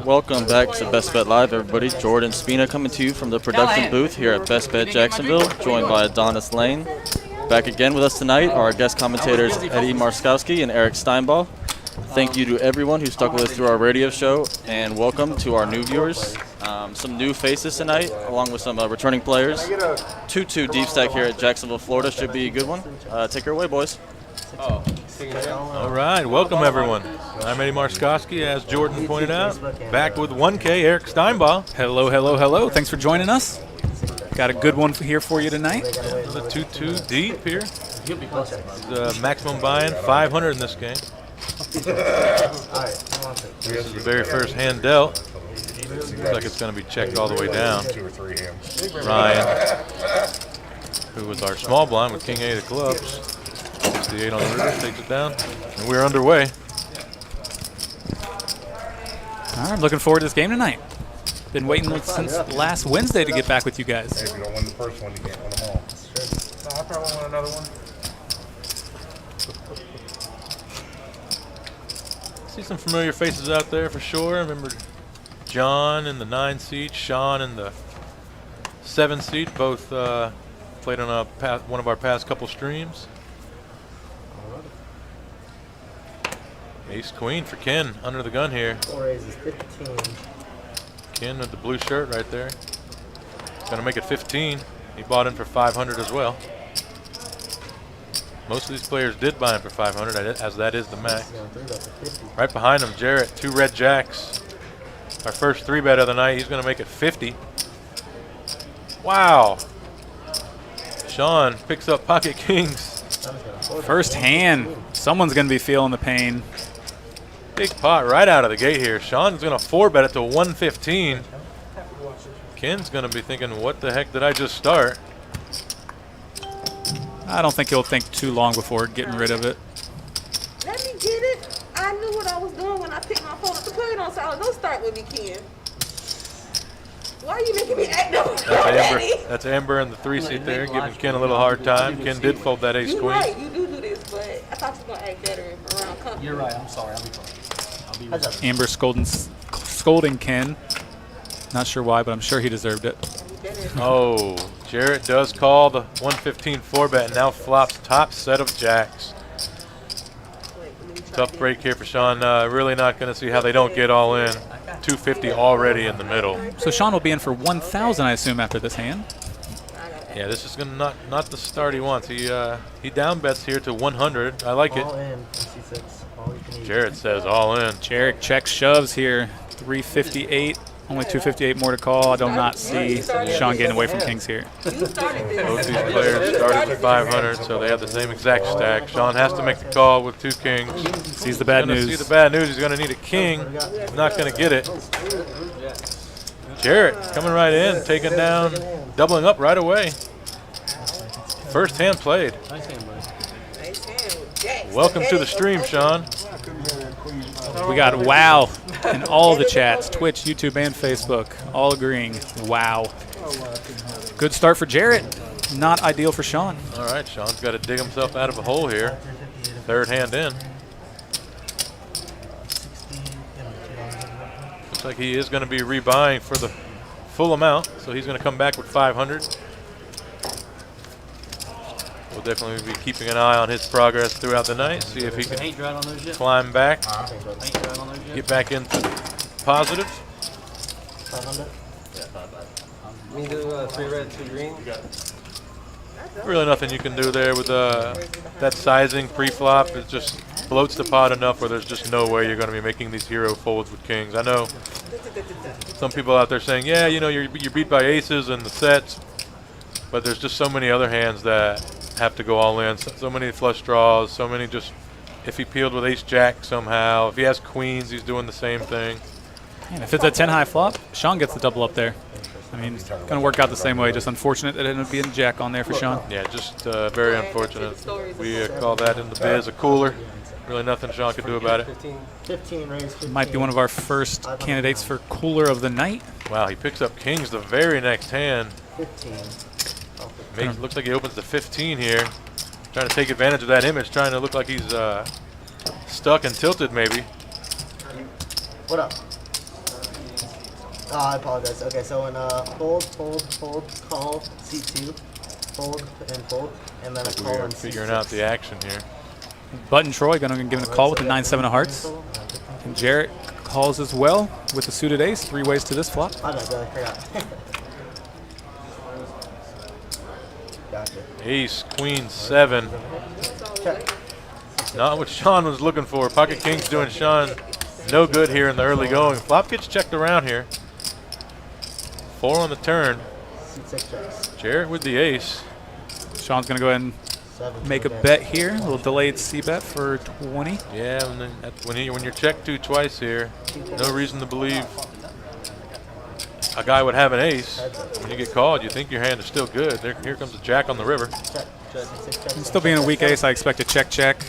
Welcome back to Best Bet Live, everybody. Jordan Spina coming to you from the production booth here at Best Bet Jacksonville, joined by Adonis Lane. Back again with us tonight are our guest commentators Eddie Marskowski and Eric Steinbach. Thank you to everyone who stuck with us through our radio show, and welcome to our new viewers. Some new faces tonight, along with some returning players. 2-2 deep stack here at Jacksonville, Florida. Should be a good one. Take her away, boys. All right, welcome everyone. I'm Eddie Marskowski, as Jordan pointed out. Back with 1K, Eric Steinbach. Hello, hello, hello. Thanks for joining us. Got a good one here for you tonight. The 2-2 deep here. The maximum buy-in, 500 in this game. This is the very first hand dealt. Looks like it's going to be checked all the way down. Ryan, who was our small blind with King 8 of clubs. The 8 on the river, takes it down, and we're underway. All right, I'm looking forward to this game tonight. Been waiting since last Wednesday to get back with you guys. Hey, if you don't win the first one, you can't win them all. That's true. No, I probably want another one. See some familiar faces out there for sure. I remember John in the 9 seat, Sean in the 7 seat, both played on one of our past couple streams. Ace Queen for Ken under the gun here. 4 raises 15. Ken with the blue shirt right there. Gonna make it 15. He bought in for 500 as well. Most of these players did buy in for 500, as that is the max. Right behind him, Jarrett, 2 red jacks. Our first 3-bet of the night. He's gonna make it 50. Wow. Sean picks up pocket kings. First hand. Someone's going to be feeling the pain. Big pot right out of the gate here. Sean's going to 4-bet it to 115. Ken's going to be thinking, what the heck did I just start? I don't think he'll think too long before getting rid of it. Let me get it. I knew what I was doing when I picked my phone up to put it on solid. Don't start with me, Ken. Why are you making me act up? That's Amber in the 3 seat there, giving Ken a little hard time. Ken did fold that ace queen. Right, you do this, but I thought you were going to act better around company. You're right. I'm sorry. I'll be fine. Amber scolding Ken. Not sure why, but I'm sure he deserved it. Oh, Jarrett does call the 115 4-bet and now flops top set of jacks. Tough break here for Sean. Really not going to see how they don't get all in. 250 already in the middle. So Sean will be in for 1,000, I assume, after this hand. Yeah, this is gonna not the start he wants. He down bets here to 100. I like it. All in. MC6. All you can eat. Jared says all in. Jarrett checks shoves here. 358. Only 258 more to call. I do not see Sean getting away from kings here. Both these players started at 500, so they have the same exact stack. Sean has to make the call with 2 kings. Sees the bad news. See the bad news. He's going to need a king. He's not going to get it. Jarrett coming right in, taking down, doubling up right away. First hand played. Welcome to the stream, Sean. We got wow in all the chats, Twitch, YouTube, and Facebook, all agreeing. Wow. Good start for Jarrett. Not ideal for Sean. All right, Sean's got to dig himself out of a hole here. Third hand in. Looks like he is going to be rebuying for the full amount, so he's going to come back with 500. We'll definitely be keeping an eye on his progress throughout the night, see if he can climb back, get back into positive. 500? Me do 3 red, 2 green. Really nothing you can do there with that sizing pre-flop. It just bloats the pot enough where there's just no way you're going to be making these hero folds with kings. I know some people out there saying, yeah, you know, you're beat by aces and the sets, but there's just so many other hands that have to go all in. So many flush draws, so many just, if he peeled with ace-jack somehow, if he has queens, he's doing the same thing. And if it's a 10-high flop, Sean gets the double up there. I mean, it's going to work out the same way. Just unfortunate that it ended up being jack on there for Sean. Yeah, just very unfortunate. We call that in the biz a cooler. Really nothing Sean could do about it. 15 raise 15. Might be one of our first candidates for cooler of the night. Wow, he picks up kings the very next hand. 15. Looks like he opens the 15 here. Trying to take advantage of that image, trying to look like he's stuck and tilted maybe. What up? I apologize. Okay, so in fold, call, C2, fold, and then a call We're and figuring C6. out the action here. Button Troy going to give him a call with the 9-7 of hearts. And Jarrett calls as well with the suited ace. 3 ways to this flop. I forgot. Gotcha. Ace, queen, 7. Check. Not what Sean was looking for. Pocket King's doing Sean no good here in the early going. Flop gets checked around here. 4 on the turn. C6 checks. Jarrett with the ace. Sean's going to go ahead and 7. make a bet here. A little delayed C bet for 20. Yeah, and then when you're checked 2 twice here, no reason to believe a guy would have an ace. When you get called, you think your hand is still good. Here comes a jack on the river. Check. C6 check. And still being a weak ace, I expect a check.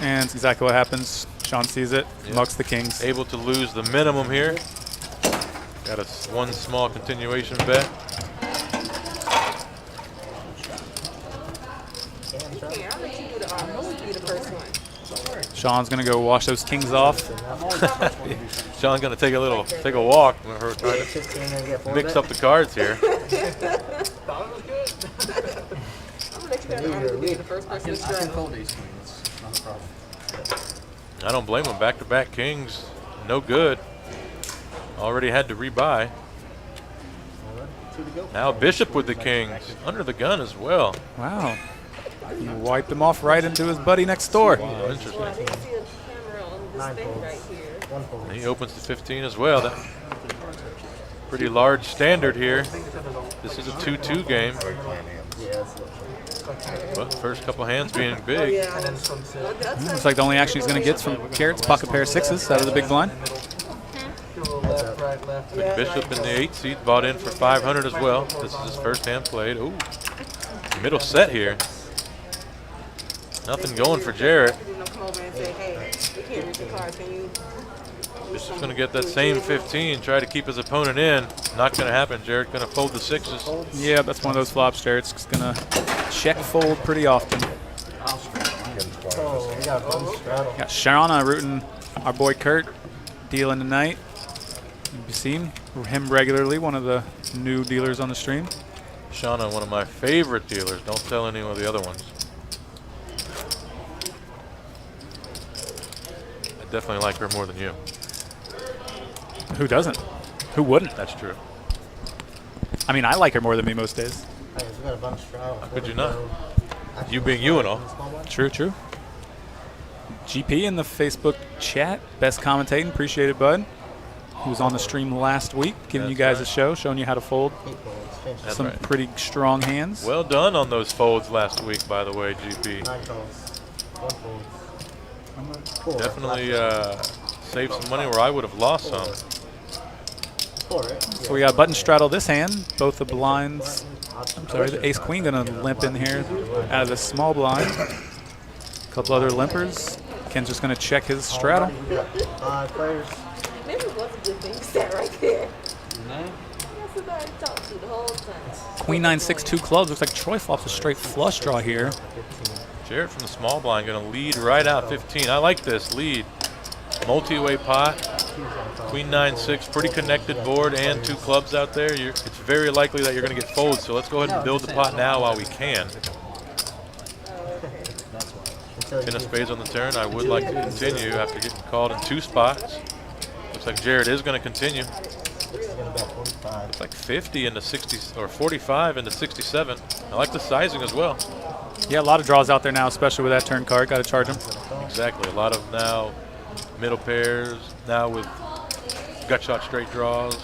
And it's exactly what happens. Sean sees it, mucks the kings. Able to lose the minimum here. Got one small continuation bet. Yeah, I'll let you do the honors. You be the first one. Sean's going to go wash those kings off. Sean's gonna take a walk. We're trying to 15 and get 4 mix bet. up the cards here. I'm gonna let you have the honors of being the first person to strike. Not a problem. I don't blame him. Back-to-back kings, no good. Already had to rebuy. 2 to go. Now Bishop with the kings, under the gun as well. Wow. He wiped him off right into his buddy next door. Oh, interesting. Well, I didn't see a camera on this 9 thing folds. right here. 1 fold. And he opens to 15 as well. That pretty large standard here. This is a 2-2 game, Yeah, that's but first couple hands being Oh, big. yeah. Looks like the only action he's going to get from Jarrett's pocket pair of 6s out of the big blind. Left, right, left. Yeah, Bishop in the 8 seat, bought in for 500 as well. This is his first hand played. Ooh, middle set here. Nothing going for Jarrett. You know, come over and say, hey, we can't read the cards. Can you? Bishop's going to get that same 15, try to keep his opponent in. Not going to happen. Jarrett going to fold the 6s. Yeah, that's one of those flops. Jarrett's just going to check fold pretty often. Oh, we got a bum straddle. Got Shauna rooting our boy Kurt dealing tonight. You've seen him regularly, one of the new dealers on the stream. Shauna, one of my favorite dealers. Don't tell any of the other ones. I definitely like her more than you. Who doesn't? Who wouldn't? That's true. I mean, I like her more than me most days. Hey, we got a bum straddle. How could you not? You being you and all. True. GP in the Facebook chat, best commentating. Appreciate it, bud. Who was on the stream last week, giving you guys a show, showing you how to fold 8 folds. Finish. That's some right. pretty strong hands. Well done on those folds last week, by the way, GP. 9 calls. 1 fold. 4. Definitely saved some money where I would have lost some. 4, right? So we got button straddle this hand. Both the blinds. I'm sorry, the ace queen gonna limp in here out of the small blind. A couple other limpers. Ken's just gonna check his straddle. We got 5 players. Maybe it was a good thing you sat right there. No? That's what I talked to the whole time. Queen 9-6 2 clubs. Looks like Troy flops a straight flush draw here. Jarrett from the small blind going to lead right out 15. I like this lead. Multi-way pot. Queen 9-6, pretty connected board and 2 clubs out there. It's very likely that you're going to get folded, so let's go ahead and build the pot now while we can. 10 of spades on the turn. I would like to continue after getting called in 2 spots. Looks like Jarrett is going to continue. Looks like 50 into 60 or 45 into 67. I like the sizing as well. Yeah, a lot of draws out there now, especially with that turn card. Got to charge him. Exactly. A lot of now middle pairs, now with gut shot straight draws,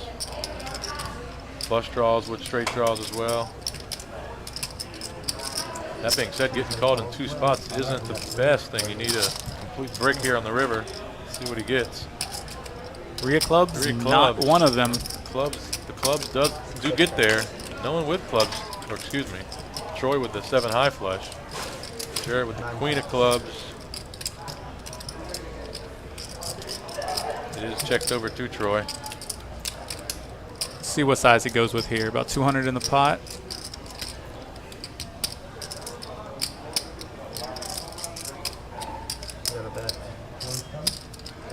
flush draws with straight draws as well. That being said, getting called in 2 spots isn't the best thing. You need a complete brick here on the river. See what he gets. 3 of clubs, 3 of not clubs. one of them. The clubs do get there. No one with clubs, or excuse me, Troy with the 7 high flush. Jarrett with the queen of clubs. It is checked over to Troy. Let's see what size he goes with here. About 200 in the pot.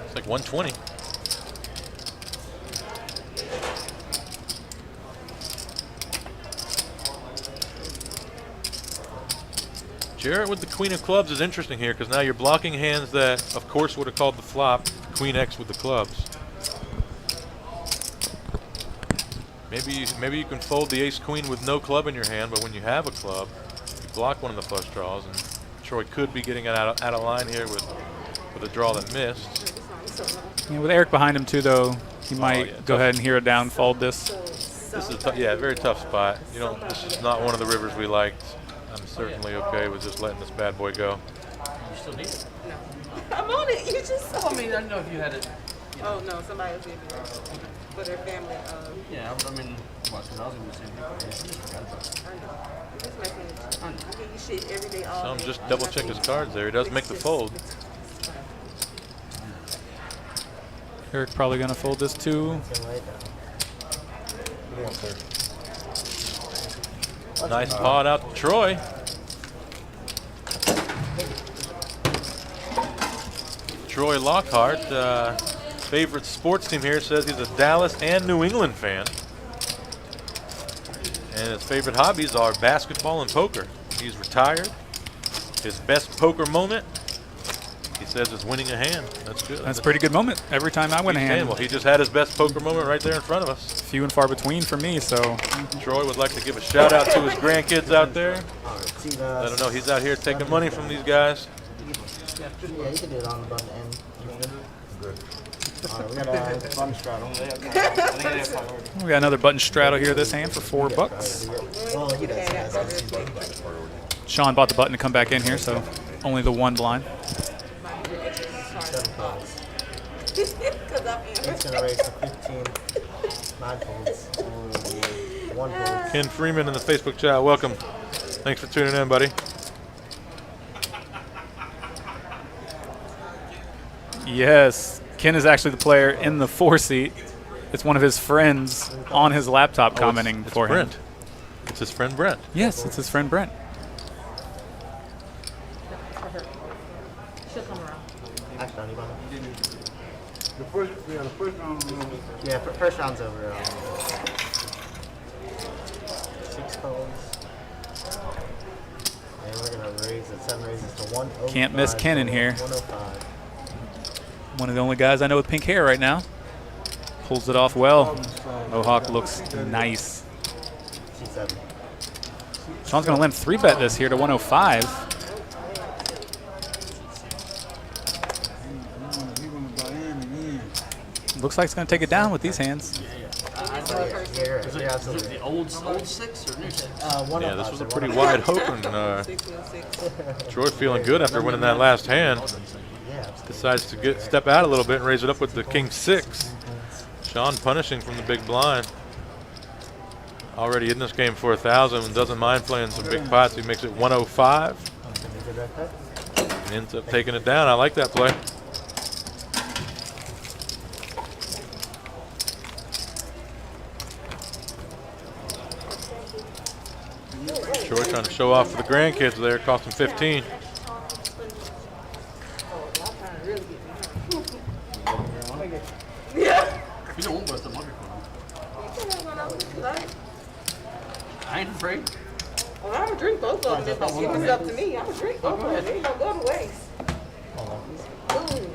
It's like 120. Jarrett with the queen of clubs is interesting here because now you're blocking hands that, of course, would have called the flop. Queen X with the clubs. Maybe you can fold the ace queen with no club in your hand, but when you have a club, you block one of the flush draws, and Troy could be getting out of line here with a draw that missed. Yeah, with Eric behind him too, though, he might go ahead and hero down, fold this. This is a very tough spot. This is not one of the rivers we liked. I'm certainly okay with just letting this bad boy go. You still need it? I'm on it. You just saw I mean, I didn't know if you had it. Oh no, somebody else did it for their family. Yeah, I mean, well, because I was going to say, I just forgot about it. I know. Just messing with you. I give you shit every day, all So I'm day. just double check his cards there. He does make the fold. Eric probably going to fold this too. Nice pot out to Troy. Troy Lockhart, favorite sports team here, says he's a Dallas and New England fan. And his favorite hobbies are basketball and poker. He's retired. His best poker moment, he says, is winning a hand. That's good. That's a pretty good moment every time I win a hand. Well, he just had his best poker moment right there in front of us. Few and far between for me, so. Troy would like to give a shout out to his grandkids out there. See Let him know he's out here taking money from these guys. Yeah, you can do it on the button end. Good. Alright, we got a button straddle. We got another button straddle here this hand for $4. Well, he does. Sean bought the button to come back in here, so only the one blind. 7 folds. Because I'm It's going to raise to 15. 9 folds. 1 fold. Ken Freeman in the Facebook chat, welcome. Thanks for tuning in, buddy. Yes, Ken is actually the player in the 4-seat. It's one of his friends on his laptop commenting it's for Brent. him. It's his friend Brent. Yes, it's his friend Brent. She'll come around. Actually, don't even. The first round. Yeah, first round's over. 6 folds. And we're going to raise it. 7 raises to 105. Can't miss Ken in here. 105. One of the only guys I know with pink hair right now. Pulls it off well. Mohawk looks nice. C7. Sean's going to limp 3-bet this here to 105. Looks like it's going to take it down with these hands. You're absolutely. The old 6 or new 6? Yeah, this was a pretty wide open. Troy feeling good after winning that last hand. Decides to step out a little bit and raise it up with the king 6. Sean punishing from the big blind. Already in this game for 1,000 and doesn't mind playing some big pots. He makes it 105 and ends up taking it down. I like that play. Troy trying to show off for the grandkids there. Cost him 15. Yeah. You don't want both of them. I ain't afraid. Well, I'm gonna drink both of them. If it's up to me, I'm gonna drink both of them. They ain't gonna go to waste. Ooh.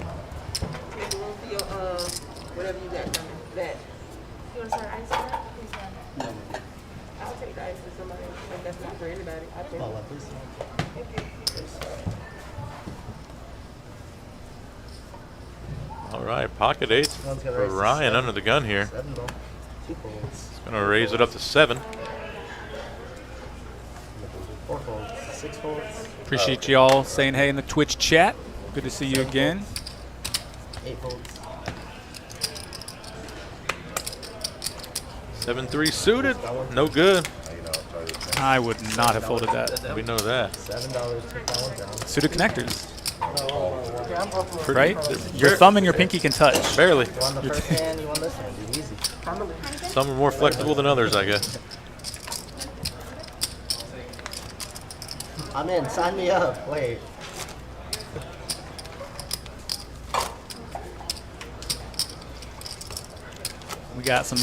Make room for your whatever you got coming. That. You want to start ice on that? I'll take the ice for somebody. Like that's not for anybody. I think. All right, pocket 8 for Ryan under the gun here. 7 ball. 2 folds. He's going to raise it up to 7. 4 folds. 6 folds. Appreciate y'all saying hey in the Twitch chat. Good to see you again. 8 folds. 7-3 suited. No good. I would not have folded that. We know that. $7 to follow down. Suited connectors. Right? Your thumb and your pinky can touch. Barely. You won the first hand, you won this hand. Be easy. Some are more flexible than others, I guess. I'm in. Sign me up. Wait. We got some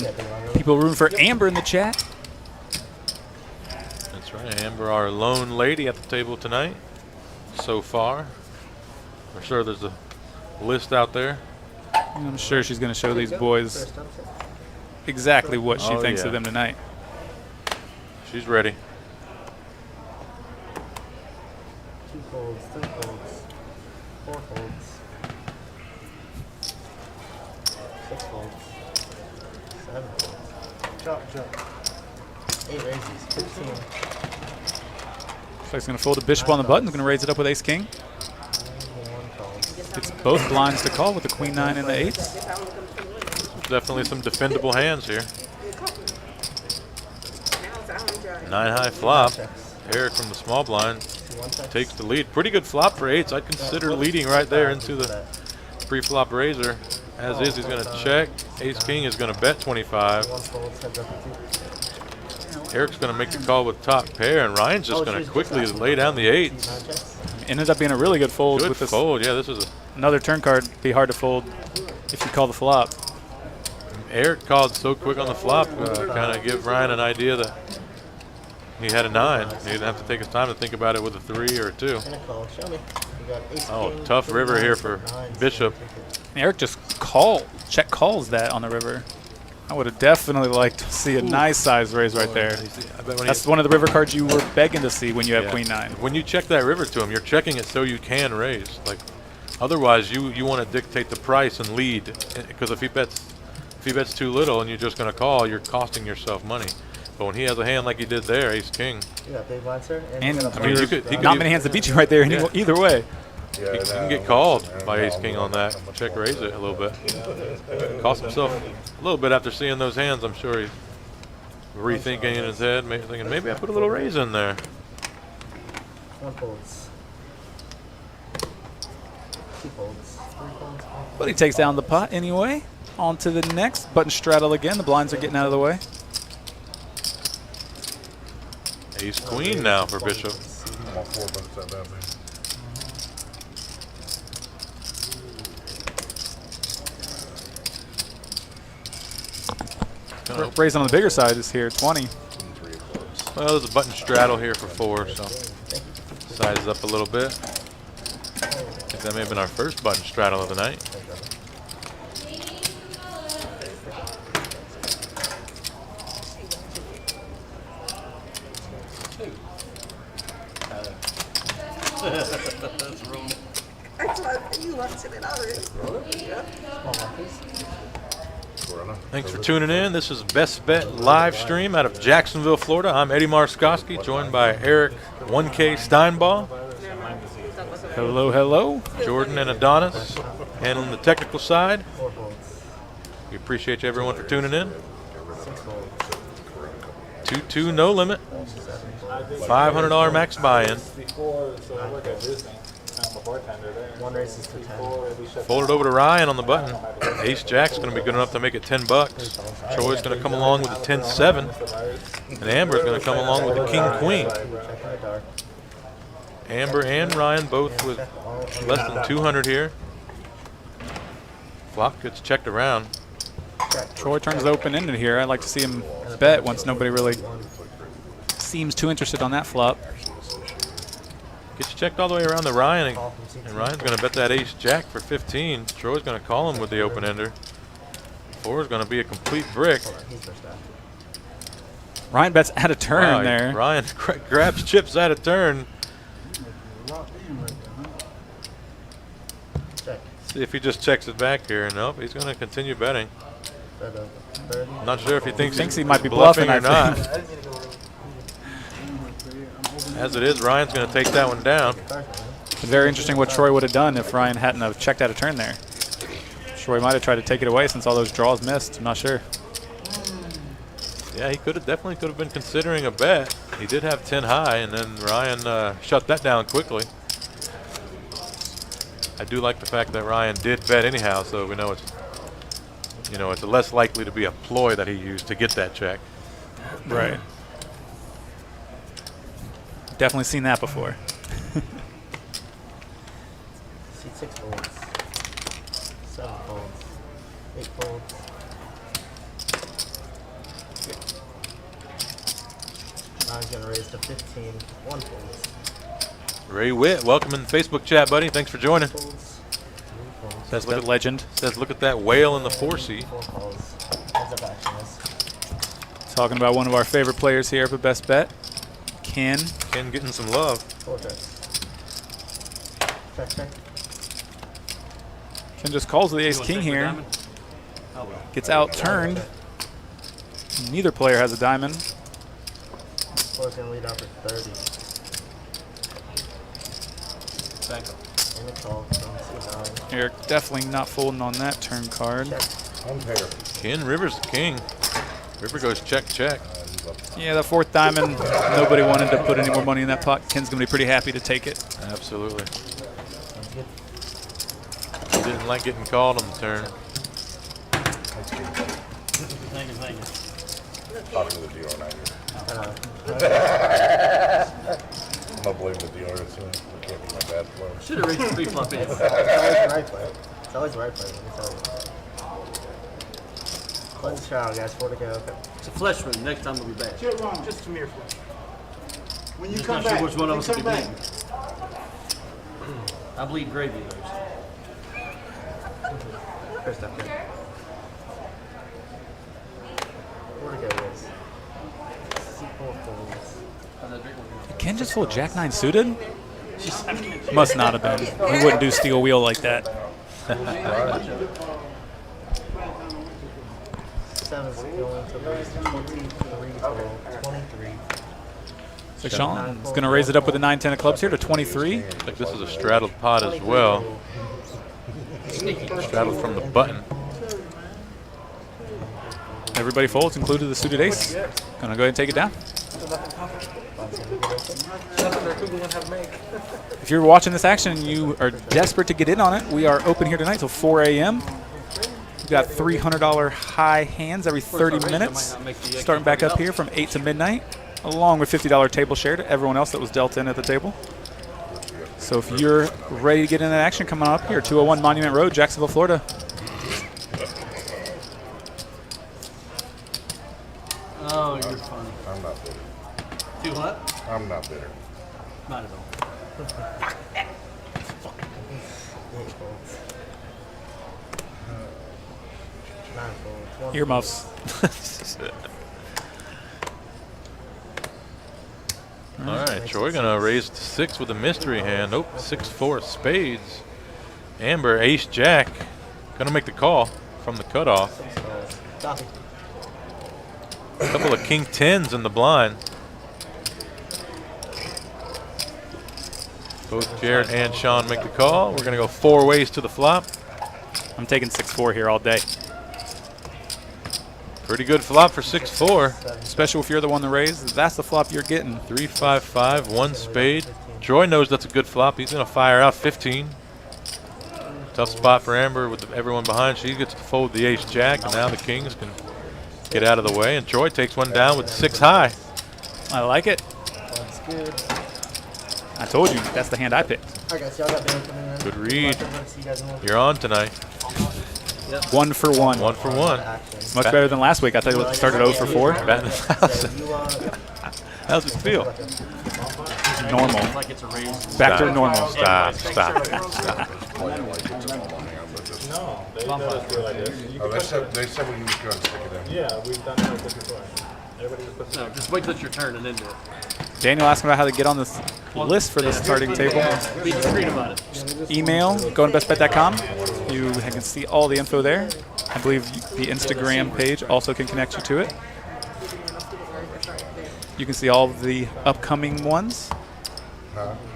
people rooting for Amber in the chat. That's right. Amber, our lone lady at the table tonight. so far. I'm sure there's a list out there. And I'm sure she's going to show these boys exactly what she thinks yeah. of them tonight. She's ready. 2 folds, 3 folds, 4 folds, 6 folds, 7 folds. Chop, chop. 8 raises, 15. Looks like he's going to fold a bishop on the button. He's going to raise it up with ace king. 1 fold. Gets both blinds to call with the queen 9 and the 8s. Definitely some defendable hands here. 9 high flop. Eric from the small blind takes the lead. Pretty good flop for 8s. I'd consider leading right there into the pre-flop raiser. As is, he's going to check. Ace king is going to bet 25. 1 folds, heads up to 2. Eric's going to make the call with top pair, and Ryan's just going to quickly lay down the 8s. Ended up being a really good fold Good with this. fold. Yeah, this is Another turn card. Be hard to fold if you call the flop. Eric called so quick on the flop, kind of give Ryan an idea that he had a 9. He didn't have to take his time to think about it with a 3 or a 2. And a call. Show me. You got ace Oh, king, tough queen river nine, here seven, for nines. Bishop. Eric just check calls that on the river. I would have definitely liked to see a nice size raise right there. I bet when That's one of the river cards you were begging to see when you have Yeah. queen 9. When you check that river to him, you're checking it so you can raise. Like, otherwise, you want to dictate the price and lead. Because if he bets too little and you're just going to call, you're costing yourself money. But when he has a hand like he did there, ace king, You got big blinds, sir. And you got a I mean, flush. he could Not many hands to beat you right there Yeah. either way. he can get called by ace king on that. Check raise it a little bit. Cost himself a little bit after seeing those hands. I'm sure he's rethinking in his head, thinking maybe I put a little raise in there. 1 folds. 2 folds. 3 folds. But he takes down the pot anyway. On to the next. Button straddle again. The blinds are getting out of the way. Ace queen now for Bishop. I'm on 4 buttons at that, man. Raising on the bigger side is here, 20. Well, there's a button straddle here for 4, so size up a little bit. I think that may have been our first button straddle of the night. You watching it already? Yeah. Thanks for tuning in. This is Best Bet live stream out of Jacksonville, Florida. I'm Eddie Marskoski, joined by Eric 1K Steinball, Hello, hello. Jordan and Adonis, handling the technical side. 4 folds. We appreciate everyone for tuning in. 6 folds. 2-2 no limit. $500 max buy-in. Before, so I work at Disney. I'm a bartender there. 1 raises to 10. Fold it over to Ryan on the button. Ace Jack's going to be good enough to make it $10. Troy's going to come along with a 10-7. And Amber's going to come along with the King-Queen. Check in the dark. Amber and Ryan both with less than 200 here. Flop gets checked around. Troy turns it open-ended here. I'd like to see him bet once nobody really seems too interested on that flop. Gets checked all the way around the Ryan, and Ryan's going to bet that Ace Jack for 15. Troy's going to call him with the open ender. 4 is going to be a complete brick. He's first back. Ryan bets at a turn Wow, there. Ryan grabs chips at a turn. Check. See if he just checks it back here. Nope, he's going to continue betting. Bet of 30. Not sure if he thinks He might be bluffing, or I not. think. As it is, Ryan's going to take that one down. Very interesting what Troy would have done if Ryan hadn't have checked out a turn there. Troy might have tried to take it away since all those draws missed. I'm not sure. Yeah, he definitely could have been considering a bet. He did have 10 high, and then Ryan shut that down quickly. I do like the fact that Ryan did bet anyhow, so we know it's less likely to be a ploy that he used to get that check. Right. Definitely seen that before. See 6 folds. 7 folds. 8 folds. Nine's gonna raise to 15. 1 folds. Ray Witt, welcome in the Facebook chat, buddy. Thanks for joining. Says look at legend. Says look at that whale in the 4C. 4 calls. Heads up action is. Talking about one of our favorite players here up at Best Bet, Ken. Ken getting some love. 4 checks. Check. Ken just calls the ace-king here. Gets out-turned. Neither player has a diamond. 4's gonna lead out for 30. Back up. And a call from C9. Eric definitely not folding on that turn card. Check. Unpair. Ken Rivers the king. River goes check, check. Yeah, the 4th diamond, nobody wanted to put any more money in that pot. Ken's going to be pretty happy to take it. Absolutely. Sounds good. He didn't like getting called on the turn. That's good. Thank you, thank you. Talking to the dealer now. I'm not blaming the dealer. It can't be my bad play. Should have raised the pre-flop in. It's always the right play. It's always the right play, let me tell you. Cleanse trial, guys. 4 to go. Okay. It's a flesh wound. Next time we'll be back. Chill wrong, just come here first. When you Just come not sure back, which one of us will come be back. bleeding. I bleed gravy those. First up, okay. 4 to go, guys. C4 folds. Did Ken just fold Jack-9 suited? Must not have been. He wouldn't do steel wheel like that. 7's going to raise 23 total. 23. So Sean is going to raise it up with the 9-10 of clubs here to 23. I think this is a straddled pot as well. Straddled from the button. Everybody folds, included the suited ace. Going to go ahead and take it down. If you're watching this action and you are desperate to get in on it, we are open here tonight till 4 a.m. We've got $300 high hands every 30 minutes, starting back up here from 8 to midnight, along with $50 table share to everyone else that was dealt in at the table. So if you're ready to get in that action, come on up here, 201 Monument Road, Jacksonville, Florida. Oh, you're funny. I'm not bitter. Do what? I'm not bitter. Not at all. 8 folds. 9 folds. 1 Earmuffs. All right, Troy gonna raise to 6 with a mystery hand. Nope, 6-4 spades. Amber, ace, jack. Gonna make the call from the cutoff. Copy. A couple of king 10s in the blind. Both Jarrett and Sean make the call. We're gonna go 4 ways to the flop. I'm taking 6-4 here all day. Pretty good flop for 6-4. Especially if you're the one to raise. That's the flop you're getting. 3-5-5, 1 spade. Troy knows that's a good flop. He's gonna fire out 15. Tough spot for Amber with everyone behind. She gets to fold the ace jack, and now the kings can get out of the way. And Troy takes one down with 6 high. I like it. That's good. I told you, that's the hand I picked. Alright, guys, y'all got Bailey coming in. Good read. See you guys in 1. You're on tonight. 1 for 1. 1 for 1. Much better than last week. I tell you what, started 0 for 4. Batting the thousand. How's it feel? Normal. Like it's a raise. Back to normal. Stop it. Stop it. Oh, they said we used to go and stick it in. Yeah, we've done that before. Everybody was supposed No, just wait till it's your turn and then do it. Daniel asked me about how to get on this list for this starting table. Be discreet about it. Email, go to bestbet.com. You can see all the info there. I believe the Instagram page also can connect you to it. You can see all of the upcoming ones,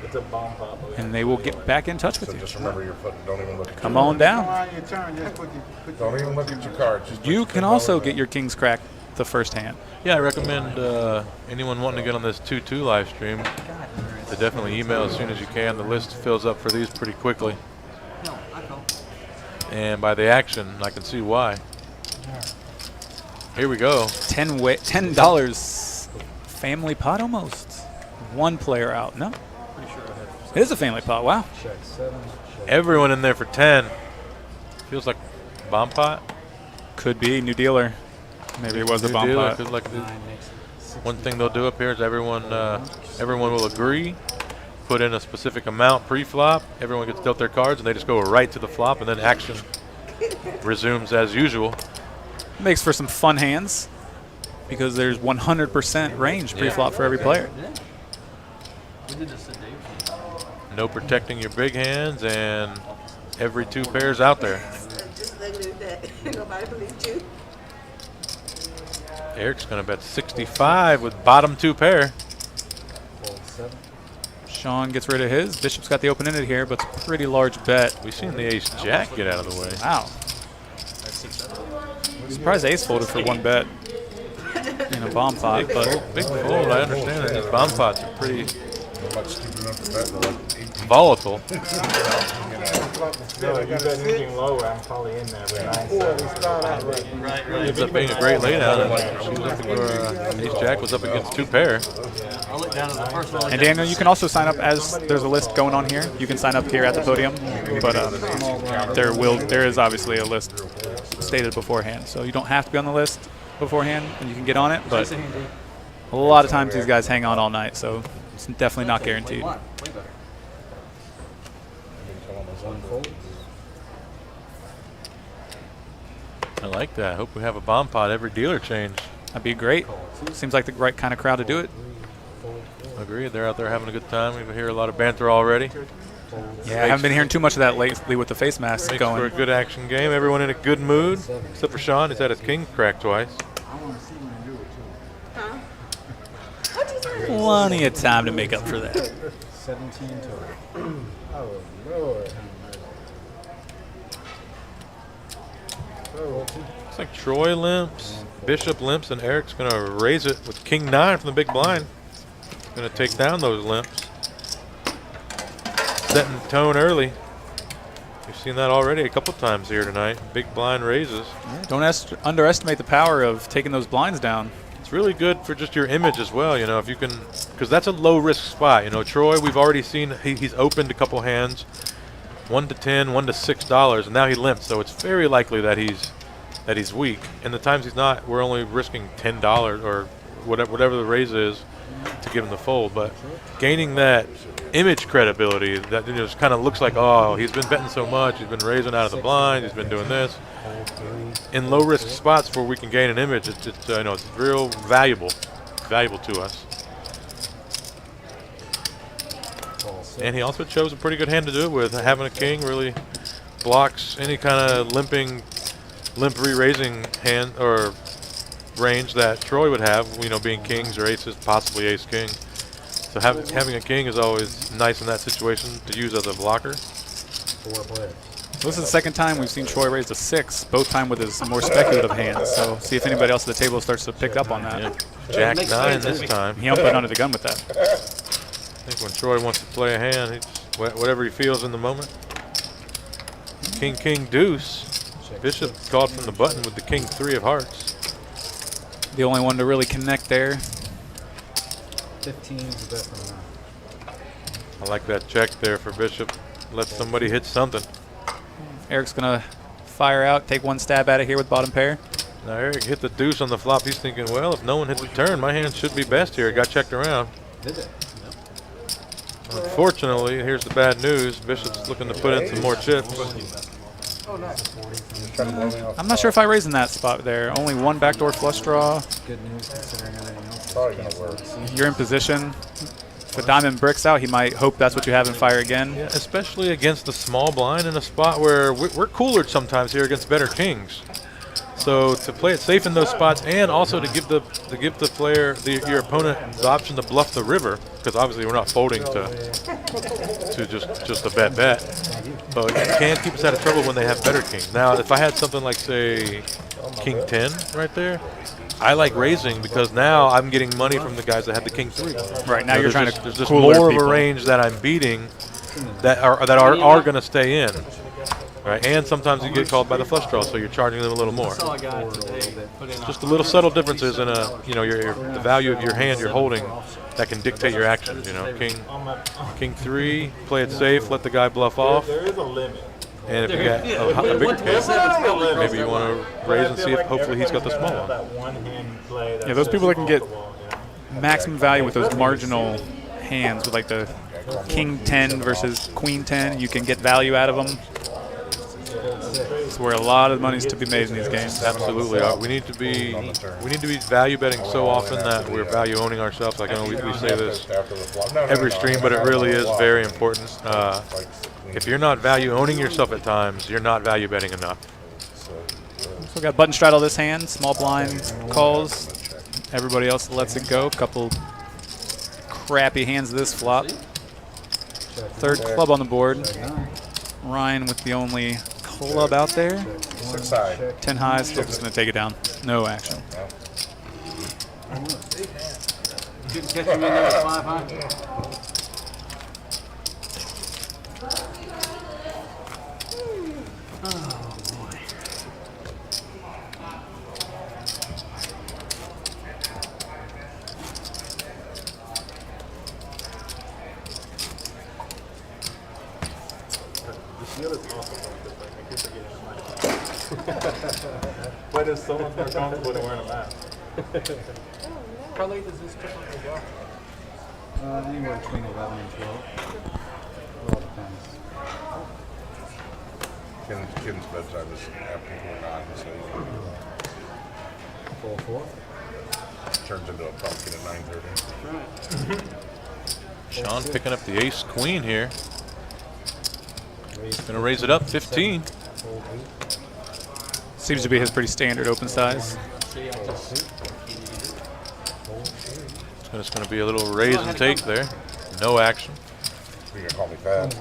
It's a bomb pop. and they will get back in touch with So you. just remember your foot. Don't even look at Come on down. On your turn, just put Don't even look at your cards. Just put You your can $10 also in. get your King's Crack the first hand. Yeah, I recommend anyone wanting to get on this 2-2 live stream to definitely email as soon as you can. The list fills up for these pretty quickly. And by the action, I can see why. Here we go. $10 family pot almost. One player out. No? It is a family pot. Wow. Everyone in there for 10. Feels like bomb pot. Could be. New dealer. Maybe it was a New bomb dealer. pot. Could like one thing they'll do up here is everyone will agree put in a specific amount pre-flop. Everyone gets dealt their cards, and they just go right to the flop, and then action resumes as usual. Makes for some fun hands because there's 100% range pre-flop for every player. No protecting your big hands, and every 2 pairs out there. Just negative that. Nobody believed you. Eric's going to bet 65 with bottom 2 pair. Sean gets rid of his. Bishop's got the open-ended here, but it's a pretty large bet. We've seen the ace-jack get out of the way. Wow. I'm surprised ace folded for 1 bet in a bomb pot, but Big fold, I understand that these bomb pots are pretty volatile. Yeah, you bet anything lower, I'm probably in there. But Ends up being a great laydown. She was looking for ace-jack was up against 2 pair. and Daniel, you can also sign up as there's a list going on here. You can sign up here at the podium, but there is obviously a list stated beforehand, so you don't have to be on the list beforehand, and you can get on it. But a lot of times these guys hang on all night, so it's definitely not guaranteed. I like that. I hope we have a bomb pot every dealer change. That'd be great. Seems like the right kind of crowd to do it. Agreed. They're out there having a good time. We hear a lot of banter already. Yeah, I haven't been hearing too much of that lately with the face masks Makes for a going. good action game. Everyone in a good mood, except for Sean. He's had his king cracked twice. Huh? What'd you say? Plenty of time to make up for that. 17 total. Oh, Lord. Looks like Troy limps, Bishop limps, and Eric's going to raise it with king 9 from the big blind. Going to take down those limps. Setting the tone early. We've seen that already a couple times here tonight. Big blind raises. Don't underestimate the power of taking those blinds down. It's really good for just your image as well, you know, if you can, because that's a low risk spot. You know, Troy, we've already seen he's opened a couple hands, 1 to 10, 1 to $6, and now he limps. So it's very likely that he's weak. And the times he's not, we're only risking $10 or whatever the raise is to give him the fold. But gaining that image credibility that just kind of looks like, oh, he's been betting so much, he's been raising out of the blind, he's been doing this. In low risk spots where we can gain an image, it's it's real valuable to us. And he also chose a pretty good hand to do it with. Having a king really blocks any kind of limp re-raising hand or range that Troy would have, being kings or aces, possibly ace king. So having a king is always nice in that situation to use as a blocker. So this is the second time we've seen Troy raise a 6, both time with his more speculative hands. So see if anybody else at the table starts to pick up on that. Yeah. Jack 9 this time. He put under the gun with that. I think when Troy wants to play a hand, whatever he feels in the moment. King, deuce. Bishop called from the button with the king 3 of hearts. The only one to really connect there. 15 is the best one now. I like that check there for Bishop. Let somebody hit something. Eric's going to fire out, take one stab at it here with bottom pair. Now Eric hit the deuce on the flop. He's thinking, well, if no one hits a turn, my hand should be best here. It got checked around. Did it? Unfortunately, here's the bad news. Bishop's looking to put in some more chips. I'm not sure if I raise in that spot there. Only one backdoor flush draw. Good news considering everything else. Probably going to work. You're in position. If a diamond bricks out, he might hope that's what you have and fire again. Yeah, especially against the small blind in a spot where we're cooler sometimes here against better kings. So to play it safe in those spots, and also to give the player, your opponent, the option to bluff the river, because obviously we're not folding to just a bet. But you can keep us out of trouble when they have better kings. Now, if I had something like, say, king 10 right there, I like raising because now I'm getting money from the guys that have the king 3. Right, now you're trying to there's just cool more of people. a range that I'm beating that are going to stay in. Right, and sometimes you get called by the flush draw, so you're charging them a little more. Just the little subtle differences in the value of your hand you're holding that can dictate your actions. King 3, play it safe, let the guy bluff off. There is a limit. And if you got a bigger king, maybe you want to raise and see if hopefully he's got the small one. That one hand play. Yeah, those people that can get maximum value with those marginal hands with like the King 10 versus Queen 10. You can get value out of them. It's where a lot of money is to be made in these games. Absolutely. We need to be value betting so often that we're value owning ourselves. Like I know we say this every stream, but it really is very important. If you're not value owning yourself at times, you're not value betting enough. So we got button straddle this hand, small blind calls. Everybody else lets it go. Couple crappy hands this flop. Third club on the board. Ryan with the only club out there. 6 high. 10 high, still just going to take it down. No action. Couldn't catch him in there at 5 high. But it's so much more comfortable than wearing a mask. How late does this typically go? Anywhere between 11 and 12. It all depends. Ken's bedtime is after 9, so Full 4. turns into a pumpkin at 9:30. Sean picking up the ace queen here. Gonna raise it up 15. Full 8. Seems to be his pretty standard open size. So it's gonna be a little raise and take there. No action. You can call me fat.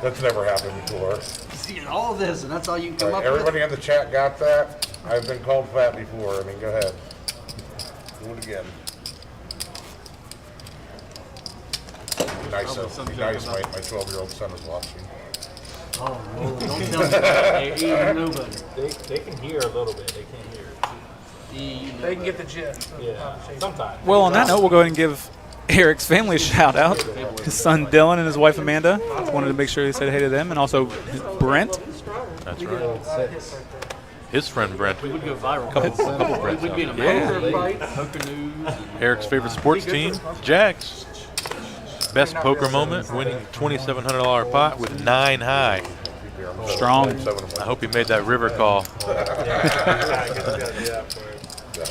That's never happened before. You see all this, and that's all you can come up Everybody in the chat got that? I've been called fat before. I mean, go ahead. Do it again. Be nice, be nice. My 12-year-old son is watching. Oh, no, don't tell me. Ain't nobody. They can hear a little bit. They can't hear. They can get the gist. Yeah, sometimes. Well, on that note, we'll go ahead and give Eric's family a shout out. His son Dylan and his wife Amanda. Wanted to make sure he said hey to them, and also Brent. That's right. His friend Brent. We would go viral. Couple Brents We'd be in a out poker fight, poker news. Eric's favorite sports team, Jacks. Best poker moment, winning $2,700 pot with 9 high. Strong. I hope he made that river call.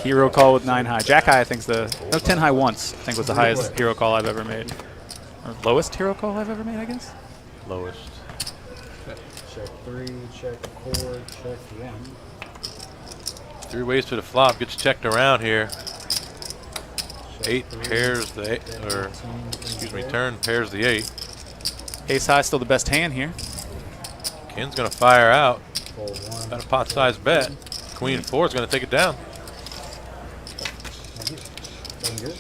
Hero call with 9 high. Jack high, I think's the 10 high once. I think was the highest hero call I've ever made, or lowest hero call I've ever made, I guess. Lowest. Check 3, check 4, check 1. 3 ways to the flop. Gets checked around here. 8 pairs the 8, or excuse me, turn pairs the 8. Ace high still the best hand here. Ken's gonna fire out. Full 1. Got a pot-sized bet. Queen 4 is gonna take it down. Good.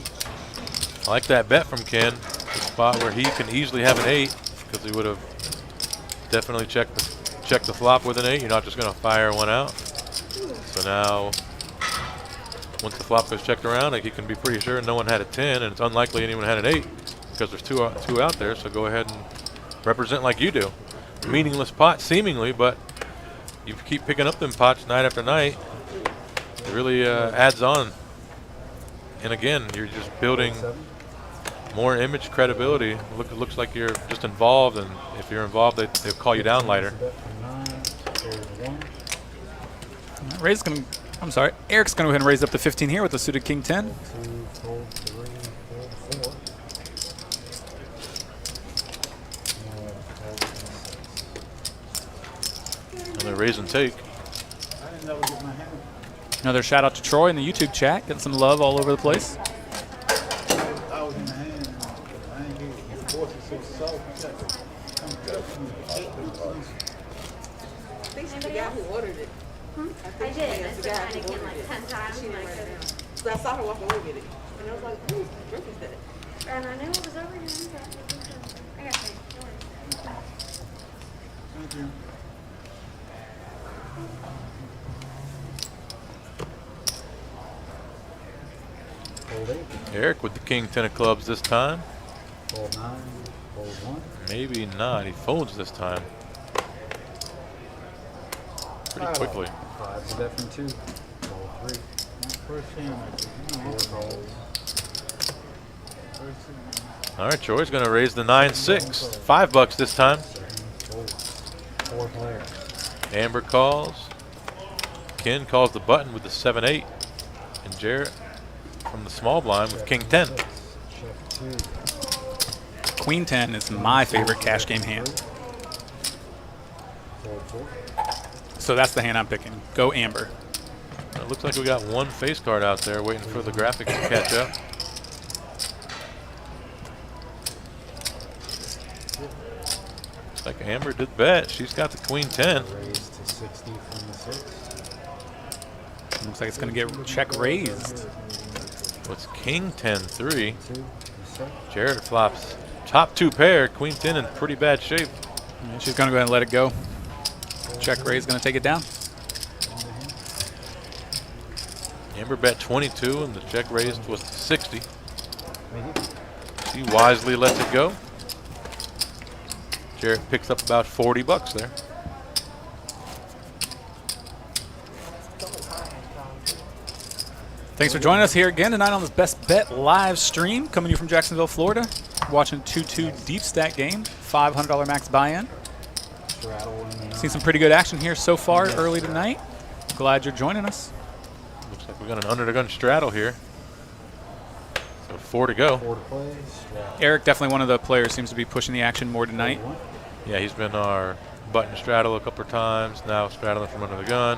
I like that bet from Ken. The spot where he can easily have an 8, because he would have definitely checked the flop with an 8. You're not just going to fire one out. So now, once the flop goes checked around, like, he can be pretty sure no one had a 10, and it's unlikely anyone had an 8 because there's two out there. So go ahead and represent like you do. Meaningless pot, seemingly, but you keep picking up them pots night after night. It really adds on. And again, you're just building more image credibility. Looks like you're just involved, and if you're involved, they'll call you down lighter. Eric's going to go ahead and raise up to 15 here with the suited King 10. 2, fold 3, fold 4. And they raise and take. Another shout out to Troy in the YouTube chat. Getting some love all over the place. I think she's the guy who ordered it. I did. It's been trying to get like 10 times. And I couldn't. So I saw her walk away with it. And I was like, whose drink is that? And I knew it was over here. I got it. Don't worry. Thank you. Fold 8, Eric with the King 10 of clubs this time. fold 9, fold 1. Maybe not. He folds this time. Pretty quickly. 5's a bet from 2. Fold 3. First hand, 4 calls. All right, Troy's going to raise the 9-6. $5 this time. Four players. Amber calls. Ken calls the button with the 7-8. And Jarrett from the small blind with King 10. Check two. Queen 10 is my favorite cash game hand. Fold four. So that's the hand I'm picking. Go Amber. It looks like we got one face card out there waiting for the graphics to catch up. Looks like Amber did bet. She's got the Queen 10. Raise to 60 from the 6. Looks like it's going to get check raised. What's King 10-3? 2. The 6. Jarrett flops top 2 pair. Queen 10 in pretty bad shape. Yeah, she's going to go ahead and let it go. Check raise going to take it down. Amber bet 22 and the check raised was 60. She wisely lets it go. Jarrett picks up about $40 there. Thanks for joining us here again tonight on this Best Bet live stream. Coming to you from Jacksonville, Florida. Watching 2-2 deep stack game. $500 max buy-in. Seen some pretty good action here so far early tonight. Glad you're joining us. Looks like we got an under-the-gun straddle here. So 4 to go. 4 to play. Straddle. Eric, definitely one of the players, seems to be pushing the action more tonight. Yeah, he's been our button straddle a couple of times. Now straddling from under the gun.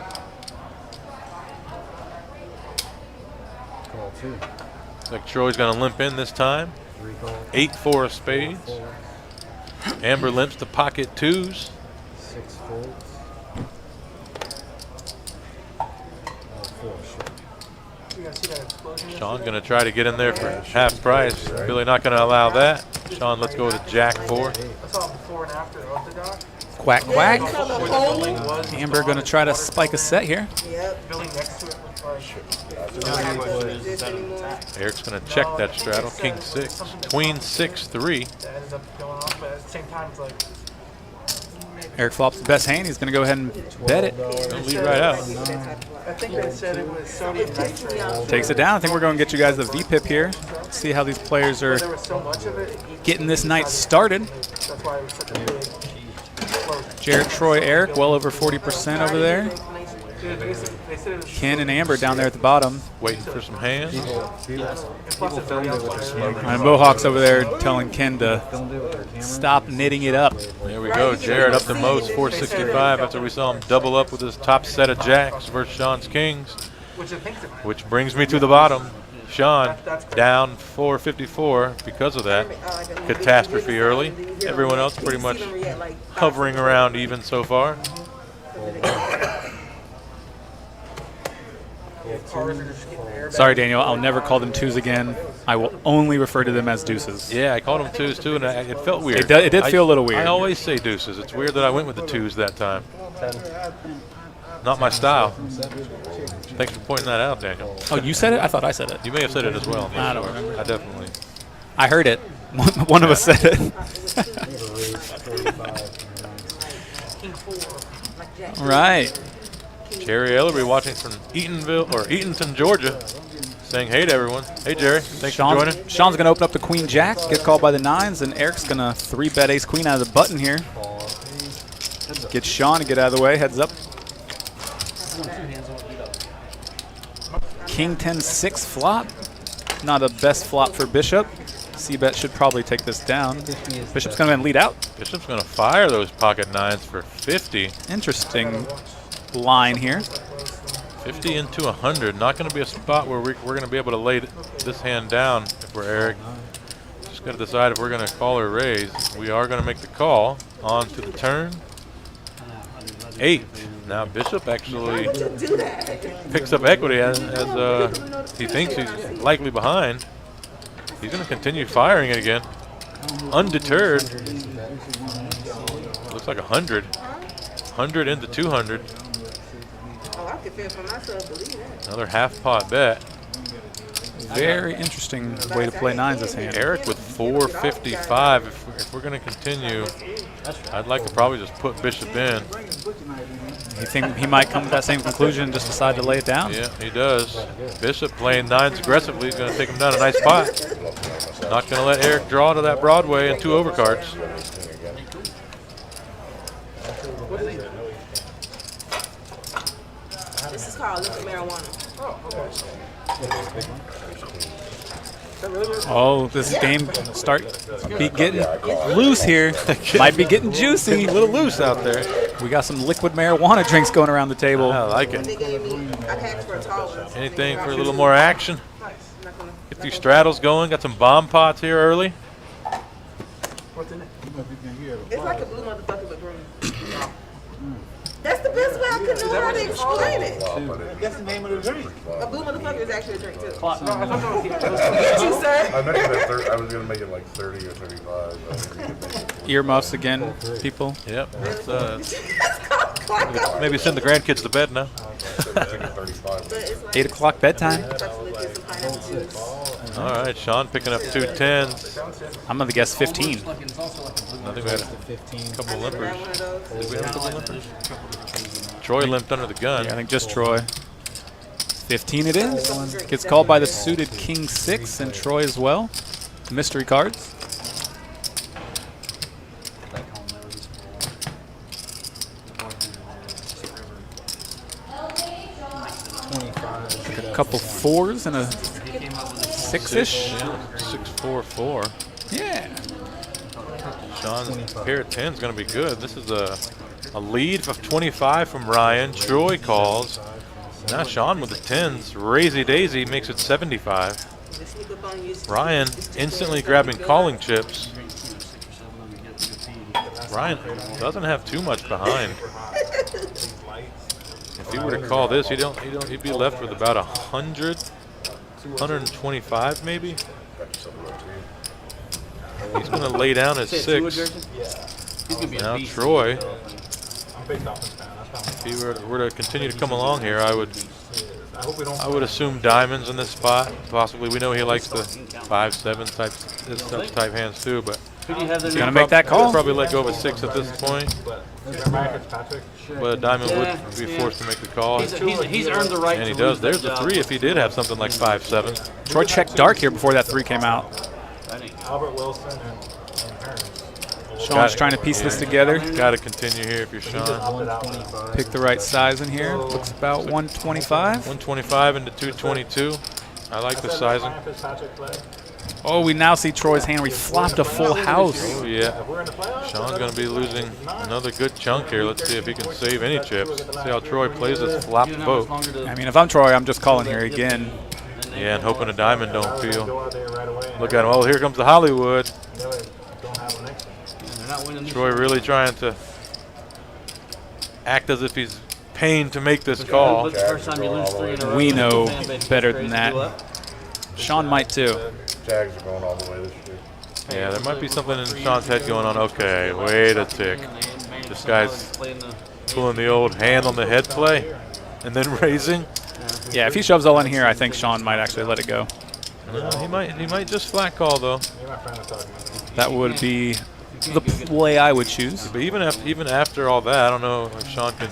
Call 2. Looks like Troy's going to limp in this time. 3 call. 8-4 of spades. 4. Amber limps to pocket 2s. 6 folds. 4 short. Sean going to try to get in there for half price. Billy not going to allow that. Sean, let's go with a jack 4. Quack, quack. Amber going to try to spike a set here. Eric's going to check that straddle. King 6. Queen 6-3. Eric flops the best hand. He's going to go ahead and bet it. Gonna lead right out. I think they said it was sodium nitrate. Takes it down. I think we're going to get you guys the VPIP here. See how these players are There was so much of it. getting this night started. That's why it was such a big explosion. Jarrett, Troy, Eric, well over 40% over there. They said it was Ken and Amber down there at the bottom. Waiting for some hands. And Mohawk's over there telling Ken to stop knitting it up. There we go. Jarrett up the most, 465, after we saw him double up with his top set of jacks versus Sean's kings. Which brings me to the bottom. Sean down 454 because of that catastrophe early. Everyone else pretty much hovering around even so far. Sorry, Daniel. I'll never call them twos again. I will only refer to them as deuces. Yeah, I called them 2s too, and it felt weird. It did feel a little weird. I always say deuces. It's weird that I went with the 2s that time. Not my style. Thanks for pointing that out, Daniel. Oh, you said it? I thought I said it. You may have said it as well. I don't remember. I definitely. I heard it. One of us said it. All right. Jerry Ellery watching from Eatonville or Eatonton, Georgia, saying hey to everyone. Hey Jerry, thanks for joining. Sean's going to open up the queen jack, get called by the 9s, and Eric's going to 3-bet ace queen out of the button here. Get Sean to get out of the way. Heads up. King 10-6 flop. Not a best flop for Bishop. C-bet should probably take this down. Bishop's going to lead out. Bishop's going to fire those pocket 9s for 50. Interesting line here. 50 into 100. Not going to be a spot where we're going to be able to lay this hand down if we're Eric. Just got to decide if we're going to call or raise. We are going to make the call on to the turn. 8. Now Bishop actually picks up equity as he thinks he's likely behind. He's going to continue firing it again. Undeterred. Looks like 100. 100 into 200. Another half pot bet. Very interesting way to play 9s this hand. Eric with 455. If we're going to continue, I'd like to probably just put Bishop in. You think he might come to that same conclusion and just decide to lay it down? Yeah, he does. Bishop playing 9s aggressively is going to take him down a nice pot. Not going to let Eric draw to that Broadway and 2 overcards. This is called liquid marijuana. Oh, this game be getting loose here. Might be getting juicy. A little loose out there. We got some liquid marijuana drinks going around the table. I like it. They gave me, I asked for a tall one. Anything for a little more action? Get these straddles going. Got some bomb pots here early. It's like a blue motherfucker but green. That's the best way I could know how to explain it. That's the name of the drink. A blue motherfucker is actually a drink too. No, I thought that was Did you, sir? I mentioned that I was going to make it like 30 or 35. But maybe you could make it. Earmuffs again, people. Yep. Maybe send the grandkids to bed now. 8 o'clock bedtime. All right, Sean picking up 2 10s. I'm going to guess 15. I think we had a couple of limpers. Did we have a couple of limpers? Troy limped under the gun. Yeah, I think just Troy. 15 it is. Gets called by the suited King 6 and Troy as well. Mystery cards. A couple 4s and a 6-ish. 6-4-4. Yeah. Sean's pair of 10 is going to be good. This is a lead of 25 from Ryan. Troy calls. Now Sean with the 10s. Razy Daisy makes it 75. Ryan instantly grabbing calling chips. Ryan doesn't have too much behind. If he were to call this, he'd be left with about 100, 125 maybe. He's going to lay down his 6. Now Troy, if he were to continue to come along here, I would assume diamonds in this spot. Possibly, we know he likes the 5-7 type hands too, but he's going to make that call. He'll probably let go of a 6 at this point. But a diamond would be forced to make the call. He's earned the right. And he does. There's the 3 if he did have something like 5-7. Troy checked dark here before that 3 came out. Albert Wilson and Hearns. Sean's trying to piece this together. Got to continue here if you're Sean. Pick the right size in here. Looks about 125. 125 into 222. I like the sizing. Oh, we now see Troy's hand where he flopped a full house. Oh, yeah. Sean's going to be losing another good chunk here. Let's see if he can save any chips. See how Troy plays this flopped boat. I mean, if I'm Troy, I'm just calling here again. Yeah, and hoping a diamond don't feel. Look at him. Oh, here comes the Hollywood. Troy really trying to act as if he's pained to make this call. We know better than that. Sean might too. Jags are going all the way this year. Yeah, there might be something in Sean's head going on. Okay, wait a tick. This guy's pulling the old hand on the head play and then raising. Yeah, if he shoves all in here, I think Sean might actually let it go. He might just flat call though. That would be the play I would choose. But even after all that, I don't know if Sean could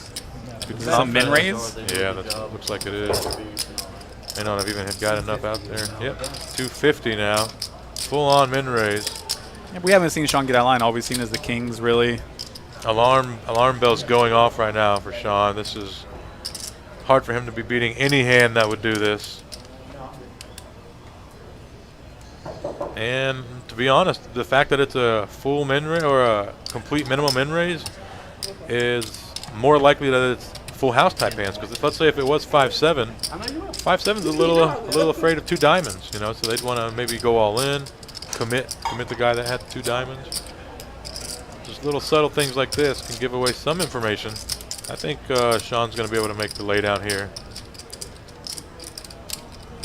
Is that a min raise? Yeah, that looks like it is. May not have even got enough out there. Yep, 250 now. Full on min raise. Yeah, we haven't seen Sean get out of line. All we've seen is the kings really. Alarm bells going off right now for Sean. This is hard for him to be beating any hand that would do this. And to be honest, the fact that it's a full min raise or a complete minimum min raise is more likely that it's full house type hands. Because let's say if it was 5-7, 5-7's a little afraid of 2 diamonds, you know. So they'd want to maybe go all in, commit the guy that had 2 diamonds. Just little subtle things like this can give away some information. I think Sean's going to be able to make the laydown here,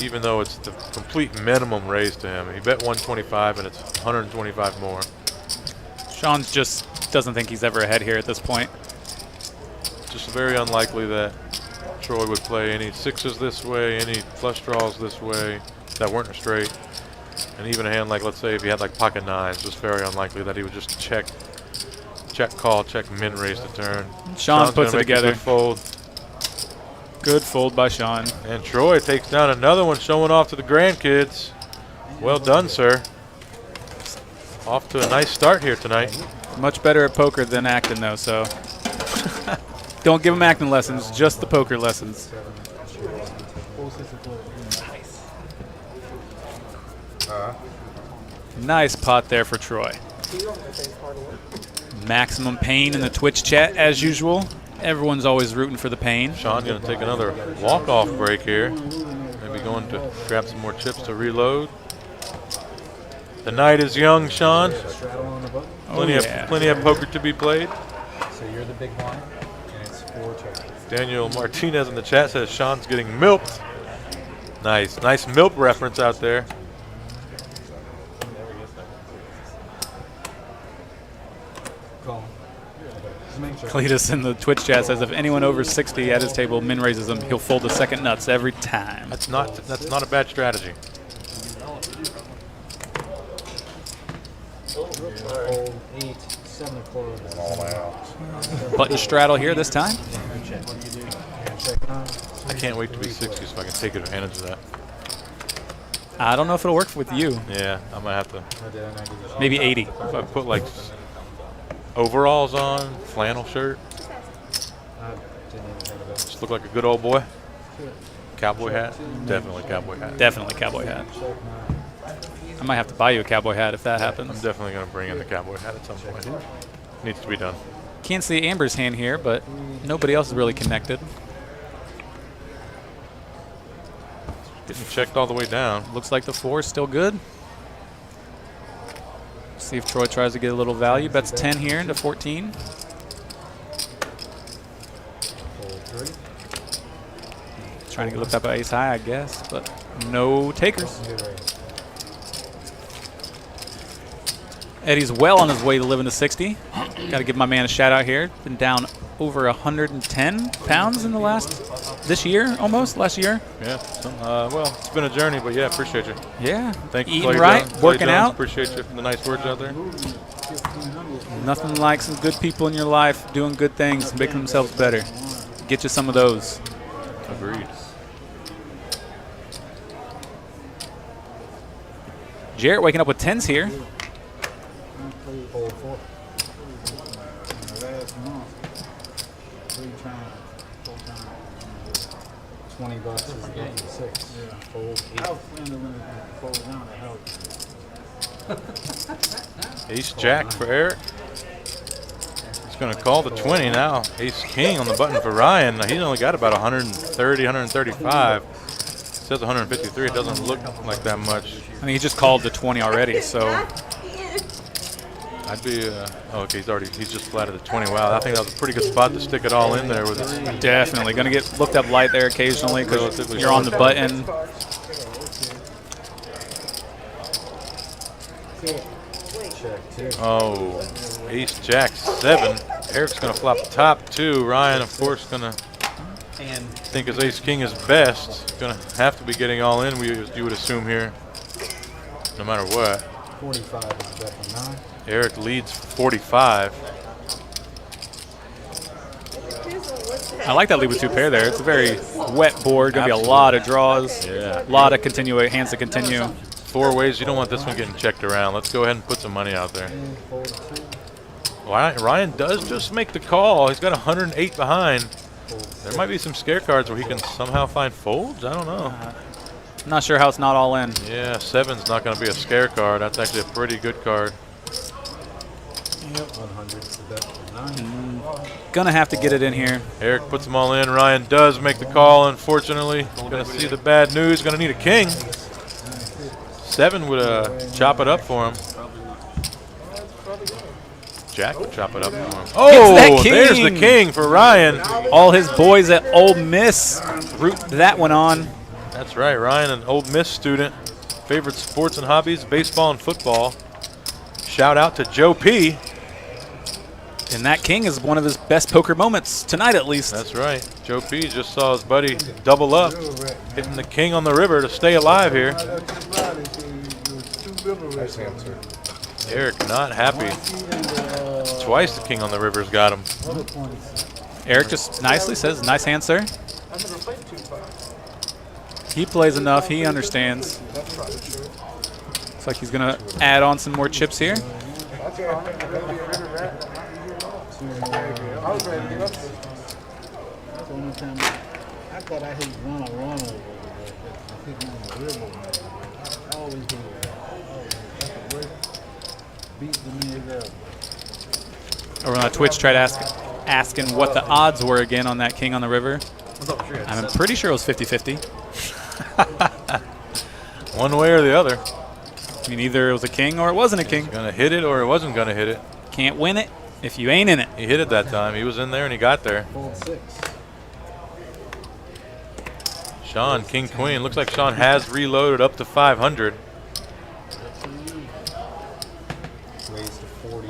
even though it's the complete minimum raise to him. He bet 125 and it's 125 more. Sean's just doesn't think he's ever ahead here at this point. Just very unlikely that Troy would play any 6s this way, any flush draws this way that weren't a straight. And even a hand like, let's say if he had like pocket 9s, just very unlikely that he would just check call, check min raise to turn. Sean puts it together. Good fold. Good fold by Sean. And Troy takes down another one, showing off to the grandkids. Well done, sir. Off to a nice start here tonight. Much better at poker than acting, though, so don't give him acting lessons, just the poker lessons. Nice pot there for Troy. Maximum pain in the Twitch chat, as usual. Everyone's always rooting for the pain. Sean's going to take another walk-off break here. Maybe going to grab some more chips to reload. The night is young, Sean. Plenty of poker to be played. So you're the big blind, and it's 4 tokens. Daniel Martinez in the chat says Sean's getting milked. Nice milk reference out there. Cletus in the Twitch chat says if anyone over 60 at his table min raises him, he'll fold the second nuts every time. That's not a bad strategy. Fold 8, 7 of clubs. All out. Button straddle here this time. I can't wait to be 60 so I can take advantage of that. I don't know if it'll work with you. Yeah, I might have to. Maybe 80. If I put like overalls on, flannel shirt, just look like a good old boy. Cowboy hat, definitely cowboy hat. Definitely cowboy hat. I might have to buy you a cowboy hat if that happens. I'm definitely going to bring in the cowboy hat at some point. Needs to be done. Can't see Amber's hand here, but nobody else is really connected. Getting checked all the way down. Looks like the 4 is still good. See if Troy tries to get a little value. Bets 10 here into 14. Trying to get looked up at ace high, I guess, but no takers. Eddie's well on his way to living to 60. Got to give my man a shout out here. Been down over 110 pounds in the last year. Yeah. Well, it's been a journey, but yeah, appreciate you. Yeah. Thank you. Eating right, working out. Appreciate you for the nice words out there. Nothing like some good people in your life doing good things, making themselves better. Get you some of those. Agreed. Jarrett waking up with 10s here. Fold 4. Last month, 3 times, 4 times. $20 is getting 6. Yeah. Fold 8. I was planning when it fold down to help. Ace Jack for Eric. He's going to call the 20 now. Ace King on the button for Ryan. He's only got about 130, 135. It says 153. It doesn't look like that much. I mean, he just called the 20 already, so. I'd be, oh, okay, he's just flat at the 20. Wow, I think that was a pretty good spot to stick it all in there with it. Definitely. Going to get looked up light there occasionally because you're on the button. Oh, Ace Jack 7. Eric's going to flop the top 2. Ryan, of course, going to think his Ace King is best. Going to have to be getting all in, you would assume here, no matter what. 45 is definitely 9. Eric leads 45. I like that lead with 2 pair there. It's a very wet board. Going to be a lot of draws. Yeah. A lot of hands to continue. 4 ways. You don't want this one getting checked around. Let's go ahead and put some money out there. Ryan does just make the call. He's got 108 behind. There might be some scare cards where he can somehow find folds. I don't know. I'm not sure how it's not all in. Yeah, 7's not going to be a scare card. That's actually a pretty good card. Yep. 100 is definitely 9. Gonna have to get it in here. Eric puts them all in. Ryan does make the call, unfortunately. Going to see the bad news. Going to need a king. 7 would chop it up for him. Jack would chop it up for him. Oh, there's the king for Ryan. All his boys at Ole Miss root that one on. That's right, Ryan, an Ole Miss student. Favorite sports and hobbies, baseball and football. Shout out to Joe P. And that king is one of his best poker moments tonight, at least. That's right. Joe P just saw his buddy double up, hitting the king on the river to stay alive here. Nice answer. Eric not happy. Twice the king on the river's got him. Eric just nicely says, nice hand, sir. He plays enough. He understands. Looks like he's going to add on some more chips here. That's fine. I was ready to get up there. That's the only time I thought I hit run over there. I hit run a real one. I always do that. That's the worst beat to me as ever. Over on Twitch, tried asking what the odds were again on that king on the river. I'm pretty sure it was 50-50. One way or the other. I mean, either it was a king or it wasn't a king. Gonna hit it or it wasn't gonna hit it. Can't win it if you ain't in it. He hit it that time. He was in there and he got there. Fold 6. Sean, king, queen. Looks like Sean has reloaded up to 500. Raised to 40.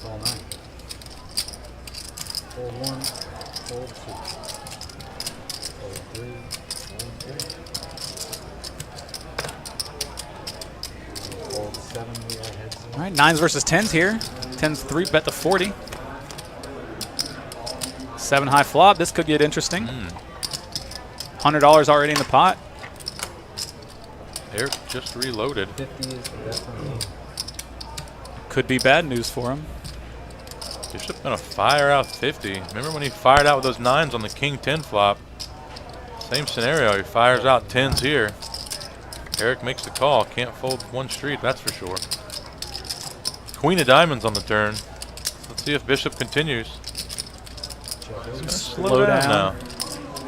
All 9. Fold 1. Fold 2. Fold 3. Fold 4. Fold 7. We are heads in. All right, 9s versus 10s here. 10s 3, bet to 40. 7 high flop. This could get interesting. $100 already in the pot. Eric just reloaded. 50 is the best one. Could be bad news for him. Bishop gonna fire out 50. Remember when he fired out with those 9s on the king 10 flop? Same scenario. He fires out 10s here. Eric makes the call. Can't fold one street, that's for sure. Queen of diamonds on the turn. Let's see if Bishop continues. He's gonna slow down now.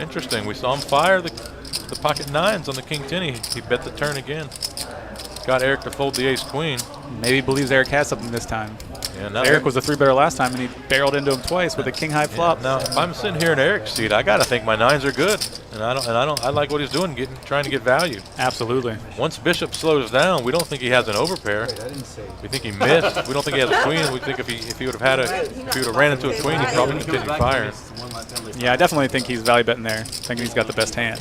Interesting. We saw him fire the pocket 9s on the king 10. He bet the turn again. Got Eric to fold the ace queen. Maybe he believes Eric has something this time. Yeah, now Eric was a 3-better last time, and he barreled into him twice with a king high flop. Now, if I'm sitting here in Eric's seat, I gotta think my 9s are good, and I like what he's doing, trying to get value. Absolutely. Once Bishop slows down, we don't think he has an overpair. Wait, I didn't say. We think he missed. We don't think he has a queen. We think if he would have ran into a queen, he'd probably continue firing. Yeah, I definitely think he's value betting there, thinking he's got the best hand.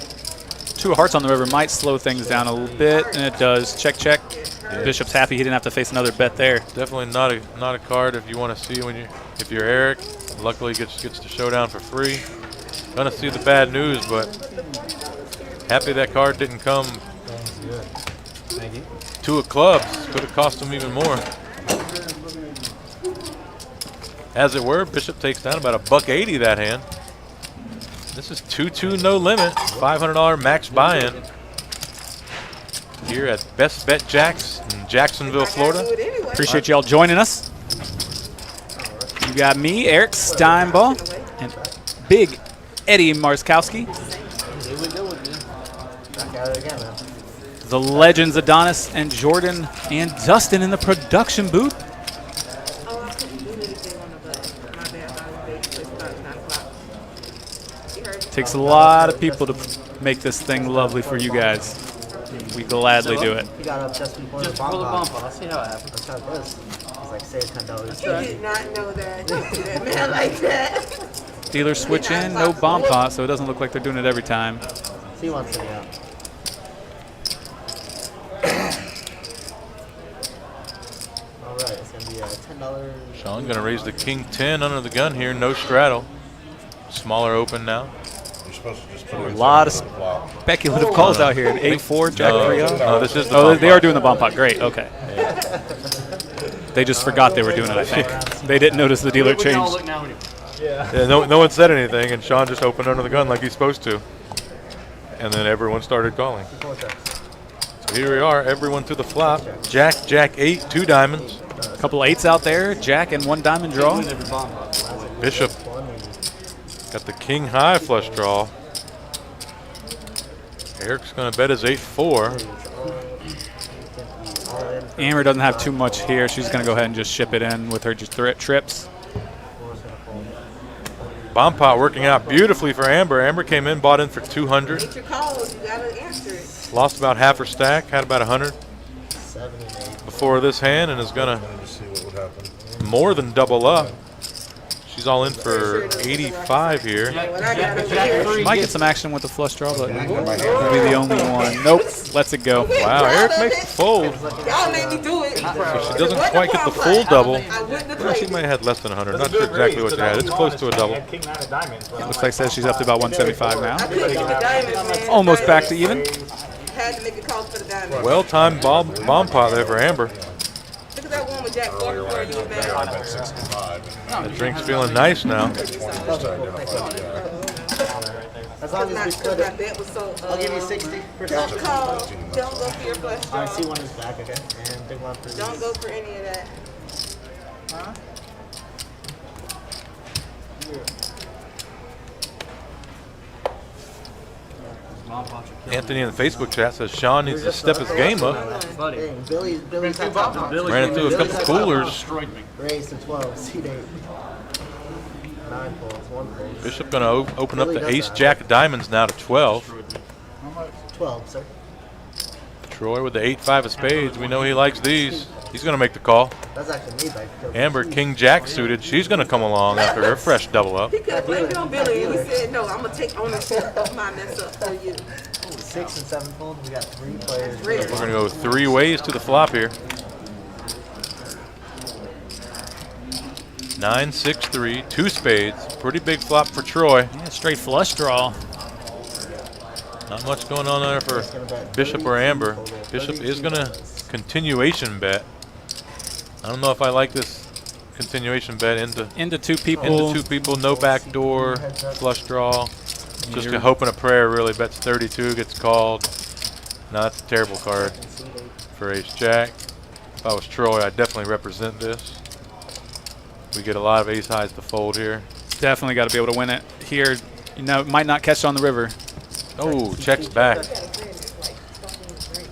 2 of hearts on the river might slow things down a little bit, and it does. Check, check. Yeah. Bishop's happy he didn't have to face another bet there. Definitely not a card if you want to see if you're Eric. Luckily gets to showdown for free. Gonna see the bad news, but happy that card didn't come. Good. Thank you. 2 of clubs could have cost him even more. As it were, Bishop takes down about $1.80 that hand. This is 2-2 no limit, $500 max buy-in here at Best Bet Jacks in Jacksonville, Florida. Appreciate y'all joining us. You got me, Eric Steinball, and Big Eddie Marskowski. Back at it again, man. The legends Adonis and Jordan and Dustin in the production booth. Oh, I couldn't do anything on the button. My bad. I was basically starting 9 o'clock. You heard me? Takes a lot of people to make this thing lovely for you guys. We gladly do it. He got up just before the bomb pop. I'll see how it happens. Let's try this. It's like save $10. You did not know that. Don't do that, man, like that. Dealer switch in, no bomb pot, so it doesn't look like they're doing it every time. He wants to be out. All right, it's gonna be a $10. Sean gonna raise the king 10 under the gun here, no straddle. Smaller open now. You're supposed to just put A it lot of speculative calls out here. An 8-4, Jack 3-0. No, this is the Oh, bomb they pot. are doing the bomb pot. Great. Okay. They just forgot they were doing it, I think. They didn't notice the dealer changed. Yeah, no one said anything, and Sean just opened under the gun like he's supposed to. And then everyone started calling. So here we are, everyone to the flop. Jack, Jack 8, 2 diamonds. A couple 8s out there, Jack and 1 diamond draw. Bishop got the king high flush draw. Eric's gonna bet his 8-4. Amber doesn't have too much here. She's going to go ahead and just ship it in with her just trips. Bomb pot working out beautifully for Amber. Amber came in, bought in for 200. Get your calls. You gotta answer it. Lost about half her stack, had about 100 before this hand, and is gonna to see what would happen. more than double up. She's all in for 85 here. She might get some action with the flush draw, but will be the only one. Nope, lets it go. Wow, Eric makes the fold. Y'all made me do it. So she doesn't quite get the full double. Well, she may have had less than 100. Not sure exactly what she had. It's close to a double. Looks like says she's up to about 175 now. I couldn't get the diamonds, man. Almost back to even. Had to make a call for the diamonds. Well-timed bomb pot there for Amber. Look at that one with Jack Gordon where you was mad. The drink's feeling nice now. As long as we split That it. bet was so. I'll give you 60%. Don't call. Don't go for your flush draw. Alright, C1 is back, okay? And big one for Don't these. go for any of that. Anthony in the Facebook chat says Sean needs to step his game up. Dang, Billy's had top top. Ran into a couple coolers. Raised to 12, seat 8. 9 folds, 1 fold. Bishop going to open up the ace-jack diamonds now to 12. 12, sir. Troy with the 8-5 of spades. We know he likes these. He's going to make the call. That's actually me, but Amber, king-jack suited. She's going to come along after her fresh double up. He could have blamed it on Billy and he said, no, I'm going to take ownership of my mess up for you. 6 and 7 fold. We got 3 players. We're going to go 3 ways to the flop here. 9, 6, 3, 2 spades. Pretty big flop for Troy. Yeah, straight flush draw. Not much going on there for Bishop or Amber. Bishop is going to continuation bet. I don't know if I like this continuation bet into 2 people. Into 2 people, no back door, flush draw. Just a hope and a prayer really. Bets 32, gets called. No, that's a terrible card for ace-jack. If I was Troy, I'd definitely represent this. We get a lot of ace-highs to fold here. Definitely got to be able to win it here. You know, might not catch on the river. Oh, checks back.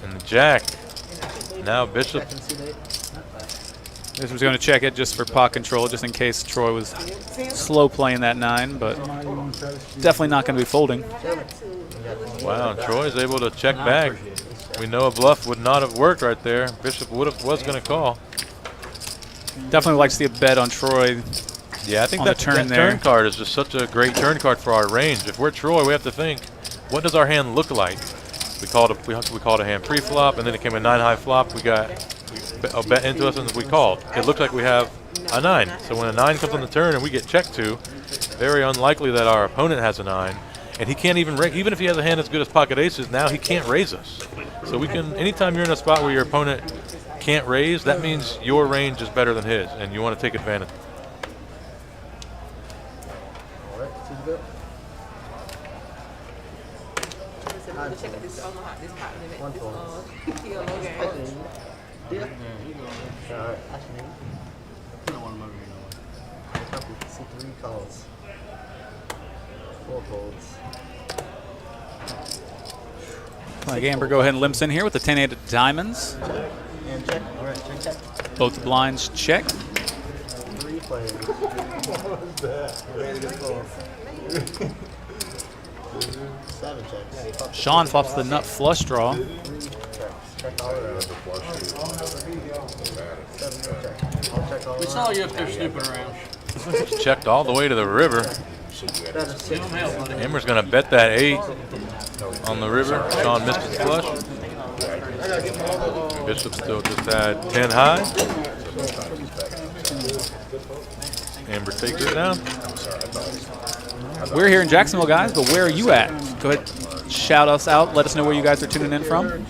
And the jack. Now Bishop. This was going to check it just for pot control, just in case Troy was slow playing that 9, but definitely not going to be folding. Wow, Troy's able to check back. We know a bluff would not have worked right there. Bishop was going to call. Definitely like to see a bet on Troy. Yeah, I think on that the turn turn card is just such a great turn card for our range. If we're Troy, we have to think, what does our hand look like? We called a hand pre-flop, and then it came a 9-high flop. We got a bet into us, and we called. It looks like we have a 9. So when a 9 comes on the turn and we get checked to, very unlikely that our opponent has a 9. And he can't even even if he has a hand as good as pocket aces, now he can't raise us. So we can, anytime you're in a spot where your opponent can't raise, that means your range is better than his, and you want to take advantage. Check out this, I don't know how this pot in it. 1 This, fold. Kilo game. Yeah. Alright, actually. See 3 calls. 4 folds. Like Amber, go ahead and limps in here with the 10-8 of diamonds. And check. Alright, check. Both the blinds check. 3 players. Ready to fold. 7 checks. Sean flops the nut flush draw. 3 checks. Check all around. 7 check. I'll check all We saw you up there snooping around. It's checked all the way to the river. That is 6. Amber's going to bet that 8 on the river. Sean missed his flush. Bishop still just had 10 high. Amber takes it down. We're here in Jacksonville, guys, but where are you at? Go ahead, shout us out. Let us know where you guys are tuning in from.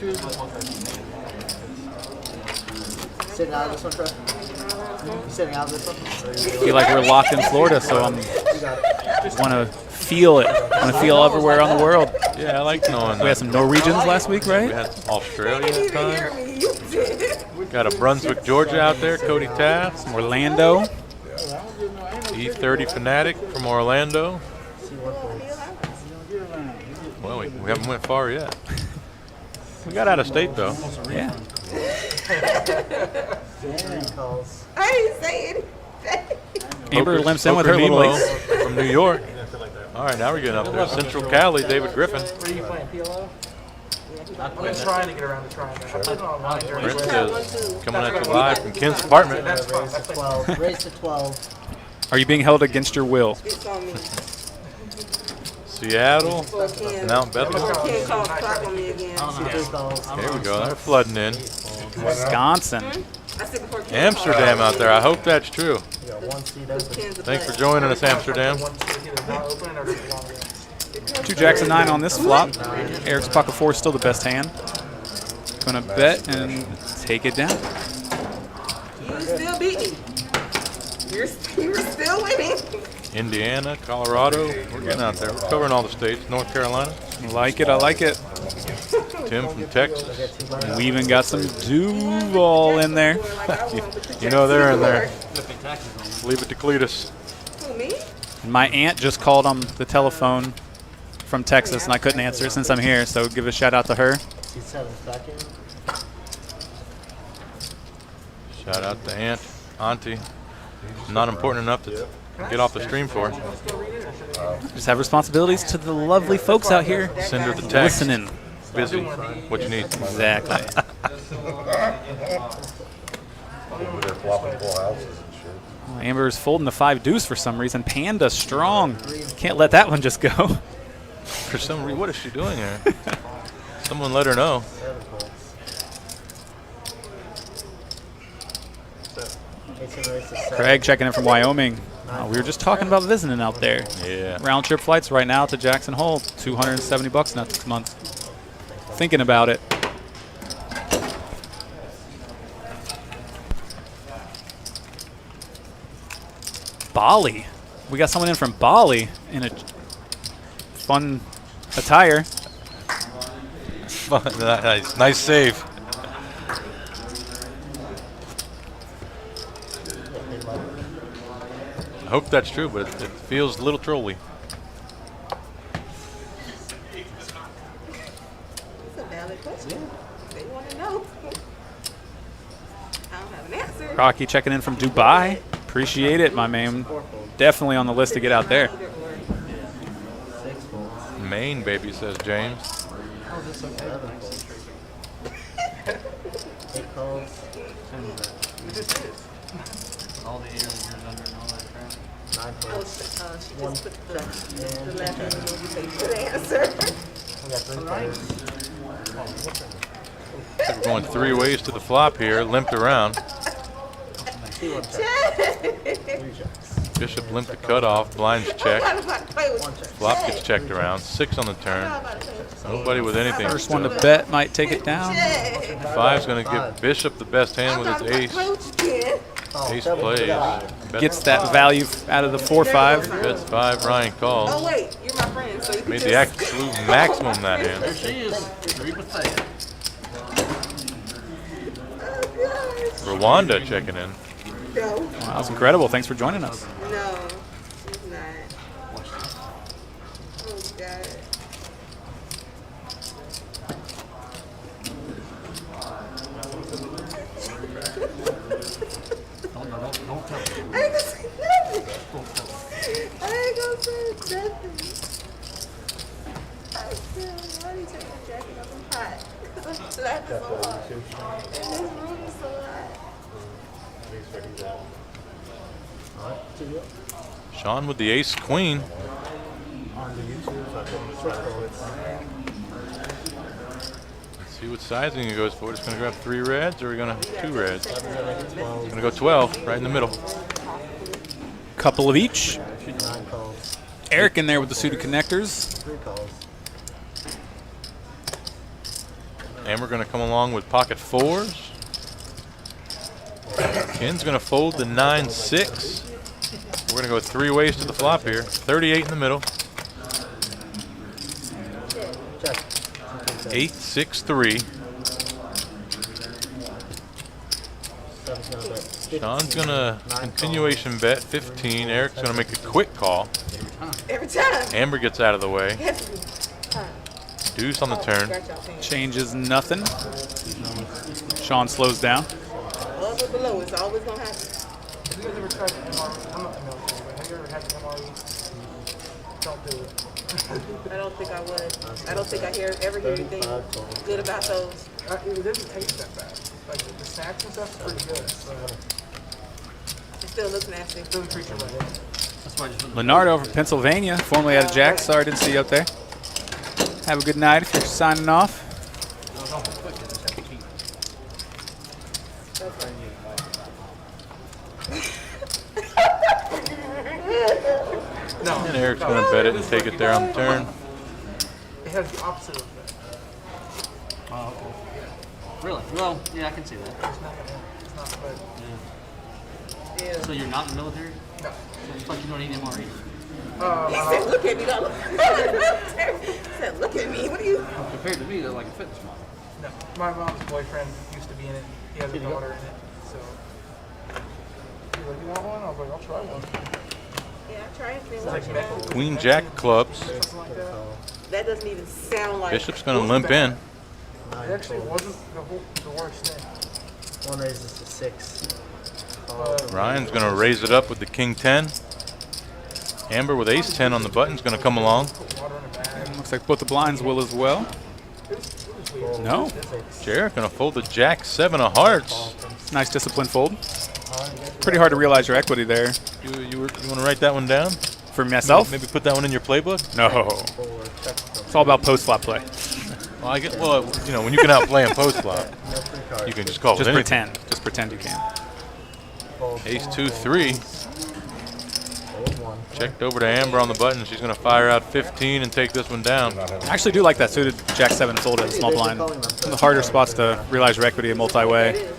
Sitting out of this one, Trev? You sitting out of this one? I feel like we're locked in Florida, so I want to feel it. I want to feel everywhere on the world. Yeah, I like knowing We had some Norwegians last week, We right? had some Australia You this didn't even hear time. me. You did. Got a Brunswick, Georgia out there. Cody Taft. Orlando. E30 Fanatic from Orlando. See 1 fold. Well, we haven't went far yet. We got out of state, though. Yeah. 3 calls. I ain't saying anything. Amber limps in with her Poker little Nemo ace. from New York. All right, now we're getting up there. Central Cali, David Griffin. Were you playing PLO? I've been trying to get around to trying that. I played it online during Prince Try one, is too. coming at you live from Ken's apartment. Raise to 12. Raise to 12. Are you being held against your will? It's on me. Seattle, Or Ken. Mount Bethel. Ken called clock on me again. Three calls. Here we go. They're flooding in. Wisconsin. I said before Ken Amsterdam out there. I hope that's true. You got one seat open. Ken's a Thanks for butt. joining us, Amsterdam. 2 jacks and 9 on this flop. Eric's pocket 4 is still the best hand. Gonna bet and take it down. You still beat me. You're still winning. Indiana, Colorado. We're getting out there. We're covering all the states. North Carolina. Like it, I like it. Tim from Texas. And we even got some Duval in there. You know they're in there. Leave it to Cletus. Who, me? And my aunt just called on the telephone from Texas, and I couldn't answer it since I'm here, so give a shout out to her. Seat 7 back in. Shout out to Auntie. Not important enough to get off the stream for. Just have responsibilities to the lovely folks out here Send her the text. listening. Busy. What you need. Exactly. Over there flopping full houses and shit. Amber's folding the 5 deuce for some reason. Panda strong. Can't let that one just go. For some reason, what is she doing here? Someone let her know. 7 calls. 18 races, 7. Craig checking in from Wyoming. We were just talking about visiting out there. Yeah. Round trip flights right now to Jackson Hole, $270 next month. Thinking about it. Bali. We got someone in from Bali in a fun attire. Nice save. I hope that's true, but it feels a little trolly. That's a valid question. They want to know. I don't have an answer. Rocky checking in from Dubai. Appreciate it, my man. Definitely on the list to get out there. 6 calls. Maine, baby, says James. 7 calls. 8 calls. All the aliens under and all that crap. 9 Oh, calls. she One. just put the left hand emoji face for the answer. We got 3 players. We're going 3 ways to the flop here. Limped around. T1 check. 3 checks. Bishop limped the cutoff. Blinds I'm check. not about to play with 1 check. Flop gets checked around. 6 on the turn. Nobody with anything. First one to bet might take it down. 5's going to give Bishop the best hand with his ace. Oh, Ace 7 plays. five. Bet- Gets that value out of the 4-5. Bets 5. Ryan Oh calls. wait, you're my friend, so you can Made just the absolute maximum that hand. There she is. 3%. Rwanda checking in. No, Wow, that was incredible. Thanks for joining us. no, she's not. Oh God. Don't tell her. I ain't gonna say nothing. I ain't gonna say nothing. I still, why do you take my jacket off? I'm hot. Because I'm laughing so hard. And this room is so hot. Alright, 2 up. Sean with the ace queen. On the YouTube, so I couldn't circle it. Let's see what sizing he goes for. Just going to grab 3 reds, or are we going to 2 reds? 12. Going to go 12, right in the middle. Couple of each. 9 calls. Eric in there with the suited connectors. 3 calls. And we're going to come along with pocket 4s. Ken's going to fold the 9-6. We're going to go 3 ways to the flop here. 38 in the middle. Check. 8-6-3. 7's gonna bet. Sean's going to continuation bet 15. Eric's going to make a quick call. Every time. Amber gets out of the way. Deuce on the turn. Changes nothing. Sean slows down. Up or below, it's always gonna happen. Have you ever tried MRE? I'm not MLK, but have you ever had an MRE? Don't do it. I don't think I would. I don't think I ever hear anything good about those. It doesn't taste that bad. Like the snacks and stuff is pretty good. So. Still looks nasty. Leonardo from Pennsylvania, formerly out of Jack. Sorry, didn't see you up there. Have a good night if you're signing off. And Eric's going to bet it and take it there on the turn. It has the opposite effect. Oh, okay. Really? Well, yeah, I can see that. It's not good. Yeah. So you're not in the military? No. So it's like you don't need MRE. He said, look at me. Don't look. He said, look at me. What are you? Compared to me, they're like a fitness model. No. My mom's boyfriend used to be in it. He has a daughter in it. So he's like, you want one? I was like, I'll try one. Yeah, I tried to It's like metal. Queen Jack clubs. Something like that. That doesn't even sound like. Bishop's going to limp in. It actually wasn't the worst thing. One raises to 6. Ryan's going to raise it up with the King 10. Amber with Ace 10 on the button is going to come along. Looks like both the blinds will as well. No. Jarrett going to fold the Jack 7 of hearts. Nice discipline fold. Pretty hard to realize your equity there. You want to write that one down? For myself? Maybe put that one in your playbook? No. It's all about post-flop play. Well, you know, when you can outplay him post-flop, you can just call it anything. Pretend. Just pretend you can. Ace 2-3. Checked over to Amber on the button. She's going to fire out 15 and take this one down. I actually do like that suited Jack 7 fold in small blind. One of the harder spots to realize your equity in multi-way.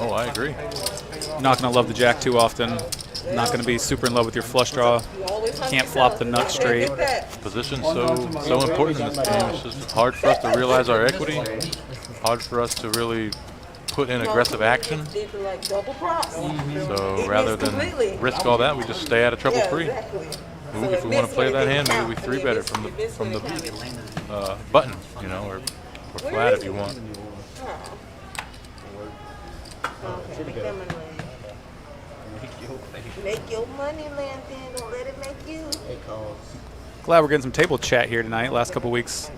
Oh, I agree. Not going to love the Jack too often. Not going to be super in love with your flush draw. Can't flop the nut straight. Position's so important in this game. It's just hard for us to realize our equity. Hard for us to really put in aggressive action. So rather than risk all that, we just stay out of trouble free. If we want to play that hand, maybe we 3-bet it from the button, you know, or flat if you want. Make your money, man. Don't let it make you. Glad we're getting some table chat here tonight. Last couple weeks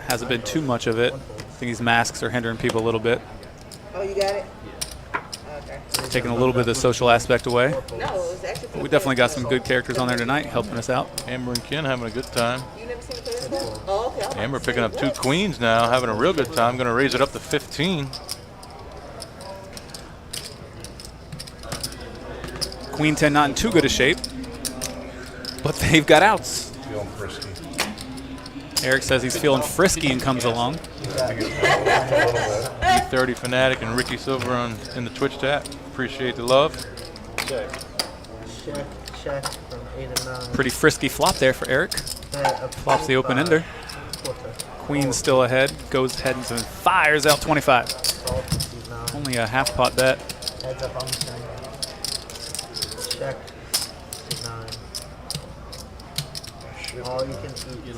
hasn't been too much of it. I think these masks are hindering people a little bit. Oh, you got it? Okay. Taking a little bit of the social aspect away. No, it's actually. But we definitely got some good characters on there tonight helping us out. Amber and Ken having a good time. You never seen me play this before? Oh, okay. Amber picking up 2 queens now, having a real good time. Going to raise it up to 15. Queen 10 not in too good a shape, but they've got outs. Feeling frisky. Eric says he's feeling frisky and comes along. E30 Fanatic and Ricky Silver in the Twitch chat. Appreciate the love. Check from 8 and 9. Pretty frisky flop there for Eric. Flops the open ender. Queen's still ahead. Goes ahead and fires out 25. Only a half pot bet. Heads up on the turn. Check 9. All you can eat.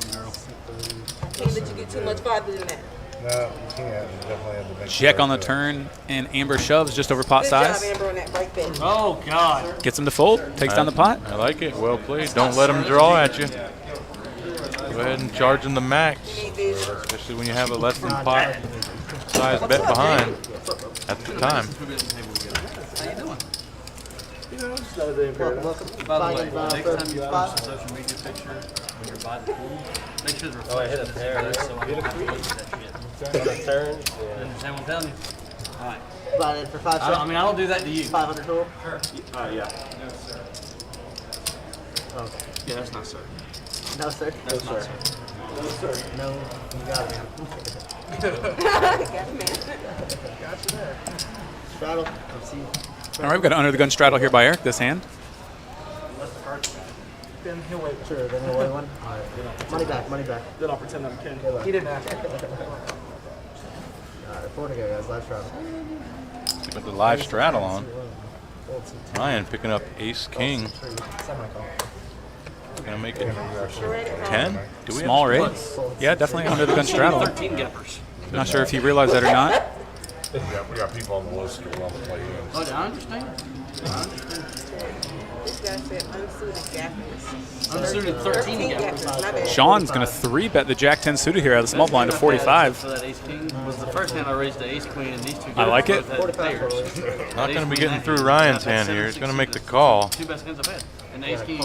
Can't let you get too much farther than that. No, you can't. You definitely have to make Check sure on the that- turn, and Amber shoves just over pot Good size. job, Amber, on that right there. Oh, God. Gets him to fold, takes down the pot. I like it. Well played. Don't let them draw at you. Go ahead and charge them the max, especially when you have a less than pot size bet behind at the time. How you doing? Welcome. By the way, Finding, next time you spot. post a social media picture when you're by the pool, make sure the reflection is there so I don't have to look at that shit. You understand what I'm telling you? All right. Buy it for 5 I don't do that to you. 500 total? Yeah. Okay. Yeah, that's not sir. No, sir. That's not sir. No, you got it. Got it, man. Straddle. Let's see. All right, we've got an under the gun straddle here by Eric this hand. Then he'll wait. Sure, then we'll wait one. All right. Money back, money back. Then I'll pretend I'm Ken. He didn't ask. All right, 4 to go, guys. Live straddle. Put the live straddle on. Ryan picking up Ace King. Gonna make it 10. Do we Small have raise. Yeah, definitely under the gun straddle. 13 gappers. Not sure if he realized that or not. We got people on the low school on the play games. Oh, I understand. I understand. guys said unsuited gappers. Unsuited 13 gappers. My bad. Sean's going to 3-bet the Jack-10 suited here out of the small blind to 45. For that ace king was the first hand I raised the ace queen, and these two. I like it. both had pairs. Not going to be getting through Ryan's hand here. He's going to make the call. Two best hands I've had. And the ace king.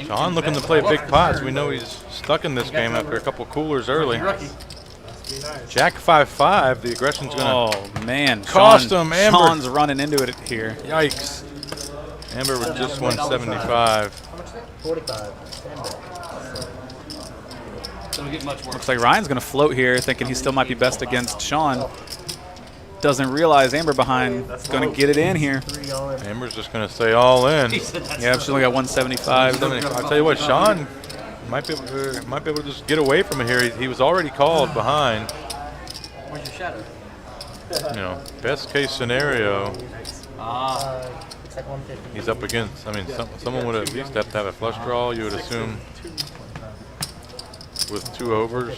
Sean looking to play big pots. We know he's stuck in this game after a couple coolers early. Jack 5-5. The aggression's going to Oh, man. cost him. Amber. Sean's running into it here. Yikes. Amber with just 175. 45. Don't get much worse. Looks like Ryan's going to float here, thinking he still might be best against Sean. Doesn't realize Amber behind is going to get it in here. 3 all in. Amber's just going to stay all in. Yeah, she's only got 175. I'll tell you what, Sean might be able to just get away from it here. He was already called behind. Where's your shadow? You know, best case scenario, It's like 150. he's up against. I mean, someone would at least have to have a flush draw. You would assume with 2 overs.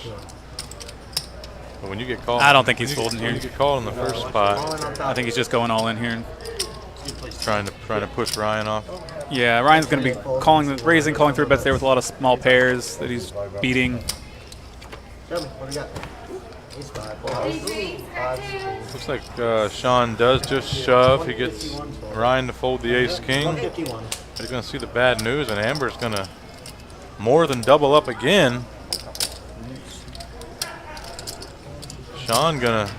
But when you get called, I don't think he's folding when here. you get called in the first spot, I think he's just going all in here. trying to push Ryan off. Yeah, Ryan's going to be raising, calling through bets there with a lot of small pairs that he's beating. Show me. What do you got? Ace 5. Looks like Sean does just shove. He gets Ryan to fold the ace king. 151. He's going to see the bad news, and Amber's going to more than double up again. Sean going to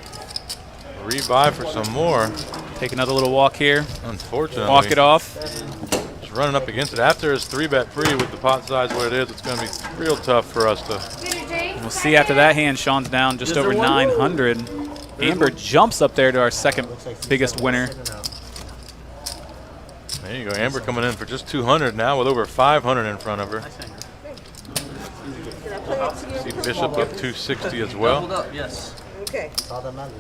rebuy for some more. Take another little walk here. Unfortunately. Walk it off. Just running up against it. After his 3-bet free with the pot size what it is, it's going to be real tough for us to. We'll see after that hand, Sean's down just over 900. Amber jumps up there to our second biggest winner. There you go. Amber coming in for just 200 now with over 500 in front of her. See Bishop up 260 as well. Doubled up, yes. Okay.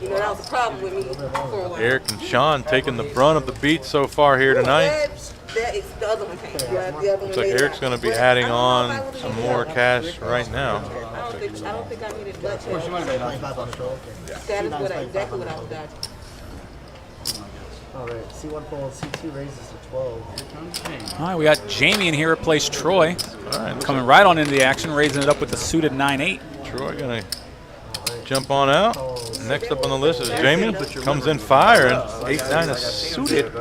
You know that was a problem with me for a while. Eric and Sean taking the brunt of the beat so far here tonight. That is the other one came. The other one Looks like later. Eric's going to be adding on some more cash right now. I don't think I needed much. Of course, you might have been on. 25 on the show. That is exactly what I was dodging. All right. C1 fold. C2 raises to 12. All right, we got Jamie in here replace Troy. All right, Coming right on into the action, raising it up with the suited 9-8. Troy going to jump on out. Next up on the list is Jamie. Comes in firing. 8-9 is suited.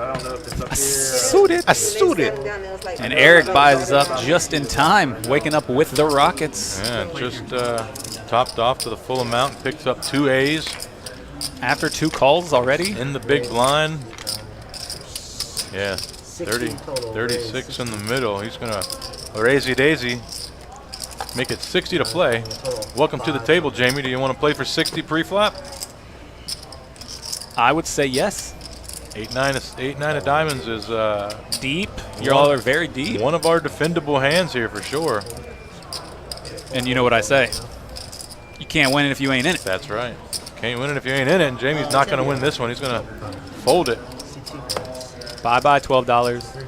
A suited. And Eric buys up just in time, waking up with the Rockets. Yeah, just topped off to the full amount. Picks up 2 A's. After 2 calls already. In the big blind. Yeah, 36 in the middle. He's going to raisey daisy. Make it 60 to play. Welcome to the table, Jamie. Do you want to play for 60 pre-flop? I would say yes. 8-9 of diamonds is Deep. You all are very deep. one of our defendable hands here for sure. And you know what I say. You can't win it if you ain't in it. That's right. Can't win it if you ain't in it. And Jamie's not going to win this one. He's going to fold it. Bye-bye, $12.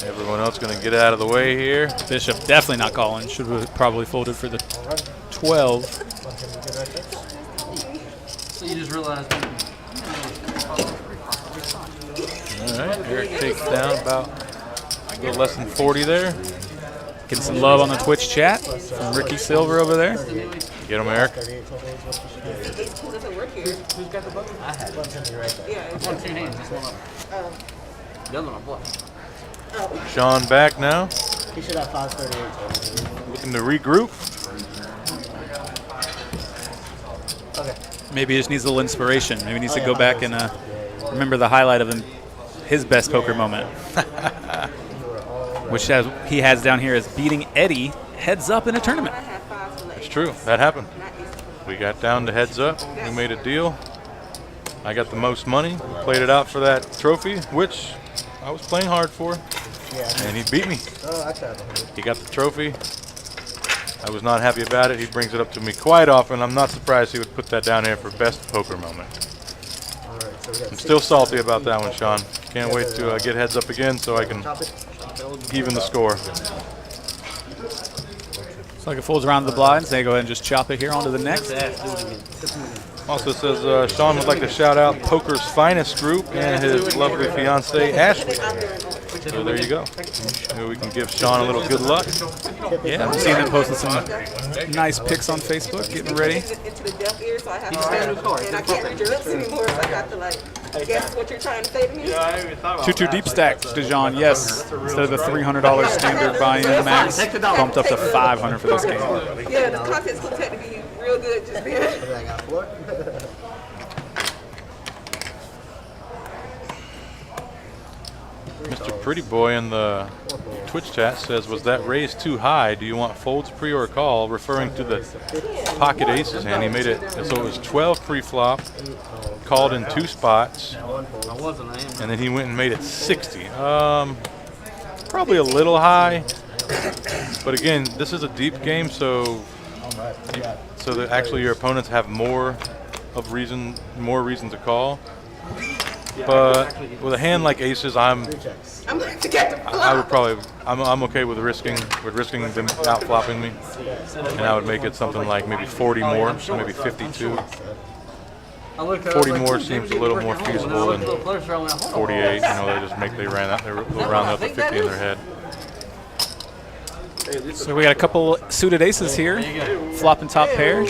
Everyone else going to get out of the way here. Bishop definitely not calling. Should have probably folded for the 12. So you just realized. All right, Eric takes down about a little less than 40 there. Getting some love on the Twitch chat from Ricky Silver over there. Get him, Eric. Doesn't work here. Who's got the button? I had it. Yeah. It's on 2 hands. It's one up. The other one I bought. Sean back now. He should have 538. Looking to regroup. Okay. Maybe he just needs a little inspiration. Maybe he needs to go back and remember the highlight of his best poker moment. Which he has down here as beating Eddie heads up in a tournament. It's true. That happened. We got down to heads up. We made a deal. I got the most money. Played it out for that trophy, which I was playing hard for. And he beat me. Oh, I tried. He got the trophy. I was not happy about it. He brings it up to me quite often. I'm not surprised he would put that down here for best poker moment. All right, so we got I'm still salty about that one, Sean. Can't wait to get heads up again so I can even the score. So like it folds around the blinds. They go ahead and just chop it here onto the next. Also says Sean would like to shout out Poker's Finest Group and his lovely fiancee Ashley. So there you go. Maybe we can give Sean a little good luck. Yeah, I'm seeing them posting some nice pics on Facebook, getting ready. Into the deaf ear, so I have to, and I can't read your lips anymore, so I have to like guess what you're trying to say to me. 2-2 deep stack, DeJean, yes. Instead of the $300 standard buy-in max, bumped up to $500 for this game. Yeah, the content's going to have to be real good just then. I got 4. Mr. Pretty Boy in the Twitch chat says, was that raise too high? Do you want folds pre or call? Referring to the pocket aces hand. He made it so it was 12 pre-flop, called in 2 spots, and then he went and made it 60. Probably a little high, but again, this is a deep game, so that actually your opponents have more reason to call. But with a hand like aces, I'm okay with risking them out flopping me, and I would make it something like maybe 40 more, so maybe 52. 40 more seems a little more feasible than 48. You know, they'll round out the 50 in their head. So we got a couple suited aces here, flopping top pair.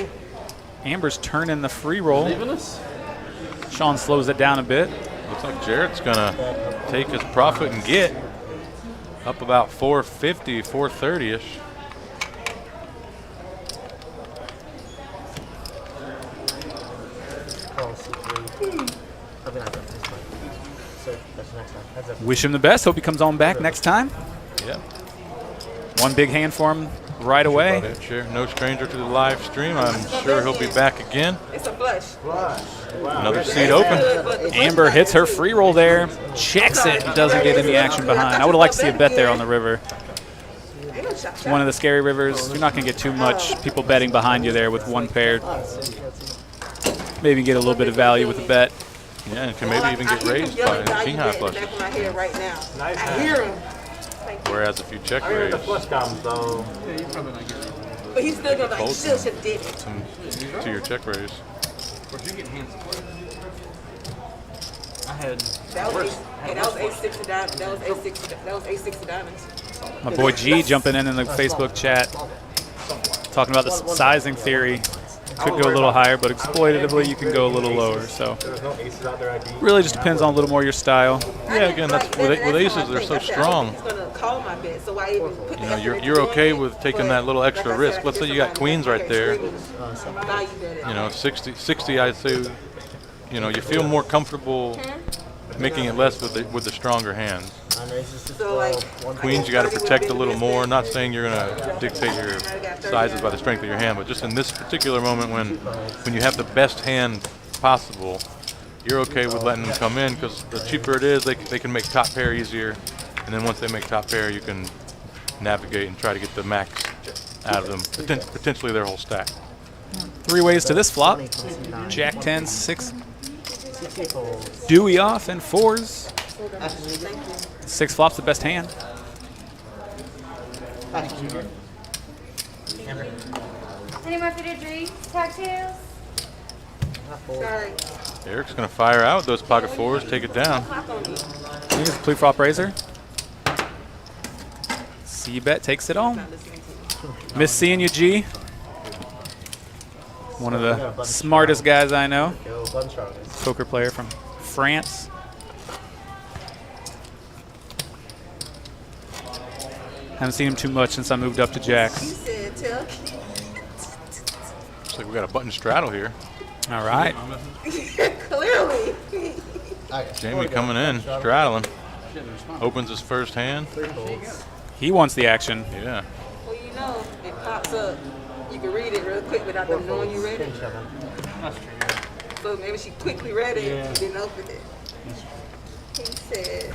Amber's turning the free roll. Sean slows it down a bit. Looks like Jarrett's gonna take his profit and get up about 450, 430-ish. Wish him the best. Hope he comes on back next time. Yeah. One big hand for him right away. No stranger to the live stream. I'm sure he'll be back again. It's a flush. Another seat open. Amber hits her free roll there, checks it, and doesn't get any action behind. I would have liked to see a bet there on the river. It's one of the scary rivers. You're not going to get too much people betting behind you there with one pair. Maybe get a little bit of value with a bet. Yeah, and can maybe even get raised by the king high flushes. I hear him. Whereas if you check raise, But he's still going to be like, should have did it. to your check raise. I had That was A6 of diamonds. That was A6 of diamonds. My boy G jumping in the Facebook chat, talking about the sizing theory. Could go a little higher, but exploitatively you can go a little lower. So really just depends on a little more your style. Yeah, again, that's with aces, they're so strong. You know, you're okay with taking that little extra risk. Let's say you got queens right there. You know, 60 I'd say. You know, you feel more comfortable making it less with the stronger hands. Queens, you got to protect a little more. Not saying you're going to dictate your sizes by the strength of your hand, but just in this particular moment when you have the best hand possible, you're okay with letting them come in because the cheaper it is, they can make top pair easier. And then once they make top pair, you can navigate and try to get the max out of them, potentially their whole stack. 3 ways to this flop. Jack 10, 6. Dewey off and 4s. 6 flops the best hand. Any more fitted drinks, cocktails? Sorry. Eric's going to fire out those pocket 4s, take it down. Here's a pre-flop raiser. C-bet takes it home. Miss seeing you, G. One of the smartest guys I know. Poker player from France. Haven't seen him too much since I moved up to Jacks. Looks like we got a button straddle here. All right. Clearly. Jamie coming in, straddling. Opens his first hand. He wants the action. Yeah. Well, you know, it pops up. You can read it real quick without them knowing you read it. So maybe she quickly read it and didn't open it. He said,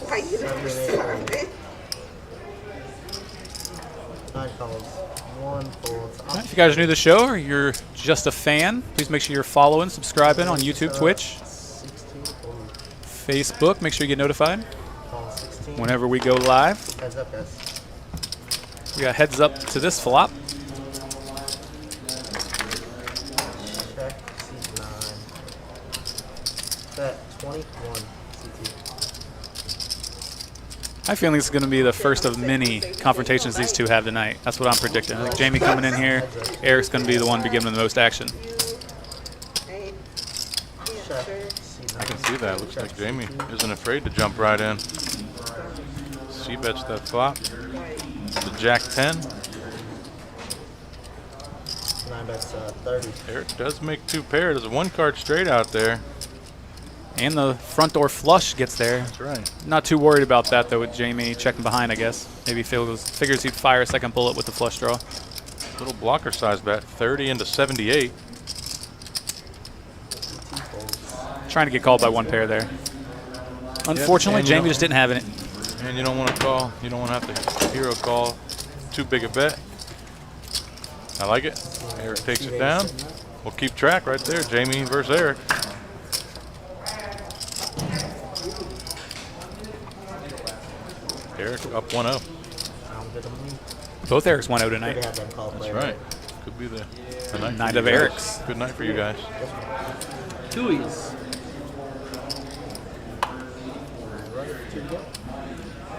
why you never started? 9 calls, 1 folds. If you guys are new to the show or you're just a fan, please make sure you're following, subscribing on YouTube, Twitch, Facebook. Make sure you get notified whenever we go live. Heads up, guys. We got heads up to this flop. Check, C2. 21 CT. I have a feeling this is going to be the first of many confrontations these two have tonight. That's what I'm predicting. I think Jamie coming in here, Eric's going to be the one to give him the most action. I can see that. Looks like Jamie isn't afraid to jump right in. C-bets that flop. The Jack 10. 9 bets 30. Eric does make 2 pairs. There's a 1 card straight out there. And the front door flush gets there. That's right. Not too worried about that, though, with Jamie checking behind, I guess. Maybe figures he'd fire a second bullet with the flush draw. Little blocker size bet. 30 into 78. Trying to get called by 1 pair there. Unfortunately, Jamie just didn't have it. And you don't want to call. You don't want to have to hero call too big a bet. I like it. Eric takes it down. We'll keep track right there. Jamie versus Eric. Eric up 1-0. Both Erics 1-0 tonight. That's right. Could be the night, Night of Eric's. Good night for you guys. Chewies.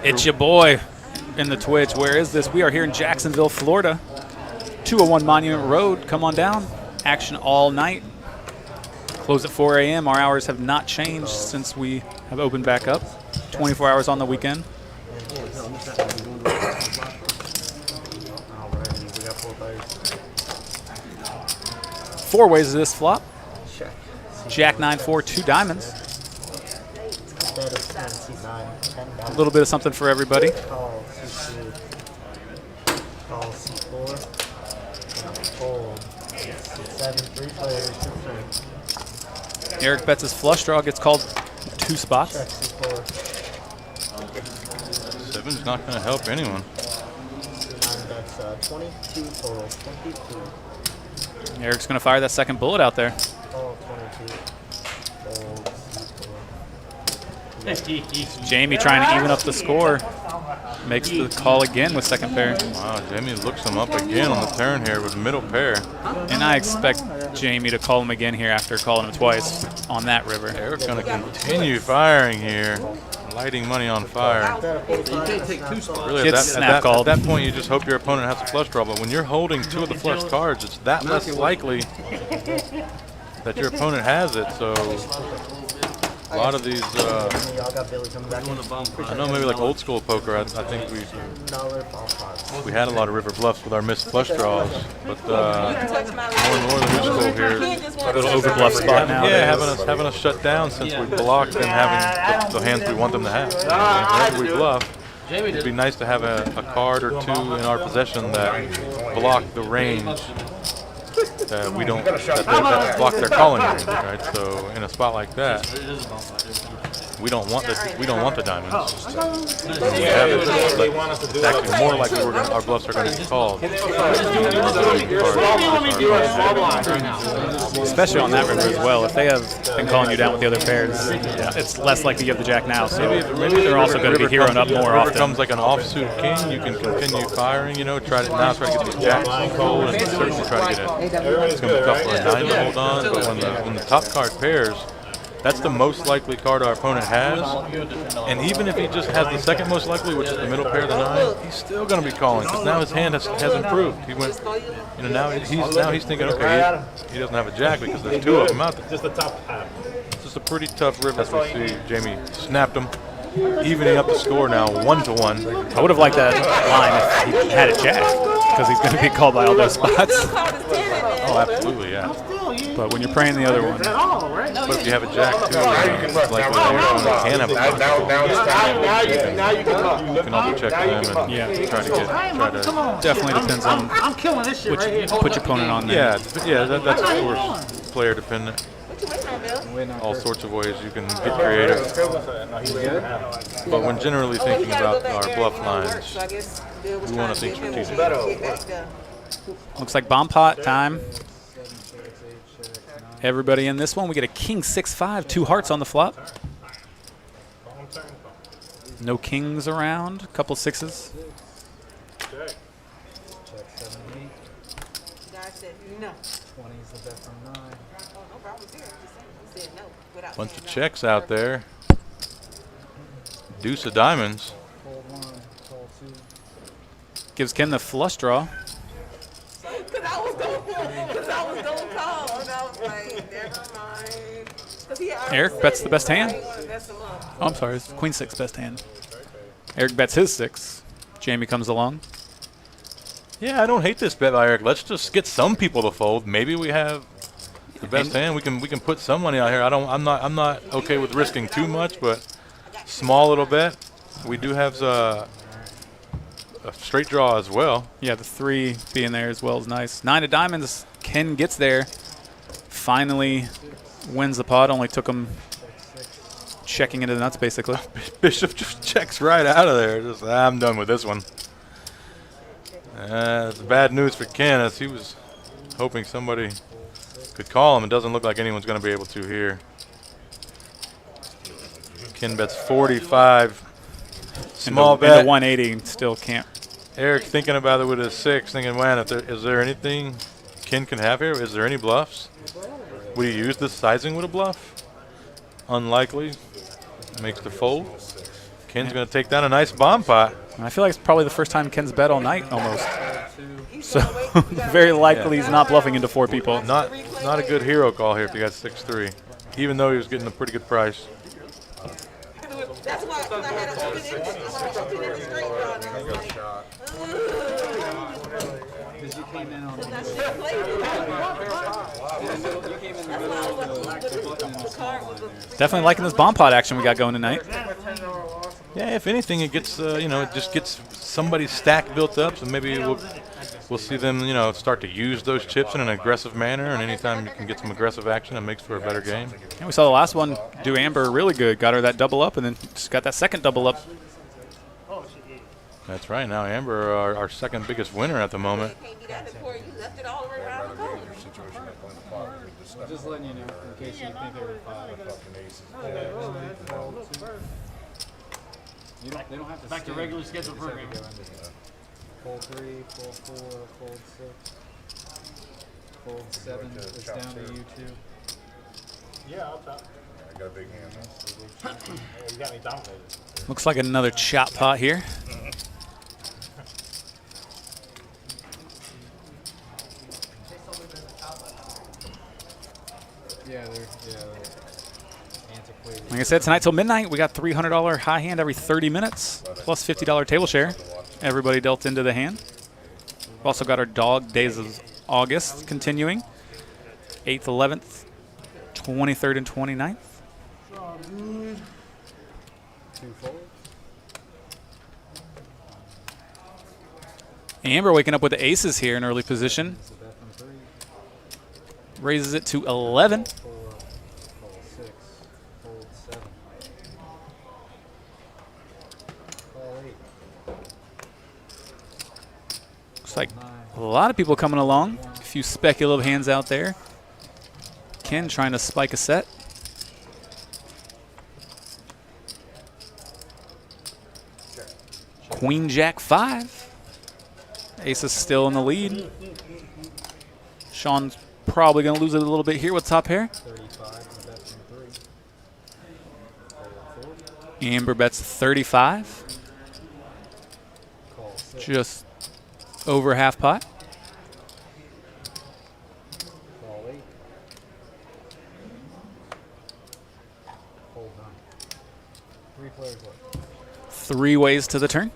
It's your boy in the Twitch. Where is this? We are here in Jacksonville, Florida. 201 Monument Road. Come on down. Action all night. Close at 4 a.m. Our hours have not changed since we have opened back up. 24 hours on the weekend. Four ways of this flop. Jack 9-4, 2 diamonds. A little bit of something for everybody. Call C2. Call C4. Fold. C7. 3 players. 2 Eric bets his flush draw, gets called 2 spots. Check C4. 7's not going to help anyone. 9 bets 22 total. 22. Eric's going to fire that second bullet out there. Call 22. Fold C4. Jamie trying to even up the score. Makes the call again with second pair. Wow, Jamie looks him up again on the turn here with middle pair. And I expect Jamie to call him again here after calling him twice on that river. Eric's going to continue firing here. Lighting money on fire. Really, It's snap called. At that point, you just hope your opponent has a flush draw. But when you're holding 2 of the flush cards, it's that less likely that your opponent has it. So a lot of these, I know maybe like old school poker, I think we had a lot of river bluffs with our missed flush draws. But more and more the new school here, A little over bluff spot now. yeah, having us shut down since we blocked them having the hands we want them to have. Whenever we bluff, it'd be nice to have a card or 2 in our possession that block the range that we don't that block their calling range, right? So in a spot like that, we don't want the diamonds. When we have it, it's actually more likely our bluffs are going to be called. Especially on that river as well. If they have been calling you down with the other pairs, it's less likely you have the jack now. So maybe they're also going to be heroing up more often. If it comes like an offsuit king, you can continue firing. You know, try to get these jacks cold, and certainly try to get it. It's going to be tough for a 9 to hold on, but when the top card pairs, that's the most likely card our opponent has. And even if he just has the second most likely, which is the middle pair of the 9, he's still going to be calling because now his hand has improved. He went, now he's thinking, okay, he doesn't have a jack because there's 2 of them out there. Just the top half. It's just a pretty tough river. As we see, Jamie snapped him, evening up the score now 1-1. I would have liked that line if he had a jack, because he's going to get called by all those spots. Oh, absolutely, yeah. But when you're praying the other one, but if you have a jack too, it's likely that your opponent can have a flush draw. You can also check them and try to definitely depends on what you put your opponent on there. yeah, that's of course player dependent. All sorts of ways you can get creative. But when generally thinking about our bluff lines, we want to think strategically. Looks like bomb pot time. Everybody in this one, we get a king 6-5, 2 hearts on the flop. No kings around, a couple 6s. guy said no. 20 is the bet from 9. Oh, no problem there. I'm just saying. He said no without Bunch saying of no. checks out there. Deuce of diamonds. Fold 1, fold 2. Gives Ken the flush draw. Because I was going to call. And I was like, never mind. 'Cause he already Eric said bets it, the best so I hand. ain't gonna mess him up. Oh, I'm sorry. It's Queen 6 best hand. Eric bets his 6. Jamie comes along. Yeah, I don't hate this bet by Eric. Let's just get some people to fold. Maybe we have the best hand. We can put some money out here. I'm not okay with risking too much, but small little bet. We do have a straight draw as well. Yeah, the 3 being there as well is nice. 9 of diamonds. Ken gets there. Finally wins the pot. Only took him checking into the nuts, basically. Bishop just checks right out of there. Just, I'm done with this one. It's bad news for Ken, as he was hoping somebody could call him. It doesn't look like anyone's going to be able to here. Ken bets 45. Small bet. Into 180, still can't. Eric thinking about it with his 6, thinking, man, is there anything Ken can have here? Is there any bluffs? Would he use this sizing with a bluff? Unlikely. Makes the fold. Ken's going to take down a nice bomb pot. I feel like it's probably the first time Ken's bet all night, almost. So very likely he's not bluffing into 4 people. Not a good hero call here if you got 6-3, even though he was getting a pretty good price. That's why I had an open in the straight draw. And I was like, Because you came in on I should have played it. You came in the middle of The card was a Definitely liking this bomb pot action we got going tonight. Yeah, if anything, it gets it just gets somebody's stack built up, so maybe we'll see them start to use those chips in an aggressive manner. And anytime you can get some aggressive action, it makes for a better game. And we saw the last one do Amber really good. Got her that double up, and then just got that second double up. That's right. Now Amber, our second biggest winner at the moment. can't be that important. You left it all the way around the corner. Just letting you know, in case you think they were 5. They don't have to Back to stay. regular scheduled They just have program. to go into fold 3, fold 4, fold 6, fold 7. It's down to you 2. Yeah, I'll top. I got a big hand. You got me dominated. Looks like another chop pot here. Yeah, they're antiquated. Like I said, tonight till midnight, we got $300 high hand every 30 minutes, plus $50 table share. Everybody dealt into the hand. We've also got our dog days of August continuing. 8th, 11th, 23rd, and 29th. 2 folds. Amber waking up with the aces here in early position. It's a bet from 3. Raises it to 11. 4, fold 6, fold 7. Call 8. Looks like a lot of people coming along. A few speculative hands out there. Ken trying to spike a set. Queen Jack 5. Ace is still in the lead. Sean's probably going to lose it a little bit here with top pair. 35 and a bet from 3. Fold 4. Amber bets 35. Call 6. Just over half pot. Call 8. Fold 9. 3 players left. 3 ways to the turn.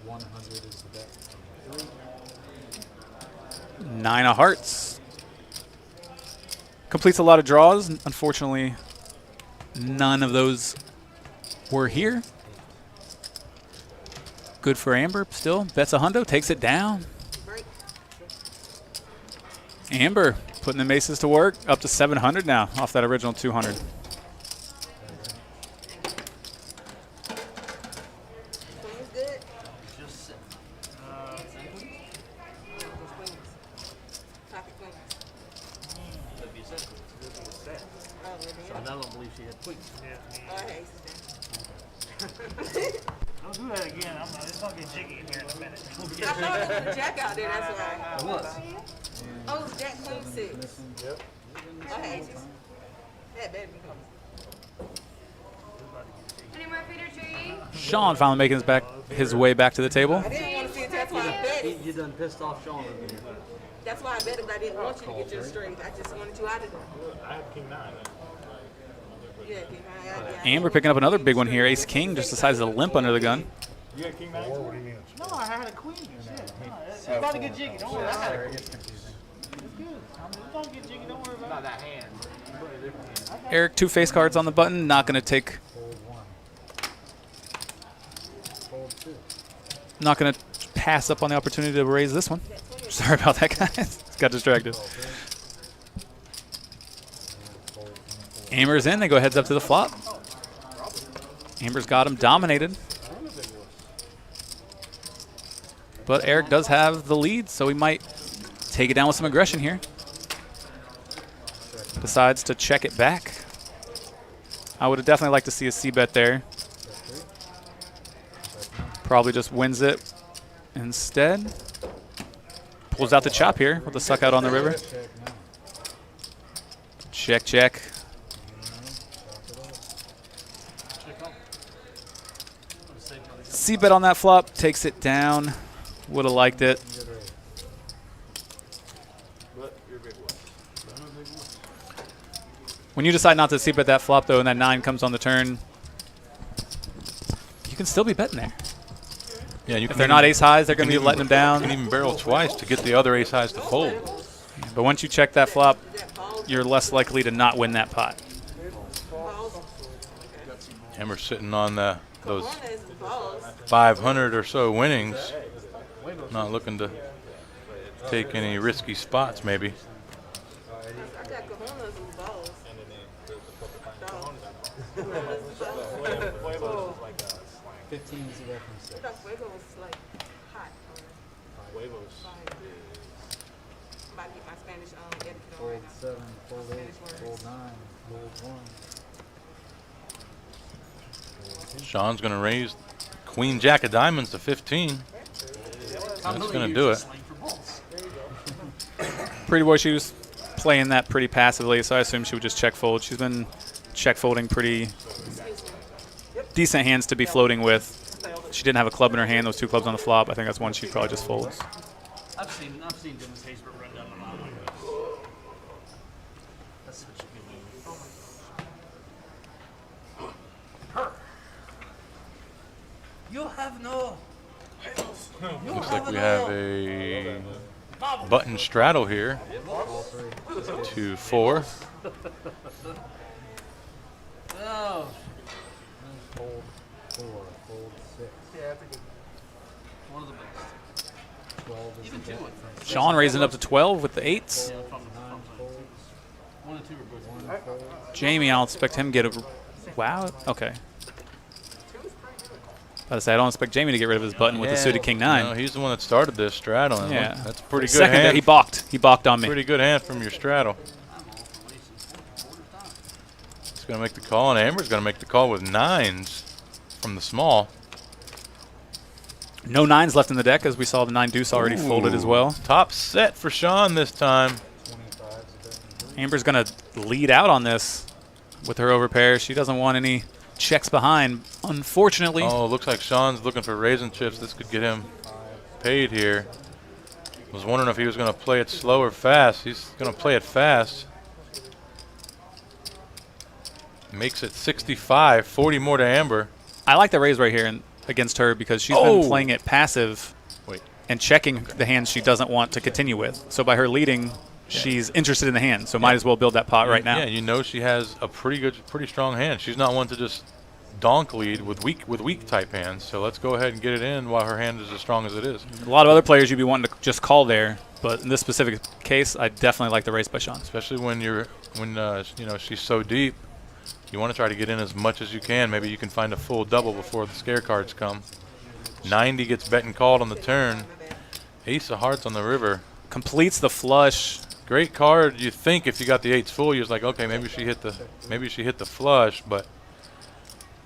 $100 is the bet from 3. 9 of hearts. Completes a lot of draws. Unfortunately, none of those were here. Good for Amber still. Bets a hundo, takes it down. Amber putting the aces to work. Up to 700 now off that original 200. Queen's good. Just Pocket queen. that'd be a set. Oh, really? And I don't believe she had queens. Oh, I hate aces then. Don't do that again. It's gonna get jiggy in here in a minute. I thought it was a jack out there, that's why. It was. Oh, it's jack queen 6. Yep. I had aces. That better be coming. Any more feeder tree? Sean finally making his way back to the table. I didn't want to see it, that's why I bet it. You done pissed off Sean over here. That's why I bet it, but I didn't want you to get your straight. I just wanted you out of there. I have king 9. Yeah, king 9. Amber picking up another big one here. Ace King just decides to limp under the gun. You got king 9? What do you mean? No, I had a queen. It's about to get jiggy. Don't worry. I had a queen. It's good. It's gonna get jiggy. Don't worry about that hand. Eric, 2 face cards on the button. Not going to take. Not going to pass up on the opportunity to raise this one. Sorry about that, guys. Got distracted. Amber's in. They go heads up to the flop. Amber's got him dominated. But Eric does have the lead, so he might take it down with some aggression here. Decides to check it back. I would have definitely liked to see a c-bet there. Probably just wins it instead. Pulls out the chop here with the suck out on the river. Check, check. C-bet on that flop, takes it down. Would have liked it. When you decide not to c-bet that flop, though, and that 9 comes on the turn, you can still be betting there. Yeah, you If they're not ace highs, they're going to be letting them down. You can even barrel twice to get the other ace highs to fold. But once you check that flop, you're less likely to not win that pot. Amber's sitting on those 500 or so winnings. Not looking to take any risky spots, maybe. I got cojones and balls. 15 is away from 6. Fuego's like hot. Huevos. I'm about to get my Spanish etiquette on Fold right now. 7, fold 8, fold 9, fold 1. Sean's going to raise Queen Jack of Diamonds to 15. That's going to do it. Pretty Boy, she was playing that pretty passively, so I assume she would just check fold. She's been check folding pretty decent hands to be floating with. She didn't have a club in her hand, those 2 clubs on the flop. I think that's one she probably just folds. I've seen Dennis Haysbert run down the line like this. That's such a good move. Her. You have no. Looks like we have a button straddle here. 2-4. Oh. Fold 4, fold 6. Yeah, that's a good One of the best. 12 is Even 2 away at first. Sean raising up to 12 with the 8s. 9 folds, 1 and 2 are both. 1 folds. Jamie, I don't expect him to get a. Wow. Okay. I say I don't expect Jamie to get rid of his button with the suited king 9. No, he's the one that started this straddle. And Yeah. that's a pretty good Second there, hand. he balked. He balked on me. Pretty good hand from your straddle. He's going to make the call, and Amber's going to make the call with 9s from the small. No 9s left in the deck, as we saw the 9 deuce already folded as well. Top set for Sean this time. 25 Amber's going to lead out on this with her overpair. She doesn't want any checks behind, unfortunately. Oh, looks like Sean's looking for raisin chips. This could get him paid here. Was wondering if he was going to play it slow or fast. He's going to play it fast. Makes it 65, 40 more to Amber. I like the raise right here against her because she's been playing it passive and checking the hands she doesn't want to continue with. So by her leading, she's interested in the hand, so might as well build that pot right now. Yeah, you know she has a pretty strong hand. She's not one to just donk lead with weak type hands. So let's go ahead and get it in while her hand is as strong as it is. A lot of other players you'd be wanting to just call there, but in this specific case, I definitely like the raise by Sean. Especially when you know she's so deep, you want to try to get in as much as you can. Maybe you can find a full double before the scare cards come. 90 gets bet and called on the turn. Ace of hearts on the river. Completes the flush. Great card. You think if you got the 8s full, you're like, okay, maybe she hit the flush, but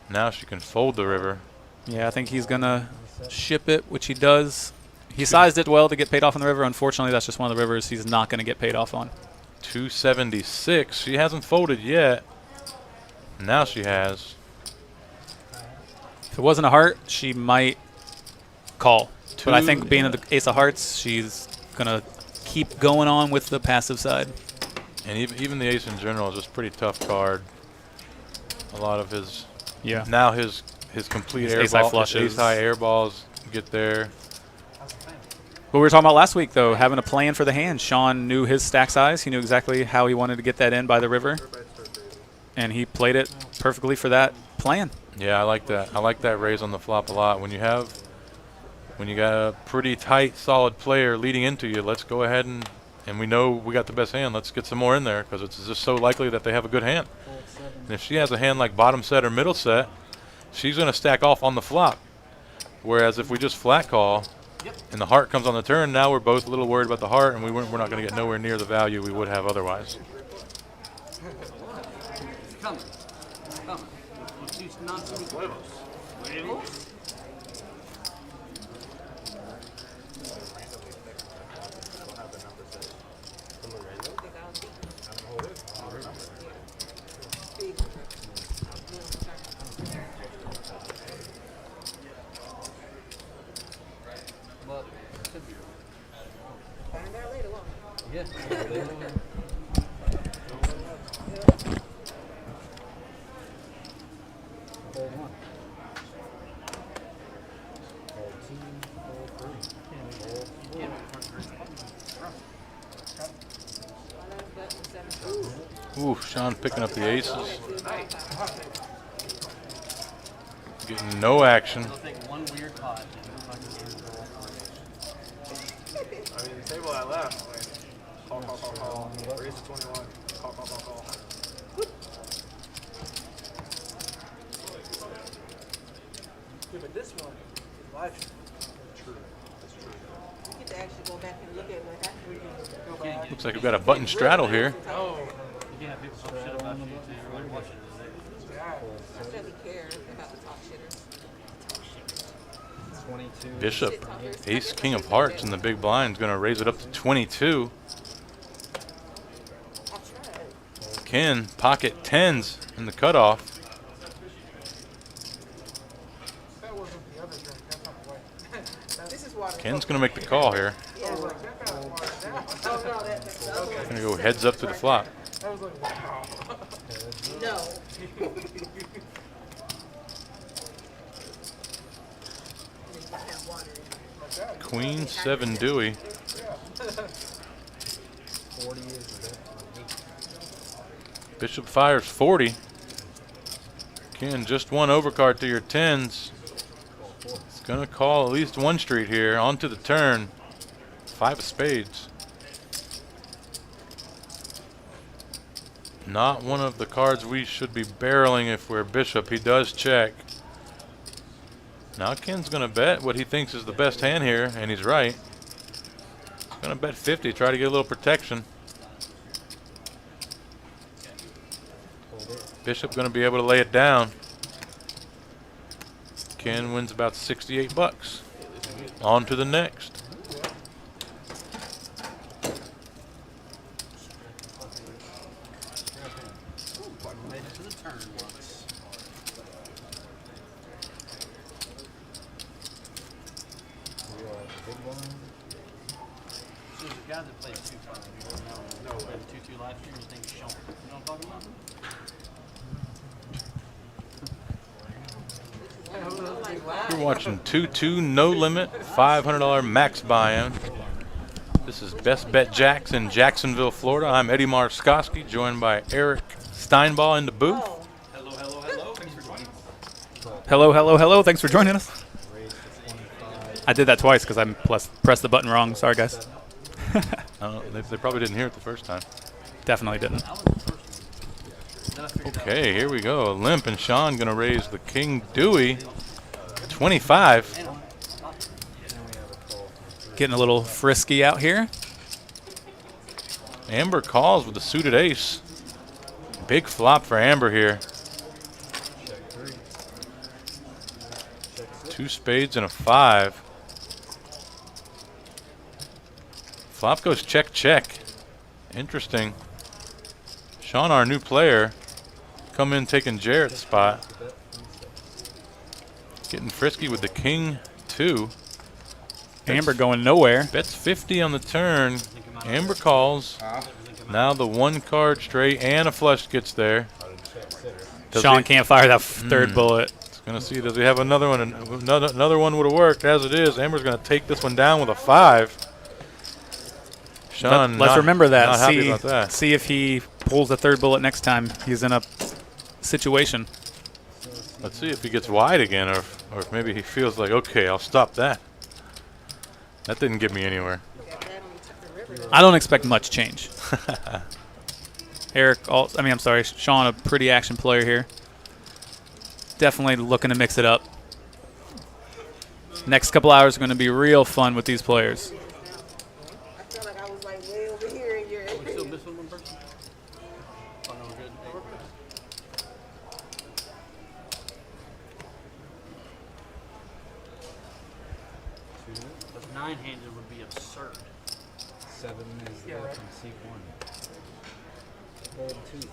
now she can fold the river. Yeah, I think he's going to ship it, which he does. He sized it well to get paid off on the river. Unfortunately, that's just one of the rivers he's not going to get paid off on. 276. She hasn't folded yet. Now she has. If it wasn't a heart, she might call. But I think being the ace of hearts, she's going to keep going on with the passive side. And even the ace in general is just a pretty tough card. A lot of his, now his complete air ace-high ball, flushes. ace-high air balls get there. What we were talking about last week, though, having a plan for the hand. Sean knew his stack size. He knew exactly how he wanted to get that in by the river. And he played it perfectly for that plan. Yeah, I like that. I like that raise on the flop a lot. When you got a pretty tight, solid player leading into you, let's go ahead and we know we got the best hand. Let's get some more in there because it's just so likely that they have a good hand. And if she has a hand like bottom set or middle set, she's going to stack off on the flop. Whereas if we just flat call and the heart comes on the turn, now we're both a little worried about the heart, and we're not going to get nowhere near the value we would have otherwise. Coming. Coming. Two non-suited huevos. Huevos? Find out later, won't we? Yeah. Ooh, Sean picking up the aces. Getting no action. I'll take one weird pot. I mean, the table I left, like, call. Raise to 21. Call. Yeah, but this one is live stream. True. That's true. You get to actually go back and look at what happened. Go back. Looks like we've got a button straddle here. Oh. You can't have people talk shit about you too. You're really watching it. I certainly care about the top shitters. Bishop, ace, king of hearts in the big blind is going to raise it up to 22. Ken, pocket tens in the cutoff. That wasn't the other drink. That's not white. This is water. Ken's going to make the call here. Yeah. Like, that got watered down. Oh, no, that's the other one. Going to go heads up to the flop. I was like, wow. No. Queen, 7 Dewey. Bishop fires 40. Ken, just one overcard to your tens. It's going to call at least one street here. Onto the turn. 5 of spades. Not one of the cards we should be barreling if we're bishop. He does check. Now Ken's going to bet what he thinks is the best hand here, and he's right. He's going to bet 50, try to get a little protection. Bishop going to be able to lay it down. Ken wins about 68 bucks. On to the next. Made it to the turn once. So there's a guy that played 2-2. No, played 2-2 last year. His name's Sean. You know what I'm talking about? You're watching 2-2 no limit, $500 max buy-in. This is Best Bet Jacks in Jacksonville, Florida. I'm Eddie Marskoski, joined by Eric Steinball in the booth. Hello, hello, hello. Thanks for joining us. Hello. Thanks for joining us. I did that twice because I pressed the button wrong. Sorry, guys. They probably didn't hear it the first time. Definitely didn't. Okay, here we go. Limp and Sean going to raise the King Dewey, 25. Getting a little frisky out here. Amber calls with the suited ace. Big flop for Amber here. 2 spades and a 5. Flop goes check, check. Interesting. Sean, our new player, come in taking Jarrett's spot. Getting frisky with the king 2. Amber going nowhere. Bets 50 on the turn. Amber calls. Now the 1 card straight and a flush gets there. Sean can't fire that third bullet. Gonna see, does he have another one? Another one would have worked. As it is, Amber's gonna take this one down with a 5. Sean, Let's remember that. Not happy about that. See if he pulls the third bullet next time he's in a situation. Let's see if he gets wide again, or if maybe he feels like, okay, I'll stop that. That didn't get me anywhere. I don't expect much change. Sean, a pretty action player here. Definitely looking to mix it up. Next couple hours are going to be real fun with these players. I feel like I was like way over here in your We still missing one person? Oh, no, we're good. The 9-handed would be absurd. 7 is the from C1. Fold 2.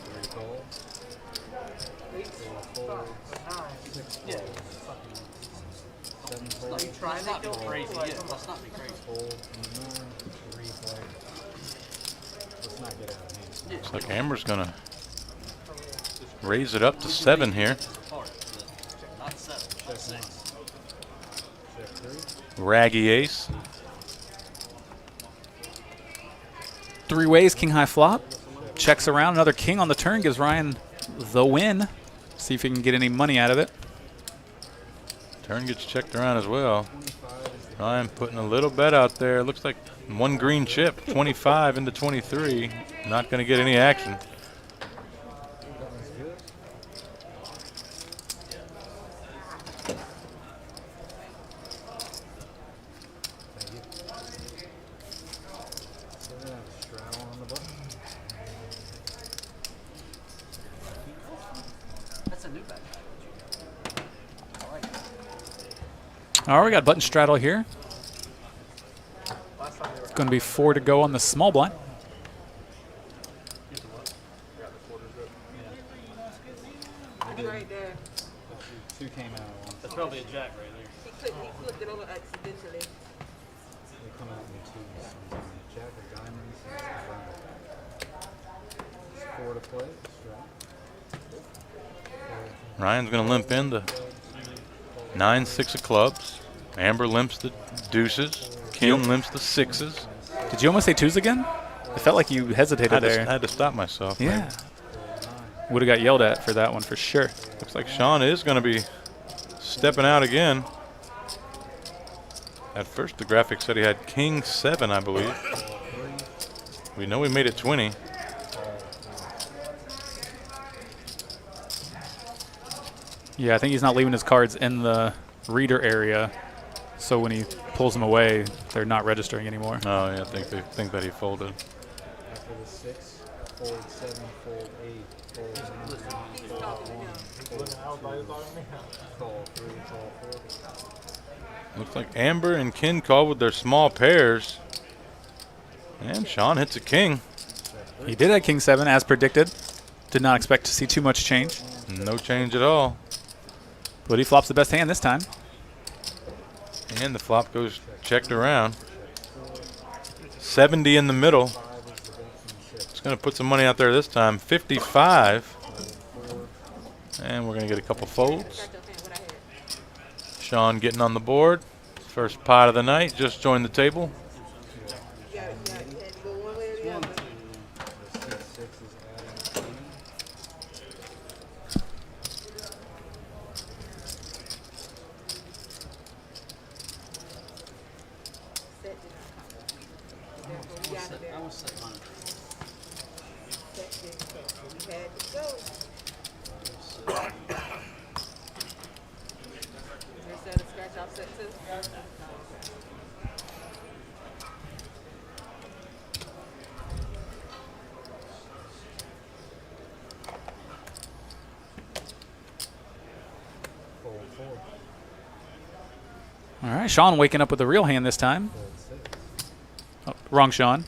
3 calls. 4 folds. 6 Yeah. folds. 7 Let's folds. not be crazy. Yeah, let's not be crazy. Fold and 9. 3 folds. Let's not get out of hand. Looks like Amber's gonna raise it up to 7 here. Not 7, but 6. Check 3. Raggy ace. 3 ways, king high flop. Checks around. Another king on the turn gives Ryan the win. See if he can get any money out of it. Turn gets checked around as well. Ryan putting a little bet out there. Looks like 1 green chip. 25 into 23. Not going to get any action. That's a new back. All right, we got button straddle here. Going to be 4 to go on the small blind. right there. 2 came out at once. That's probably a jack right there. He flipped it over accidentally. They come out in 2s. Sometimes. Jack or diamonds. It's 4 to play. Ryan's going to limp in the 9-6 of clubs. Amber limps the deuces. Kim limps the 6s. Did you almost say 2s again? It felt like you hesitated there. I had to stop myself. Yeah. Would have got yelled at for that one for sure. Looks like Sean is going to be stepping out again. At first, the graphic said he had king 7, I believe. We know we made it 20. Yeah, I think he's not leaving his cards in the reader area, so when he pulls them away, they're not registering anymore. Oh yeah, I think they think that he folded. After the 6, fold 7, fold 8, fold 9, fold 1, fold 2, call 3, call 4. Looks like Amber and Kin call with their small pairs. And Sean hits a king. He did have king 7 as predicted. Did not expect to see too much change. No change at all. But he flops the best hand this time. And the flop goes checked around. 70 in the middle. It's going to put some money out there this time. 55. And we're going to get a couple folds. Sean getting on the board. First pot of the night. Just joined the table. All right, Sean waking up with the real hand this time. Oh, wrong Sean.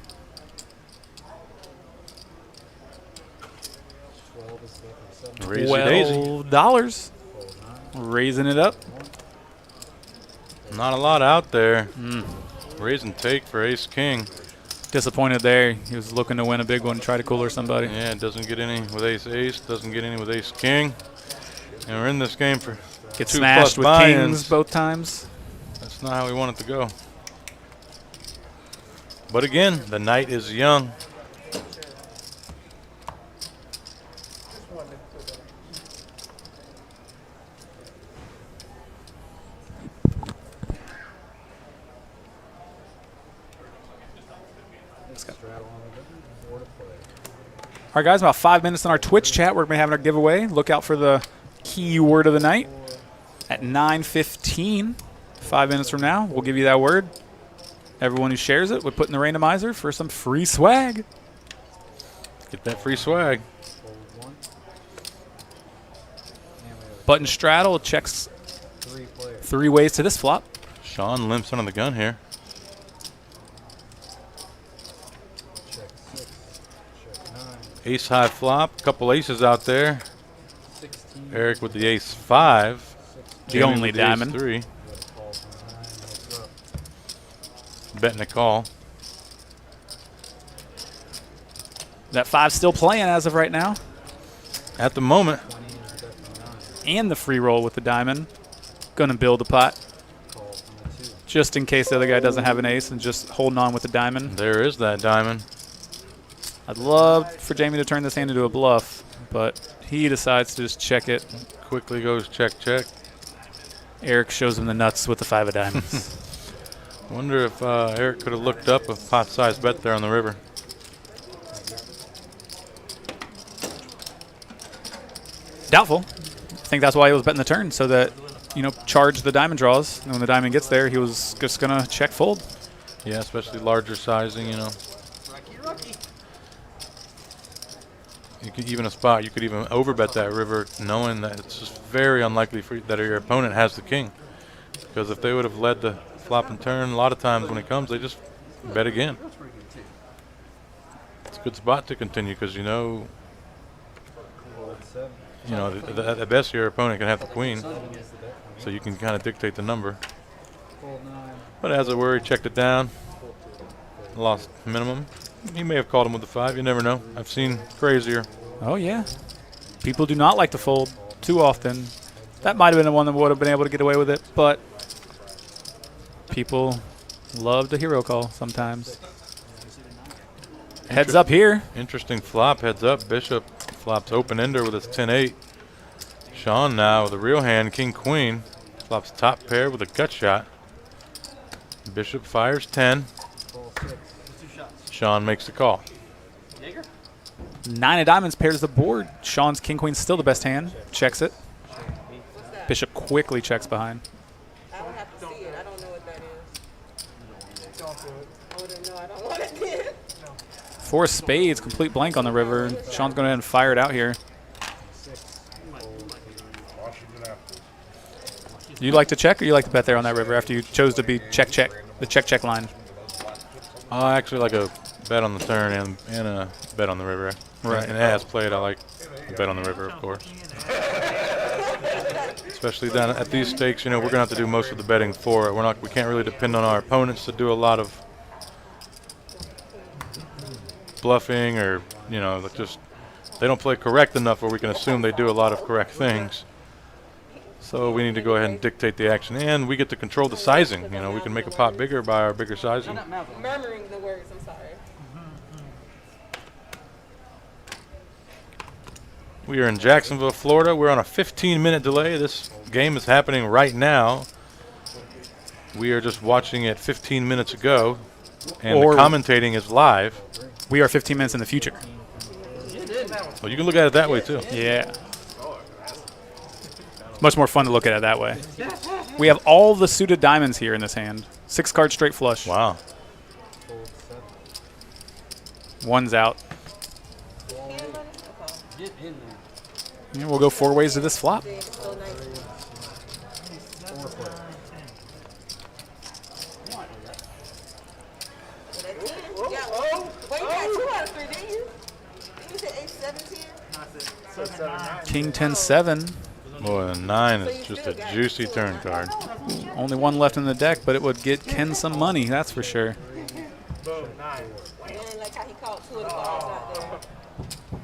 $12. Raising it up. Not a lot out there. Raise and take for ace king. Disappointed there. He was looking to win a big one, try to cooler somebody. Yeah, doesn't get any with ace ace, doesn't get any with ace king. And we're in this game for Get 2+ smashed with buy-ins. kings both times. That's not how we want it to go. But again, the night is young. All right, guys, about 5 minutes in our Twitch chat. We're going to be having our giveaway. Look out for the keyword of the night at 9:15. 5 minutes from now, we'll give you that word. Everyone who shares it, we put in the randomizer for some free swag. Get that free swag. Button straddle checks 3 ways to this flop. Sean limps under the gun here. Ace high flop, couple aces out there. Eric with the ace 5. The Jamie only with the ace diamond. 3. Betting a call. That 5's still playing as of right now. At the moment. And the free roll with the diamond. Going to build the pot. Just in case the other guy doesn't have an ace and just holding on with the diamond. There is that diamond. I'd love for Jamie to turn this hand into a bluff, but he decides to just check it. Quickly goes check, check. Eric shows him the nuts with the 5 of diamonds. Wonder if Eric could have looked up a pot-sized bet there on the river. Doubtful. I think that's why he was betting the turn, so that, you know, charge the diamond draws. And when the diamond gets there, he was just going to check fold. Yeah, especially larger sizing, you know. You could even a spot, you could even overbet that river knowing that it's just very unlikely that your opponent has the king. Because if they would have led the flop and turn, a lot of times when it comes, they just bet again. It's a good spot to continue because you know, at best your opponent can have the queen. So you can kind of dictate the number. But as it were, he checked it down. Lost minimum. He may have called him with the 5. You never know. I've seen crazier. Oh, yeah. People do not like to fold too often. That might have been the one that would have been able to get away with it, but people love the hero call sometimes. Heads up here. Interesting flop. Heads up. Bishop flops open-ender with his 10-8. Sean now with a real hand, king-queen. Flops top pair with a gut shot. Bishop fires 10. Sean makes the call. 9 of diamonds pairs the board. Sean's king-queen still the best hand. Checks it. Bishop quickly checks behind. I don't have to see it. I don't know what that is. Don't do it. I wouldn't know. I don't want it. 4 spades, complete blank on the river. Sean's going to go ahead and fire it out here. You like to check or you like to bet there on that river after you chose to be check-check, the check-check line? I actually like a bet on the turn and a bet on the river. Right. And as played, I like a bet on the river, of course. Especially down at these stakes, you know, we're going to have to do most of the betting for it. We can't really depend on our opponents to do a lot of bluffing or, you know, just they don't play correct enough where we can assume they do a lot of correct things. So we need to go ahead and dictate the action, and we get to control the sizing. You know, we can make a pot bigger by our bigger sizing. Murmuring the words, I'm sorry. We are in Jacksonville, Florida. We're on a 15-minute delay. This game is happening right now. We are just watching it 15 minutes ago, and the commentating is live. We are 15 minutes in the future. Well, you can look at it that way, too. Yeah. Much more fun to look at it that way. We have all the suited diamonds here in this hand. 6 cards straight flush. Wow. 1's out. Yeah, we'll go 4 ways to this flop. King 10-7. Boy, the 9 is just a juicy turn card. Only one left in the deck, but it would get Ken some money, that's for sure. Like how he caught 2 of the balls out there.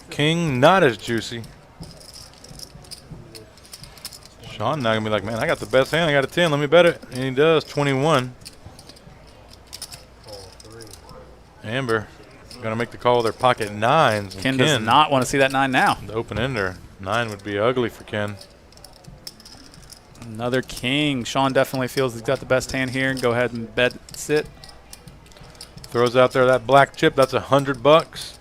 King not as juicy. Sean now gonna be like, man, I got the best hand. I got a 10. Let me bet it. And he does. 21. Amber gonna make the call with their pocket 9s. And Ken does not want to see that 9 now. The open ender. 9 would be ugly for Ken. Another king. Sean definitely feels he's got the best hand here. Go ahead and bet sit. Throws out there that black chip. That's $100.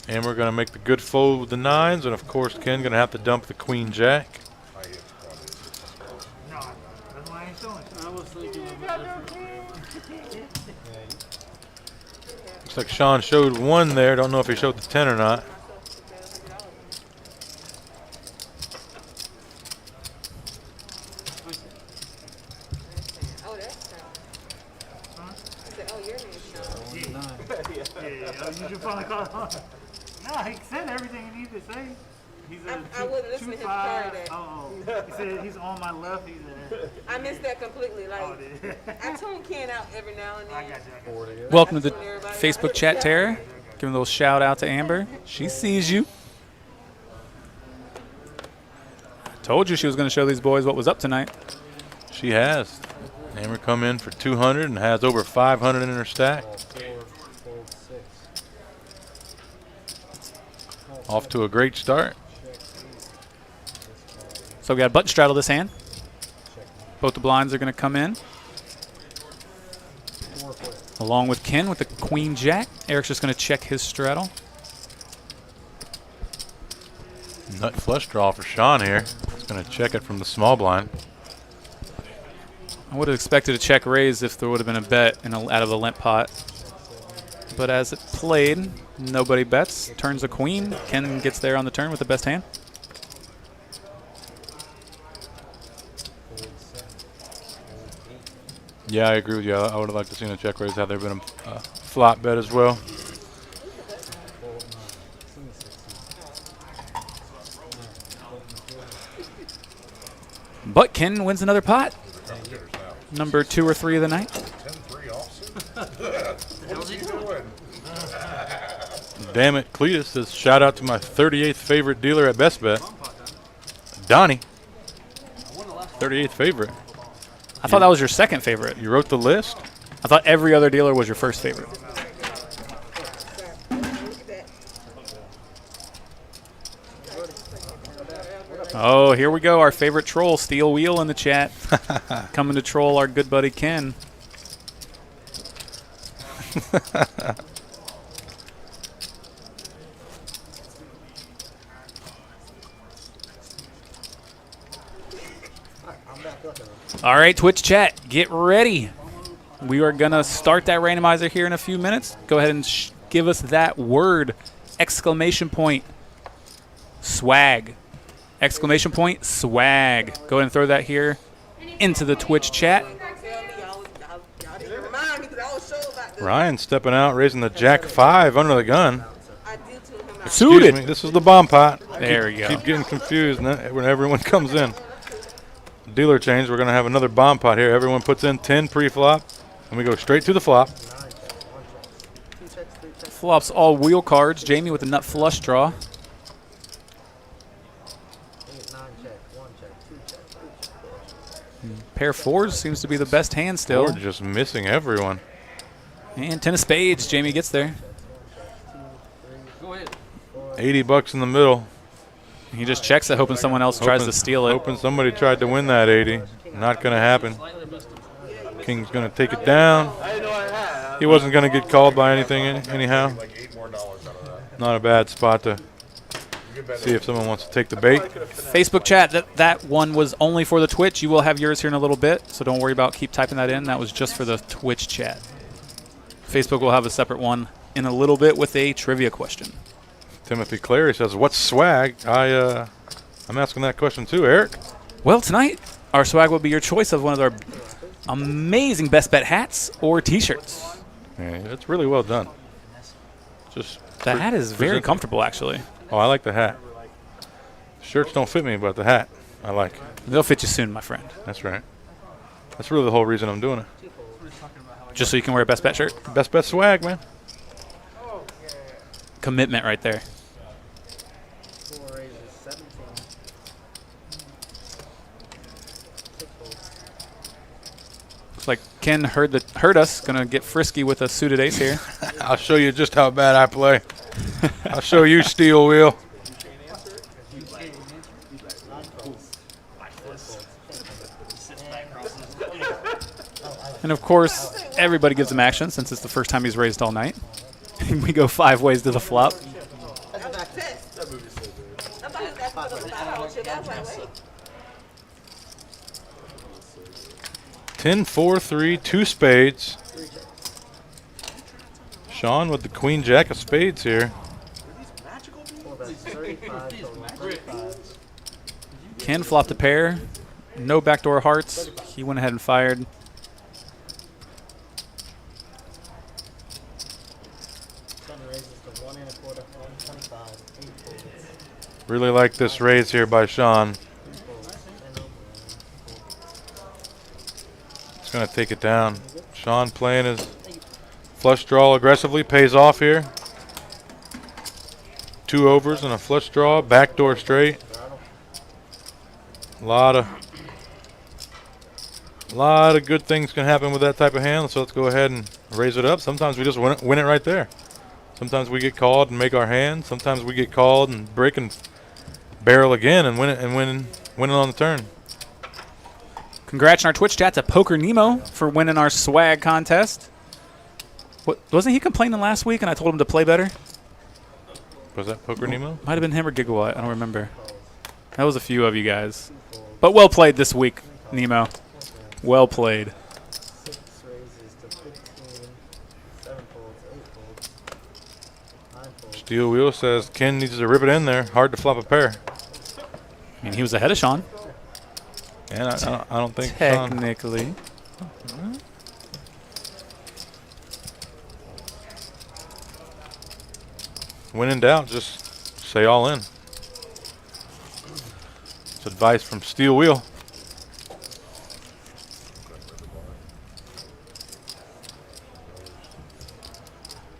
And we're going to make the good fold with the 9s. And, of course, Ken going to have to dump the queen jack. Looks like Sean showed 1 there. Don't know if he showed the 10 or not. No, he said everything he needed to say. He's I wasn't listening to him carry that. He said he's on my left. He's I missed that completely. Like, I tune Ken out every now and then. I got you. Welcome to the Facebook chat, Tara. Give a little shout out to Amber. She sees you. Told you she was going to show these boys what was up tonight. She has. Amber come in for 200 and has over 500 in her stack. Off to a great start. So we got a button straddle this hand. Both the blinds are going to come in. Along with Ken with the queen jack. Eric's just going to check his straddle. Nut flush draw for Sean here. He's going to check it from the small blind. I would have expected a check raise if there would have been a bet out of the limp pot. But as it played, nobody bets. Turns a queen. Ken gets there on the turn with the best hand. Yeah, I agree with you. I would have liked to seen a check raise had there been a flop bet as well. But Ken wins another pot. Number 2 or 3 of the night. Damn it, Cletus says shout out to my 38th favorite dealer at Best Bet, Donnie. 38th favorite. I thought that was your second favorite. You wrote the list? I thought every other dealer was your first favorite. Oh, here we go. Our favorite troll, Steel Wheel, in the chat. Coming to troll our good buddy Ken. All right, Twitch chat, get ready. We are going to start that randomizer here in a few minutes. Go ahead and give us that word. Exclamation point. Swag. Exclamation point. Swag. Go ahead and throw that here into the Twitch chat. Ryan stepping out, raising the Jack 5 under the gun. Suited. Excuse me, this is the bomb pot. There we go. Keep getting confused when everyone comes in. Dealer change. We're going to have another bomb pot here. Everyone puts in 10 pre-flop, and we go straight to the flop. Flops all wheel cards. Jamie with the nut flush draw. Pair fours seems to be the best hand still. We're just missing everyone. And 10 of spades. Jamie gets there. Go ahead. $80 in the middle. He just checks it, hoping someone else tries to steal it. Hoping somebody tried to win that 80. Not going to happen. King's going to take it down. He wasn't going to get called by anything anyhow. Not a bad spot to see if someone wants to take the bait. Facebook chat, that one was only for the Twitch. You will have yours here in a little bit, so don't worry about keep typing that in. That was just for the Twitch chat. Facebook will have a separate one in a little bit with a trivia question. Timothy Clary says, what's swag? I'm asking that question too, Eric. Well, tonight, our swag will be your choice of one of our amazing Best Bet hats or T-shirts. Yeah, it's really well done. Just The hat is very present- comfortable, actually. Oh, I like the hat. Shirts don't fit me, but the hat I like. They'll fit you soon, my friend. That's right. That's really the whole reason I'm doing it. Just so you can wear a Best Bet shirt. Best bet swag, man. Commitment right there. 4 raises, 17. 6 folds. Looks like Ken heard us. Gonna get frisky with a suited ace here. I'll show you just how bad I play. I'll show you steel wheel. 9 folds. 4 folds. And of course, everybody gives him action since it's the first time he's raised all night. And we go 5 ways to the flop. That's a back test. Somebody that's put a flat on shit. I was like, wait. 10, 4, 3, 2 spades. Sean with the queen jack of spades here. 4 bets, 35 total. 35. Ken flopped a pair. No backdoor hearts. He went ahead and fired. 10 raises to 1 1/4, 125. 8 folds. Really like this raise here by Sean. 3 folds. And open. He's going to take it down. Sean playing his flush draw aggressively. Pays off here. 2 overs and a flush draw. Backdoor straight. A lot of good things can happen with that type of hand. So let's go ahead and raise it up. Sometimes we just win it right there. Sometimes we get called and make our hand. Sometimes we get called and break and barrel again and win it and win it on the turn. Congrats in our Twitch chat to Poker Nemo for winning our swag contest. Wasn't he complaining last week and I told him to play better? Was that Poker Nemo? Might have been him or Gigawatt. I don't remember. That was a few of you guys. But well played this week, Nemo. Well played. 6 raises to 15. 7 folds. 8 folds. 9 folds. Steel Wheel says Ken needs to rip it in there. Hard to flop a pair. I mean, he was ahead of Sean. And I don't think Sean. Technically. When in doubt, just say all in. It's advice from Steel Wheel.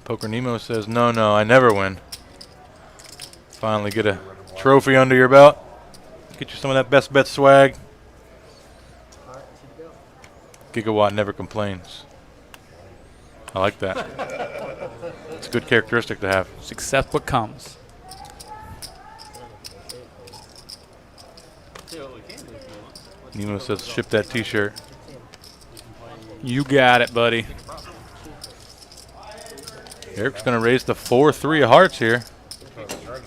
Poker Nemo says, no, I never win. Finally get a trophy under your belt. Get you some of that best bet swag. Alright, 2 to go. Gigawatt never complains. I like that. It's a good characteristic to have. Just accept what comes. 7 folds. 8 folds. Nemo says, ship that t-shirt. You got it, buddy. Eric's going to raise the 4-3 of hearts here.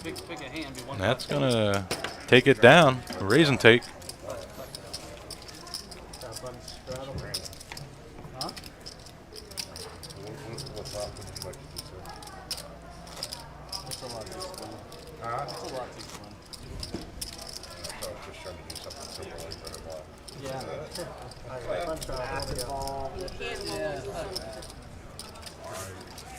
Pick a hand, do one. And that's going to take it down. Raise and take. Got a button straddle. It's a lot too fun. It's a lot too fun. Just trying to do something simple like that a lot. Yeah. Alright, button straddle. There we go. You can't always do something.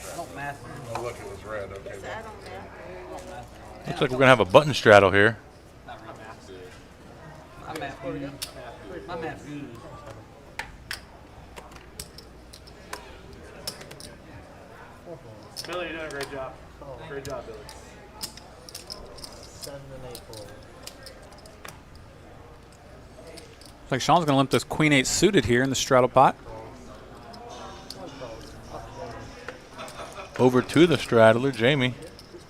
I don't math. Oh, look, it was red. Okay. So I don't know. Looks like we're going to have a button straddle here. Not really math. I'm math good. I'm math good. Billy, you're doing a great job. Great job, Billy. 7 and 8 folds. Looks like Sean's going to limp this Queen 8 suited here in the straddle pot. 1 folds. Over to the straddler, Jamie.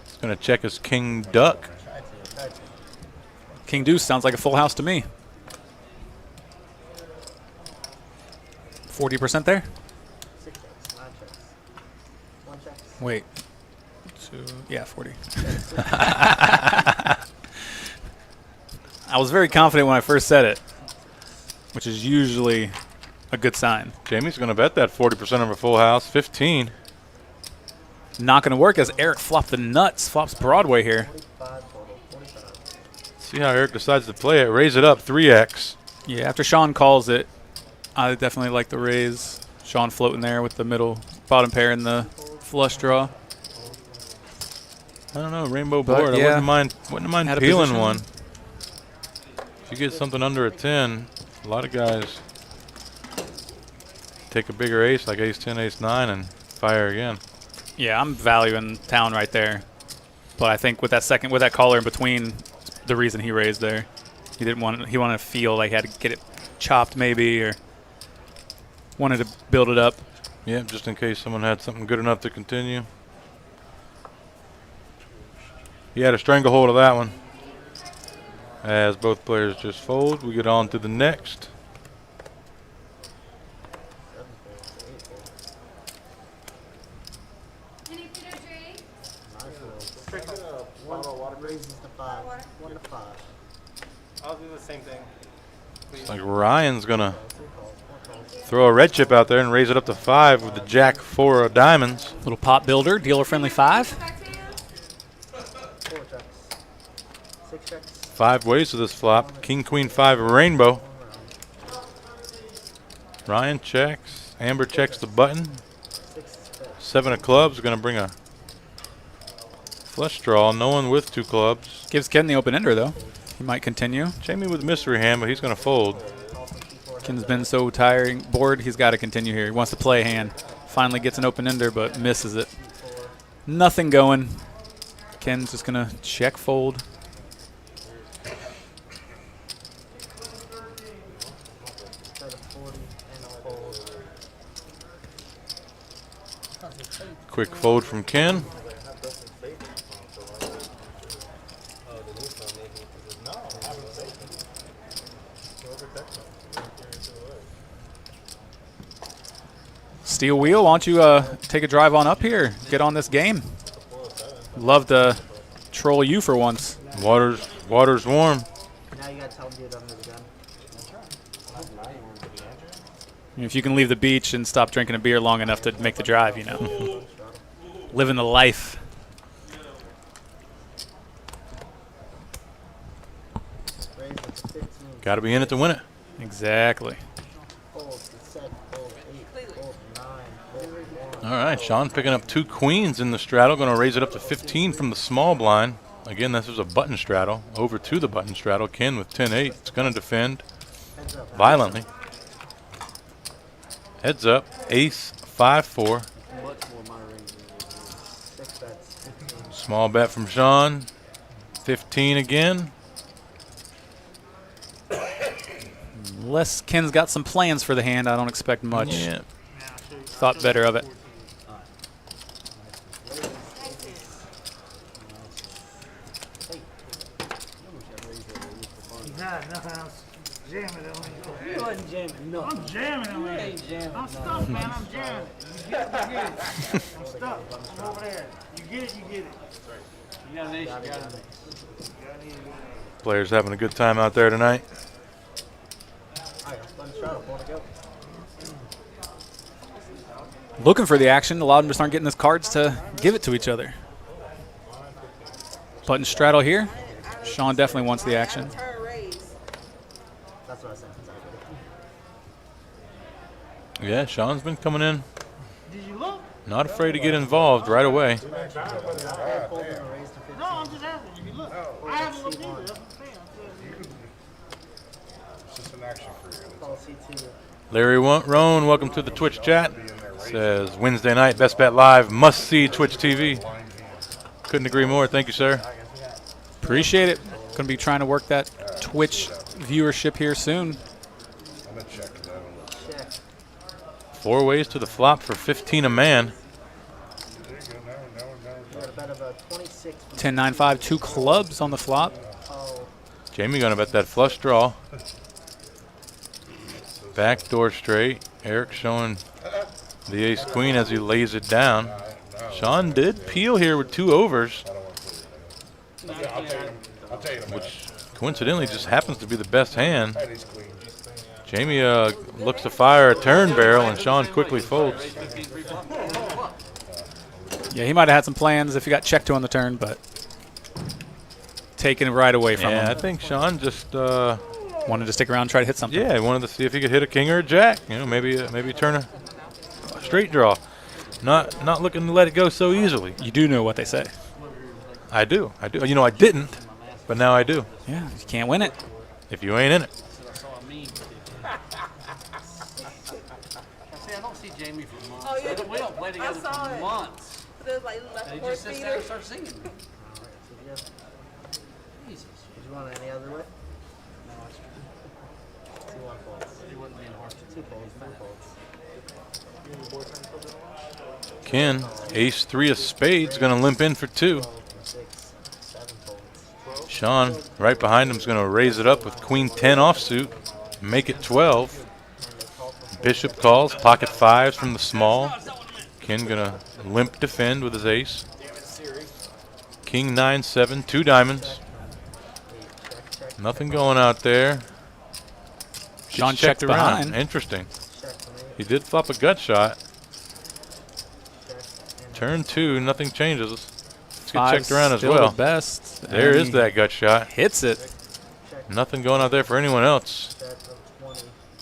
He's going to check his King Duck. King Deuce sounds like a full house to me. 40% there? 6 checks. 9 checks. 1 check. Wait. Yeah, 40. I was very confident when I first said it, which is usually a good sign. Jamie's going to bet that 40% of a full house. 15. Not going to work as Eric flopped the nuts. Flops Broadway here. 45 total. 45. See how Eric decides to play it. Raise it up 3x. Yeah, after Sean calls it, I definitely like the raise. Sean floating there with the middle bottom pair and the flush draw. I don't know, rainbow But, board. yeah, I wouldn't mind had a peeling position. one. If you get something under a 10, a lot of guys take a bigger ace, like ace 10, ace 9, and fire again. Yeah, I'm valuing town right there. But I think with that caller in between, the reason he raised there, he wanted to feel like he had to get it chopped maybe, or wanted to build it up. Yeah, just in case someone had something good enough to continue. He had a stranglehold of that one. As both players just fold, we get on to the next. Any Peter drink? Water raises to 5. 1 to 5. I'll do the same thing. It's like Ryan's gonna throw a red chip out there and raise it up to 5 with the jack 4 of diamonds. Little pot builder, dealer friendly 5. 4 checks. 6 checks. 5 ways to this flop. King, queen, 5 rainbow. Ryan checks. Amber checks the button. 6 checks. 7 of clubs. We're gonna bring a flush draw. No one with 2 clubs. Gives Ken the open ender though. He might continue. Jamie with mystery hand, but he's gonna fold. Ken's been so bored, he's got to continue here. He wants to play a hand. Finally gets an open ender, but misses it. Nothing going. Ken's just going to check fold. Quick fold from Ken. Steel Wheel, why don't you take a drive on up here? Get on this game. Love to troll you for once. Water's warm. Now you gotta tell him to do it under the gun. If you can leave the beach and stop drinking a beer long enough to make the drive, you know. Living the life. Raise it to 15. Got to be in it to win it. Exactly. Fold to 7. Fold 8. Fold 9. Fold 1. All right, Sean picking up 2 queens in the straddle. Going to raise it up to 15 from the small blind. Again, this is a button straddle. Over to the button straddle. Ken with 10-8. It's going to defend violently. Heads up. Ace 5-4. Much more moderating. 6 bets. 15. Small bet from Sean. 15 again. Unless Ken's got some plans for the hand, I don't expect much. Yeah. Thought better of it. Nah, I'm jamming it on you. You wasn't jamming, no. I'm jamming on You you. ain't jamming. I'm stuck, man. I'm jamming it. You get it, you get it. I'm stuck. I'm over there. You get it, you get it. You got an ace, you got an ace. Players having a good time out there tonight. Alright, button straddle. 4 to go. Looking for the action. A lot of them just aren't getting those cards to give it to each other. Button straddle here. Sean definitely wants the action. Turn raise. That's what I was saying. Yeah, Sean's been coming in. Did you look? Not afraid to get involved right away. Fold and a raise to 15. No, I'm just asking. Did you look? I haven't looked either. That's what I'm saying. It's just an action for you. Call C2. Larry Roan, welcome to the Twitch chat. Says Wednesday night, Best Bet Live, must see Twitch TV. Couldn't agree more. Thank you, sir. Appreciate it. Going to be trying to work that Twitch viewership here soon. I'm gonna check that. Check. 4 ways to the flop for 15 a man. There you go. You got a bet of a 26. 10, 9, 5, 2 clubs on the flop. Oh, Jamie gonna bet that flush draw. Backdoor straight. Eric showing the ace queen as he lays it down. Sean did peel here with 2 overs, I'll tell you. which coincidentally just happens to be the best hand. These queens. Jamie looks to fire a turn barrel, and Sean quickly folds. Yeah, he might have had some plans if he got checked to on the turn, but taken right away from Yeah, I him. think Sean just Wanted to stick around and try to hit something. he wanted to see if he could hit a king or a jack. You know, maybe turn a straight draw. Not looking to let it go so easily. You do know what they say. I do. I do. You know, I didn't, but now I do. Yeah, you can't win it. If you ain't in it. That's all I mean. See, I don't see Jamie for months. Oh, yeah. We don't play together saw for it. months. There's like And he four just sits there and feeder. starts singing. Did Jesus. you want it any other way? No, it's true. 2 1 folds. He wasn't being harsh. 2 folds, 3 folds. Ken, ace 3 of spades, going to limp in for 2. 12 and 6, 7 folds. Sean, right behind him, is going to raise it up with queen 10 offsuit, make it 12. Bishop calls, pocket 5s from the small. Ken going to limp defend with his ace. King 9-7, 2 diamonds. Nothing going out there. Sean Just checked checked around. behind. Interesting. He did flop a gut shot. Turn 2, nothing changes. Let's get checked around as Still well. the best. There and is that gut shot. Hits it. Nothing going out there for anyone else.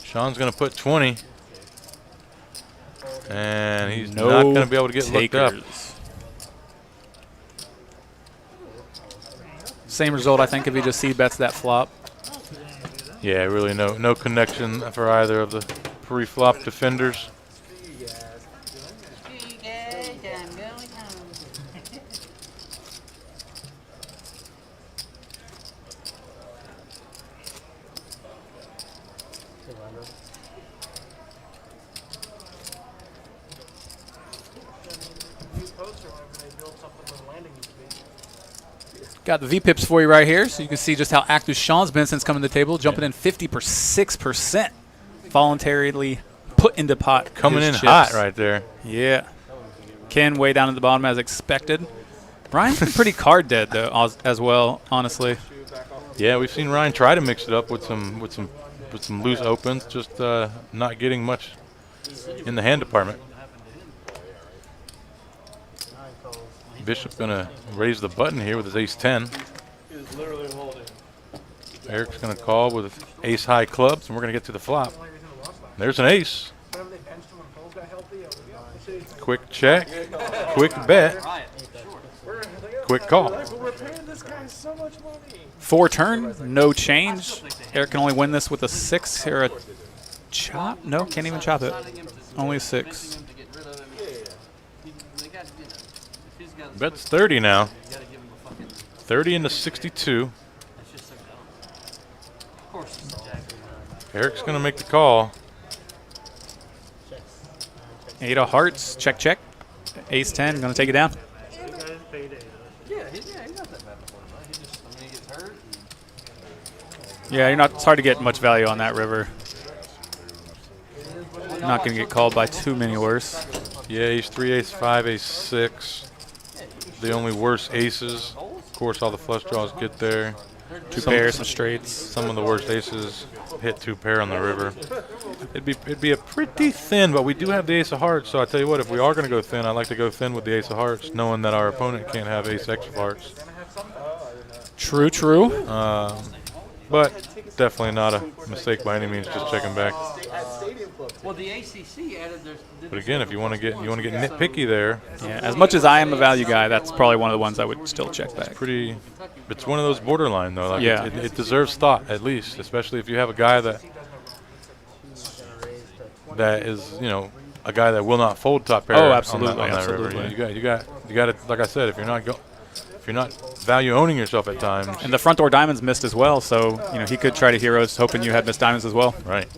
Sean's going to put 20. And he's No not going to be able to get looked up. takers. Same result, I think, if he just c-bets that flop. Yeah, really no connection for either of the pre-flop defenders. Got the V-pips for you right here, so you can see just how active Sean's been since coming to the table, jumping in 56%, voluntarily put into pot. Coming his in chips. hot right there. Yeah. Ken way down at the bottom as expected. Brian's been pretty card dead though, as well, honestly. Yeah, we've seen Ryan try to mix it up with some loose opens, just not getting much in the hand department. Bishop gonna raise the button here with his ace-10. Eric's gonna call with ace high clubs, and we're gonna get to the flop. There's an ace. Quick check, quick bet, quick call. 4 turn, no change. Eric can only win this with a 6 or a chop. No, can't even chop it. Only a 6. Bet's 30 now. 30 into 62. Eric's gonna make the call. 8 of hearts, check, check. Ace 10, gonna take it down. Yeah, it's hard to get much value on that river. Not gonna get called by too many worse. Yeah, ace 3, ace 5, ace 6. The only worst aces. Of course, all the flush draws get there. 2 pairs, some straights. Some of the worst aces hit 2 pair on the river. It'd be a pretty thin, but we do have the ace of hearts. So I tell you what, if we are going to go thin, I like to go thin with the ace of hearts, knowing that our opponent can't have ace X of hearts. True, true. But definitely not a mistake by any means. Just checking back. Well, the ACC added their. But again, if you want to get nitpicky there, Yeah, as much as I am a value guy, that's probably one of the ones I would still check back. it's one of those borderline though. Like Yeah. it deserves thought at least, especially if you have a guy that is a guy that will not fold top pair. Oh, absolutely, on that absolutely. river. You got to, like I said, if you're not value owning yourself at times. And the front door diamonds missed as well, so he could try to heroes, hoping you had missed diamonds as well. Right.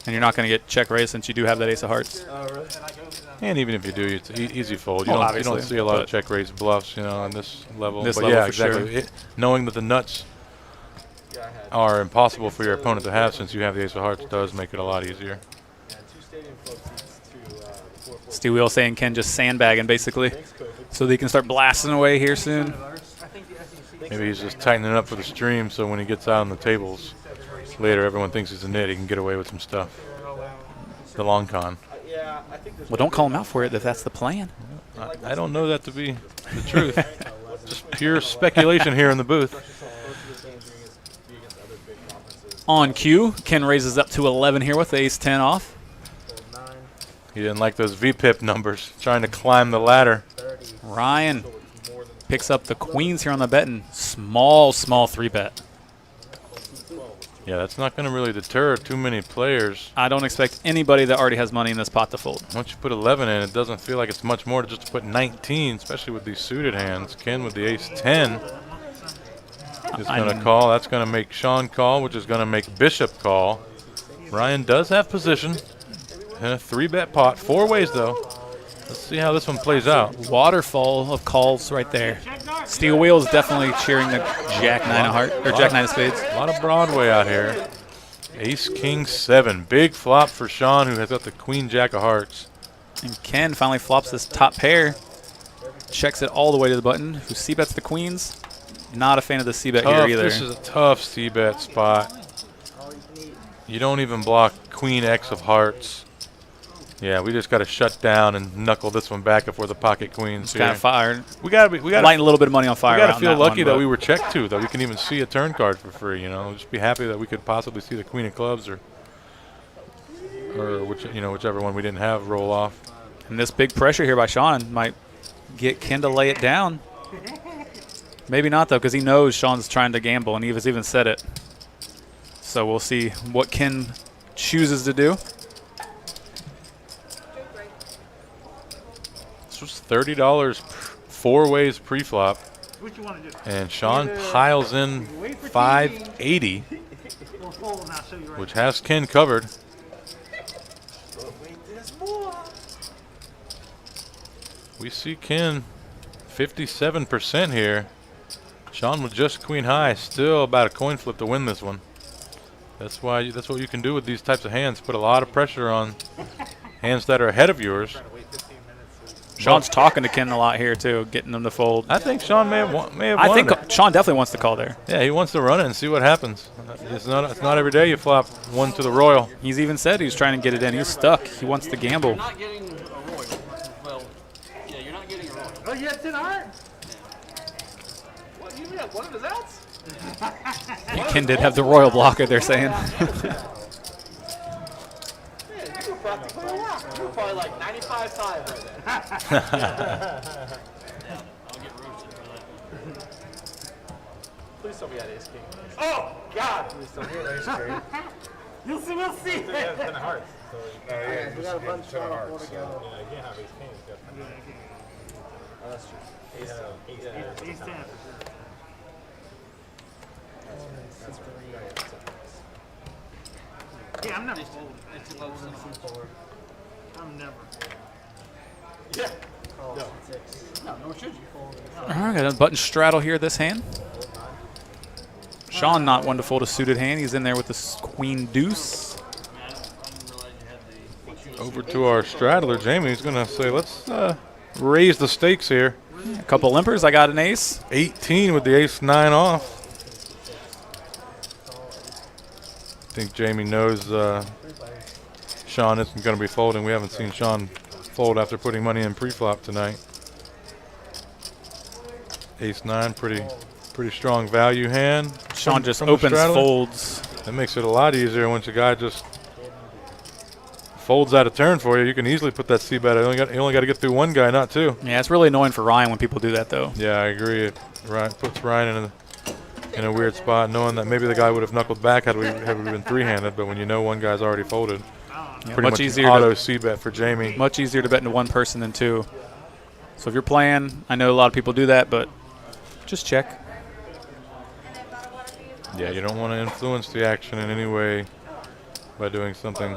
And you're not going to get check raised since you do have that ace of hearts. And even if you do, it's easy fold. You Well, don't obviously, see a lot of but check raise bluffs, on this level. This but level yeah, for exactly. sure. Knowing that the nuts are impossible for your opponent to have since you have the ace of hearts does make it a lot easier. Steve Wheel saying Ken just sandbagging basically, so they can start blasting away here soon. Maybe he's just tightening it up for the stream, so when he gets out on the tables later, everyone thinks he's a nit. He can get away with some stuff. The long con. Well, don't call him out for it if that's the plan. I don't know that to be the truth. Just pure speculation here in the booth. On cue, Ken raises up to 11 here with the ace 10 off. He didn't like those VPIP numbers, trying to climb the ladder. Ryan picks up the queens here on the bet and small 3-bet. Yeah, that's not going to really deter too many players. I don't expect anybody that already has money in this pot to fold. Once you put 11 in, it doesn't feel like it's much more to just to put 19, especially with these suited hands. Ken with the ace-10 is going to call. That's going to make Sean call, which is going to make Bishop call. Ryan does have position in a 3-bet pot. 4 ways, though. Let's see how this one plays out. Waterfall of calls right there. Steel Wheel is definitely cheering the Jack 9 of heart or Jack 9 of spades. A lot of Broadway out here. Ace King 7. Big flop for Sean, who has got the Queen Jack of hearts. And Ken finally flops this top pair. Checks it all the way to the button. Who c-bets the queens. Not a fan of the c-bet here either. This is a tough c-bet spot. You don't even block Queen X of hearts. Yeah, we just got to shut down and knuckle this one back if we're the pocket queens. It's kind of fired. We got to lighting a little bit of money on fire. We got to feel lucky that we were checked to, that we can even see a turn card for free. You know, just be happy that we could possibly see the Queen of Clubs or whichever one we didn't have roll off. And this big pressure here by Sean might get Ken to lay it down. Maybe not though, because he knows Sean's trying to gamble, and he has even said it. So we'll see what Ken chooses to do. This was $30 4 ways pre-flop, and Sean piles in 580, which has Ken covered. We see Ken 57% here. Sean with just queen high, still about a coin flip to win this one. That's what you can do with these types of hands. Put a lot of pressure on hands that are ahead of yours. Sean's talking to Ken a lot here too, getting them to fold. I think Sean may have I think it. Sean definitely wants to call there. Yeah, he wants to run it and see what happens. It's not every day you flop one to the royal. He's even said he's trying to get it in. He's stuck. He wants to gamble. You're not getting a royal. Well, yeah, you're not getting a royal. Oh, you had 10 heart? What, you have one of his outs? Ken did have the royal blocker, they're saying. You were probably like 95-5 right there. I'll get roasted for that. Please tell me that ace king. Oh, God! Please tell me that ace king. We'll see. We have 10 of hearts. So We got a bunch of four to go. you can't have ace king. Oh, that's true. Ace 10. That's really Yeah, I'm never folding. I'm never. Yeah. call 6. No, nor should you. All right, got a button straddle here this hand. Sean not one to fold a suited hand. He's in there with the queen deuce. I didn't realize you had the. Over to our straddler, Jamie. He's going to say, let's raise the stakes here. A couple limpers. I got an ace. 18 with the ace-9 off. I think Jamie knows Sean isn't going to be folding. We haven't seen Sean fold after putting money in pre-flop tonight. Ace-9, pretty strong value hand. Sean just from the opens, straddler. folds. That makes it a lot easier once a guy just folds out a turn for you. You can easily put that c-bet. You only got to get through one guy, not two. Yeah, it's really annoying for Ryan when people do that, though. Yeah, I agree. It puts Ryan in a weird spot, knowing that maybe the guy would have knuckled back had we been three-handed. But when you know one guy's already folded, Yeah, pretty much easier auto to, c-bet for Jamie. much easier to bet into one person than two. So if you're playing, I know a lot of people do that, but just check. Yeah, you don't want to influence the action in any way by doing something,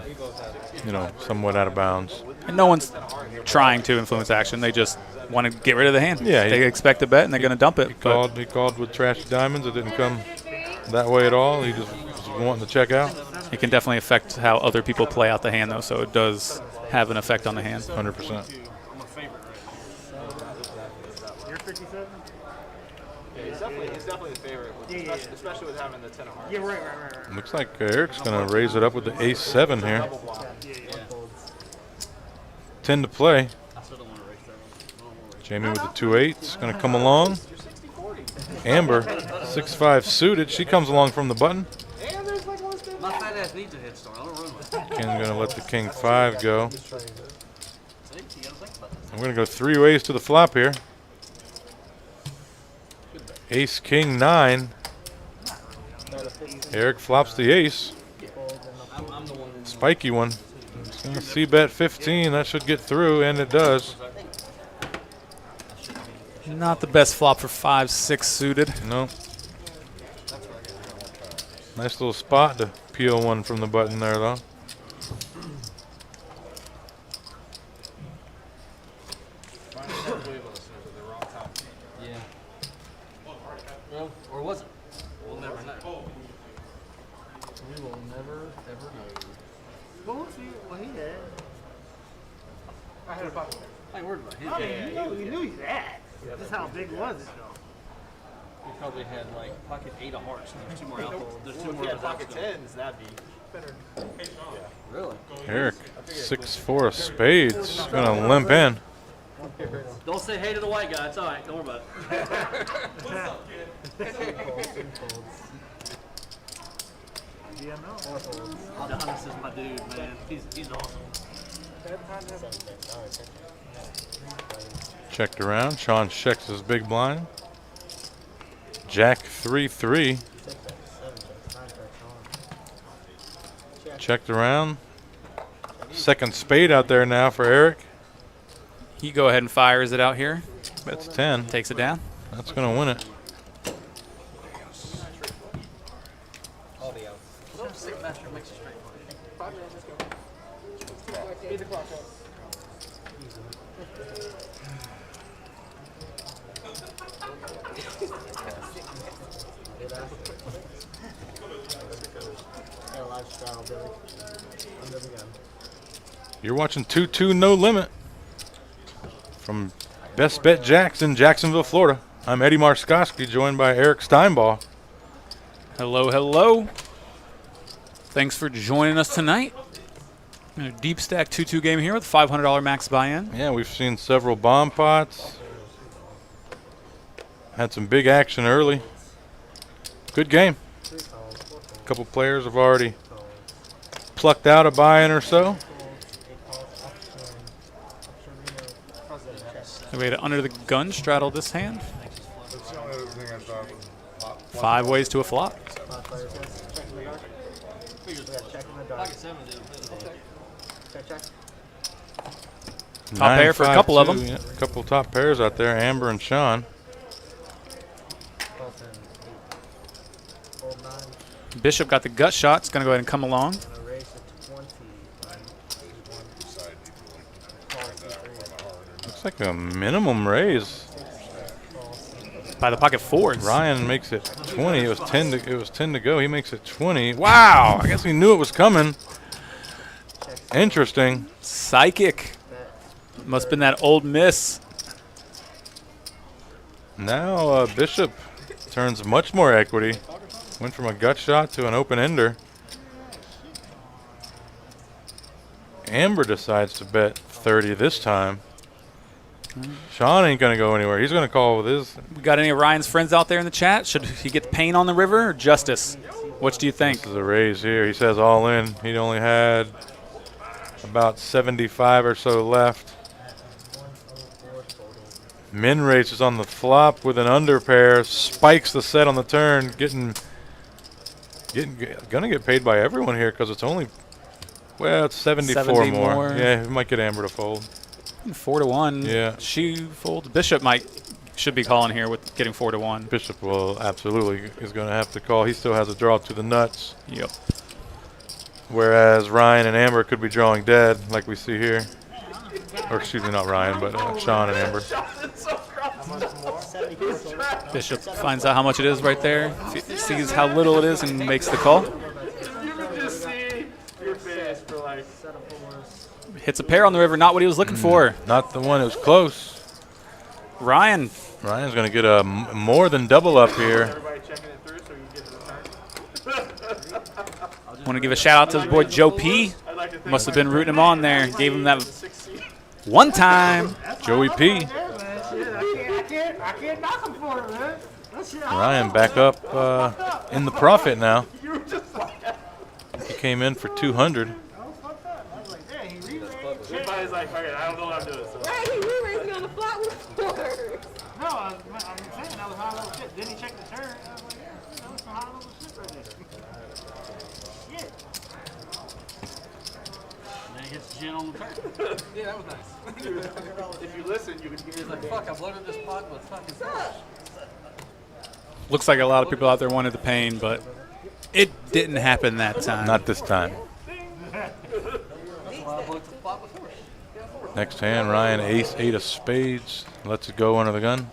somewhat out of bounds. And no one's trying to influence action. They just want to get rid of the hand. Yeah, they expect a bet and they're going to dump it. He called with trashy diamonds. It didn't come that way at all. He just was wanting to check out. It can definitely affect how other people play out the hand, though, so it does have an effect on the hand. 100%. I'm a favorite right You're 57? Yeah, he's definitely the favorite, especially with having the 10 of hearts. Yeah, right. Looks like Eric's going to raise it up with the ace-7 here. 10 to play. I still don't want to race that one. Jamie with the 2-8's going to come along. Amber, 6-5 suited. She comes along from the button. My fat ass needs a head start. I don't run with it. Ken's going to let the king-5 go. See, you gotta think about this. I'm going to go 3 ways to the flop here. Ace, king, 9. Eric flops the ace. Spiky one. It's going to C-bet 15. That should get through, and it does. Not the best flop for 5-6 suited. No. Nice little spot to peel one from the button there, though. Yeah. Well, or was it? We'll never know. We will never, ever know. We'll see what he had. I had a pocket. I ain't worried about his. I mean, we knew he had. Just how big was it, though? He probably had like pocket 8 of hearts. And there's 2 more out. There's 2 Well, if more you of had his pocket outs. tens, that'd be better. Really? Eric, 6-4 of spades. Going to limp in. Don't say hey to the white guy. It's all right. Don't worry about Yeah, no. it. Adonis is my dude, man. He's awesome. Checked around. Sean checks his big blind. Jack 3-3. Checked around. Second spade out there now for Eric. He go ahead and fires it out here. Bets 10. Takes it down. That's going to win it. Master makes a straight play. 5 minutes, let's go. Get the clock up. You're watching 2-2 No Limit from Best Bet Jacks in Jacksonville, Florida. I'm Eddie Marskoski, joined by Eric Steinball. Hello, hello. Thanks for joining us tonight. A deep stack 2-2 game here with $500 max buy-in. Yeah, we've seen several bomb pots. Had some big action early. Good game. A couple players have already plucked out a buy-in or so. We had under the gun straddle this hand. 5 ways to a flop. Top pair for a couple of them. Yeah, a couple top pairs out there, Amber and Sean. Bishop got the gut shot. It's going to go ahead and come along. Looks like a minimum raise. By the pocket 4s. Ryan makes it 20. It was 10 to go. He makes it 20. Wow! I guess he knew it was coming. Interesting. Psychic. Must have been that old miss. Now Bishop turns much more equity. Went from a gut shot to an open ender. Amber decides to bet 30 this time. Sean ain't going to go anywhere. He's going to call with his. We got any of Ryan's friends out there in the chat? Should he get the pain on the river or justice? What do you think? This is a raise here. He says all in. He only had about 75 or so left. Min races on the flop with an under pair. Spikes the set on the turn. Gonna get paid by everyone here because it's only, well, it's 74 70 more. more. Yeah, we might get Amber to fold. 4-1. Yeah. She folds. Bishop should be calling here with getting 4-1. Bishop will absolutely is going to have to call. He still has a draw to the nuts. Yep. Whereas Ryan and Amber could be drawing dead, like we see here. Or excuse me, not Ryan, but Sean and Amber. Bishop finds out how much it is right there. Sees how little it is and makes the call. You can just see your face for like. Hits a pair on the river, not what he was looking for. Not the one. It was close. Ryan's going to get a more than double up here. Everybody checking it through so you can get to the turn. want to give a shout out to his boy Joe P. Must have been rooting him on there. Gave him that one time. Joey P. I can't knock him for it, man. Ryan back up in the profit now. He came in for 200. Everybody's like, okay, I don't know what I'm doing. So. Right, he re-raised me on the flop with 4. No, I'm saying that was how I was. Didn't he check he gets gin on the turn. Yeah, that was nice. If you listen, you would hear. He's like, fuck, I've loaded this pot with fucking fish. Looks like a lot of people out there wanted the pain, but it didn't happen that time. Not this time. Next hand, Ryan, ace, 8 of spades. Lets it go under the gun.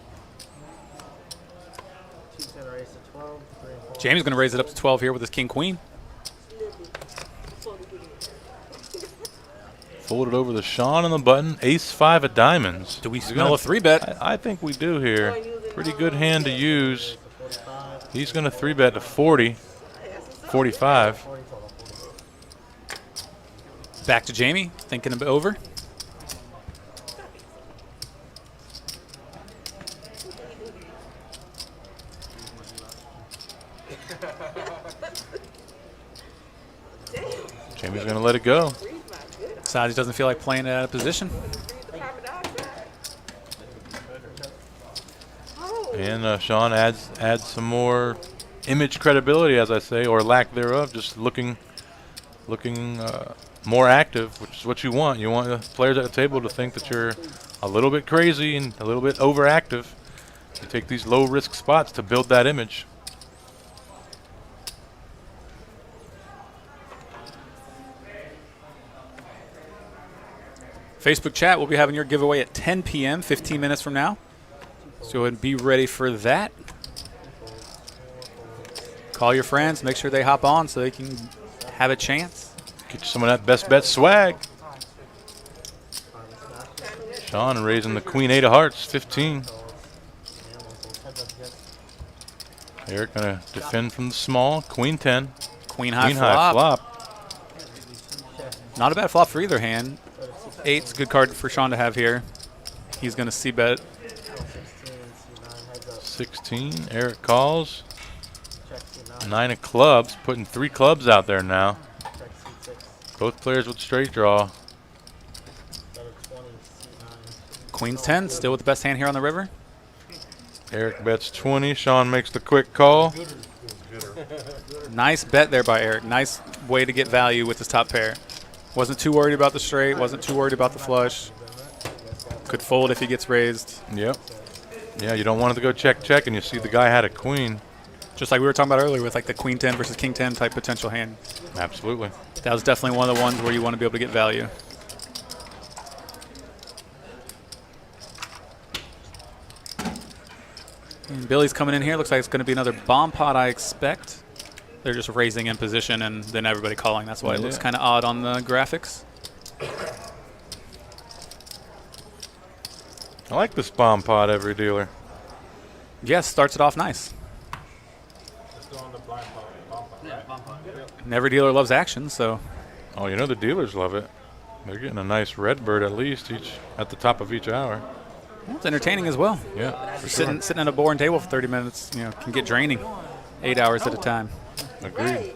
Jamie's going to raise it up to 12 here with his king queen. Folded over the Sean on the button. Ace 5 of diamonds. Do we smell a 3-bet? I think we do here. Pretty good hand to use. He's going to 3-bet to 40. 45. Back to Jamie, thinking it over. Jamie's going to let it go. Decides he doesn't feel like playing it out of position. And Sean adds some more image credibility, as I say, or lack thereof, just looking more active, which is what you want. You want the players at the table to think that you're a little bit crazy and a little bit overactive. You take these low-risk spots to build that image. Facebook chat, we'll be having your giveaway at 10 p.m., 15 minutes from now. So go ahead and be ready for that. Call your friends, make sure they hop on so they can have a chance. Get you some of that best bet swag. Sean raising the queen 8 of hearts, 15. Eric gonna defend from the small, queen 10. Queen high flop. Not a bad flop for either hand. 8's a good card for Sean to have here. He's gonna c-bet. 16, Eric calls. 9 of clubs, putting 3 clubs out there now. Both players with straight draw. Queen's 10, still with the best hand here on the river. Eric bets 20. Sean makes the quick call. Nice bet there by Eric. Nice way to get value with his top pair. Wasn't too worried about the straight, wasn't too worried about the flush. Could fold if he gets raised. Yep. Yeah, you don't want it to go check, and you see the guy had a queen. Just like we were talking about earlier with like the queen 10 versus king 10 type potential hand. Absolutely. That was definitely one of the ones where you want to be able to get value. And Billy's coming in here. Looks like it's going to be another bomb pot, I expect. They're just raising in position and then everybody calling. That's why it looks kind of odd on the graphics. I like this bomb pot every dealer. Yes, starts it off nice. And every dealer loves action, so. Oh, you know the dealers love it. They're getting a nice red bird at least each at the top of each hour. Well, it's entertaining as well. Yeah. Sitting at a boring table for 30 minutes, you know, can get draining. 8 hours at a time. Agreed.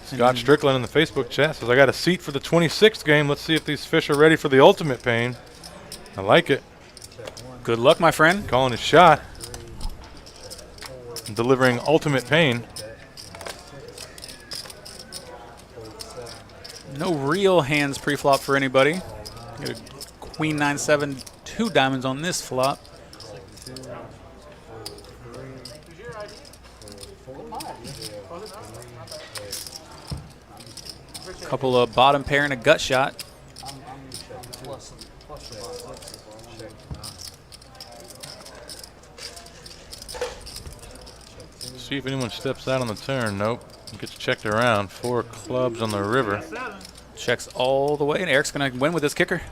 Scott Strickland in the Facebook chat says, I got a seat for the 26th game. Let's see if these fish are ready for the ultimate pain. I like it. Good luck, my friend. Calling his shot. Delivering ultimate pain. No real hands pre-flop for anybody. Got a queen 9-7, 2 diamonds on this flop. Couple of bottom pair and a gut shot. See if anyone steps out on the turn. Nope. Gets checked around. 4 clubs on the river. Checks all the way, and Eric's going to win with this kicker.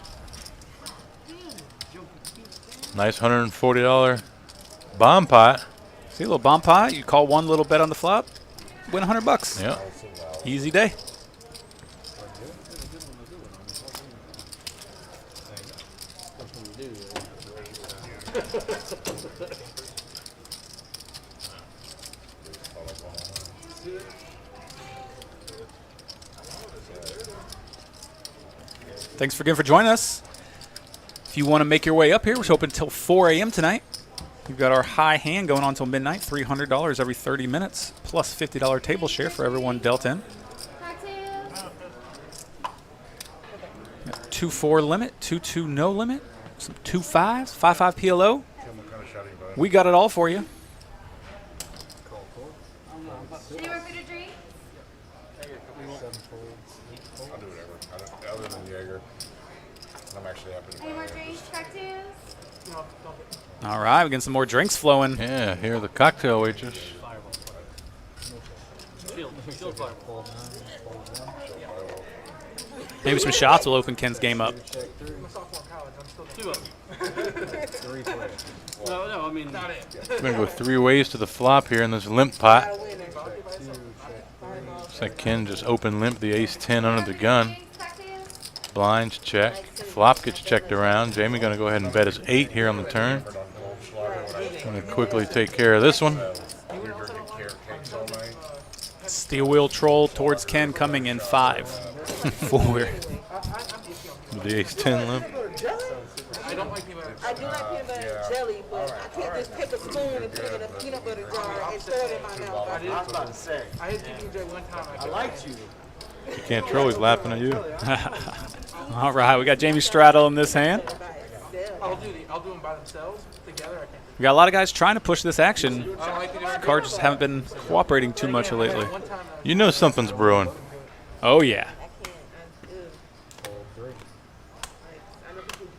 Nice $140 bomb pot. See a little bomb pot? You call one little bet on the flop, win $100. Yeah. Easy day. Thanks again for joining us. If you want to make your way up here, we're open until 4 a.m. tonight. We've got our high hand going on until midnight, $300 every 30 minutes, plus $50 table share for everyone dealt in. 2-4 limit, 2-2 no limit, some 2-5s, 5-5 PLO. We got it all for you. Anyone for the drink? I'll do whatever. Other than Jaeger. I'm actually happy to Any more buy drinks, cocktails? All right, we're getting some more drinks flowing. Yeah, here are the cocktail waitress. Maybe some shots will open Ken's game up. Two of them. No, I mean, We're going to go 3 ways to the flop here in this limp pot. Looks like Ken just open limp the ace-10 under the gun. Blinds check. Flop gets checked around. Jamie going to go ahead and bet his 8 here on the turn. Going to quickly take care of this one. Steel wheel troll towards Ken coming in 5, 4. With the ace-10 limp. I do like peanut butter and jelly, but I can't just take a spoon and put it in a peanut butter jar and throw it in my mouth. I was about to say. I had PB&J one time. I liked you. You can't troll, he's laughing at you. All right, we got Jamie Straddle in this hand. I'll do them by themselves. Together, I can't. We got a lot of guys trying to push this action. Cards just haven't been cooperating too much lately. You know something's brewing. Oh, yeah.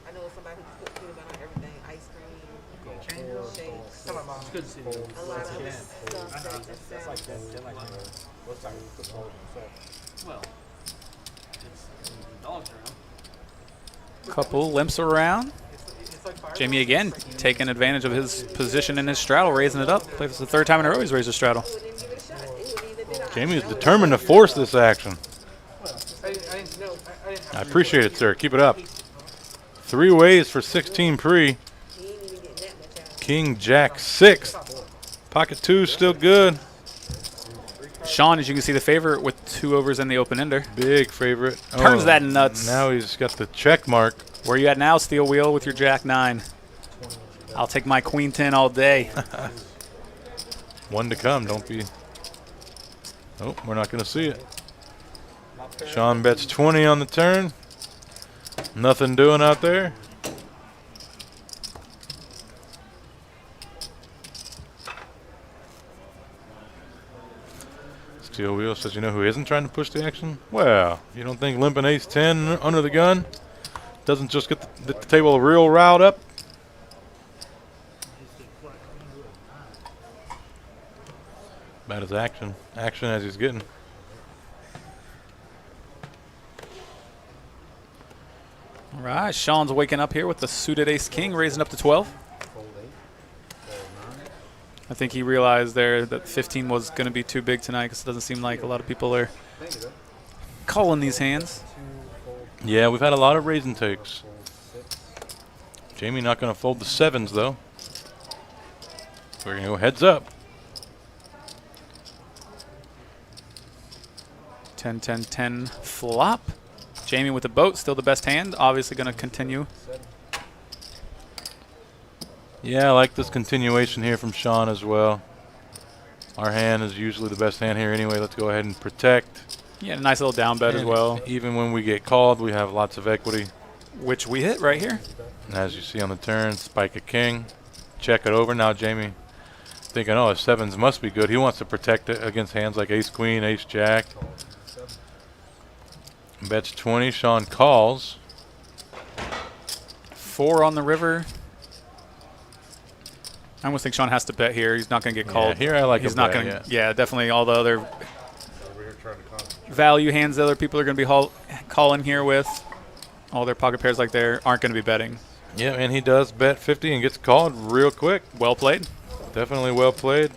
I know somebody who just put peanut butter on everything, ice cream, shakes, a lot of stuff. well, it's dogs around. Couple limps around. Jamie again taking advantage of his position in his straddle, raising it up. I believe it's the 3rd time in a row he's raised a straddle. Jamie is determined to force this action. I appreciate it, sir. Keep it up. 3 ways for 16 pre. King, Jack, 6. Pocket 2 still good. Sean, as you can see, the favorite with 2 overs in the open ender. Big favorite. Turns that nuts. Now he's got the check mark. Where you at now, Steel Wheel, with your Jack 9? I'll take my Queen 10 all day. 1 to come. Don't be. Oh, we're not going to see it. Sean bets 20 on the turn. Nothing doing out there. Steel Wheel says, you know who isn't trying to push the action? Well, you don't think limping ace-10 under the gun doesn't just get the table real riled up? About his action. Action as he's getting. All right, Sean's waking up here with the suited ace-king, raising up to 12. I think he realized there that 15 was going to be too big tonight because it doesn't seem like a lot of people are calling these hands. Yeah, we've had a lot of raising takes. Jamie not going to fold the 7s, though. We're going to go heads up. 10, 10, 10 flop. Jamie with the boat, still the best hand. Obviously going to continue. Yeah, I like this continuation here from Sean as well. Our hand is usually the best hand here anyway. Let's go ahead and protect. Yeah, a nice little down bet as well. Even when we get called, we have lots of equity. Which we hit right here. And as you see on the turn, spike a king. Check it over. Now Jamie thinking, oh, his 7s must be good. He wants to protect it against hands like ace-queen, ace-jack. Bets 20. Sean calls. 4 on the river. I almost think Sean has to bet here. He's not going to get called. Yeah, here I like He's a not bet, going to. Yeah, definitely. All the other value hands that other people are going to be calling here with, all their pocket pairs like there, aren't going to be betting. Yeah, and he does bet 50 and gets called real quick. Well played. Definitely well played.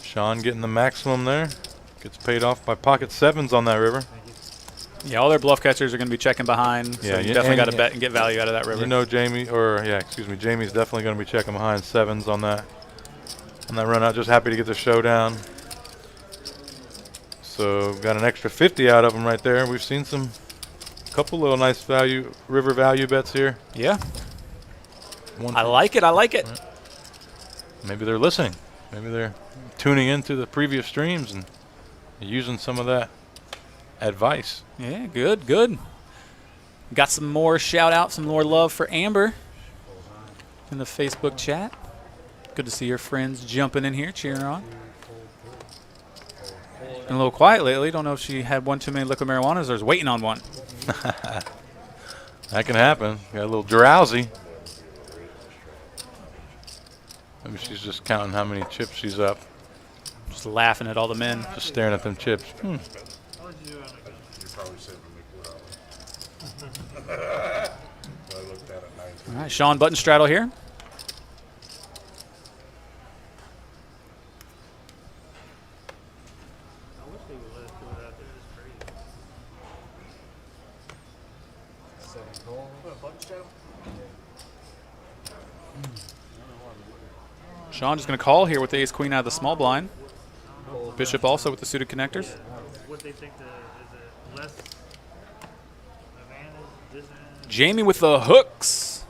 Sean getting the maximum there. Gets paid off by pocket 7s on that river. Yeah, all their bluff catchers are going to be checking behind. So Yeah, you definitely got to bet and get value out of that river. You know Jamie's definitely going to be checking behind 7s on that run out. Just happy to get the showdown. So got an extra 50 out of them right there. We've seen couple little nice river value bets here. Yeah. I like it. I like it. Right. Maybe they're listening. Maybe they're tuning into the previous streams and using some of that advice. Yeah, good, good. Got some more shout out, some more love for Amber in the Facebook chat. Good to see your friends jumping in here, cheering on. Been a little quiet lately. Don't know if she had one too many liquid marijuanas or is waiting on one. That can happen. Got a little drowsy. Maybe she's just counting how many chips she's up. Just laughing at all the men. Just staring at them chips. All right, Sean button straddle here. Sean just going to call here with the ace-queen out of the small blind. Bishop also with the suited connectors. What they think is it less advantage, disadvantage? Jamie with the hooks.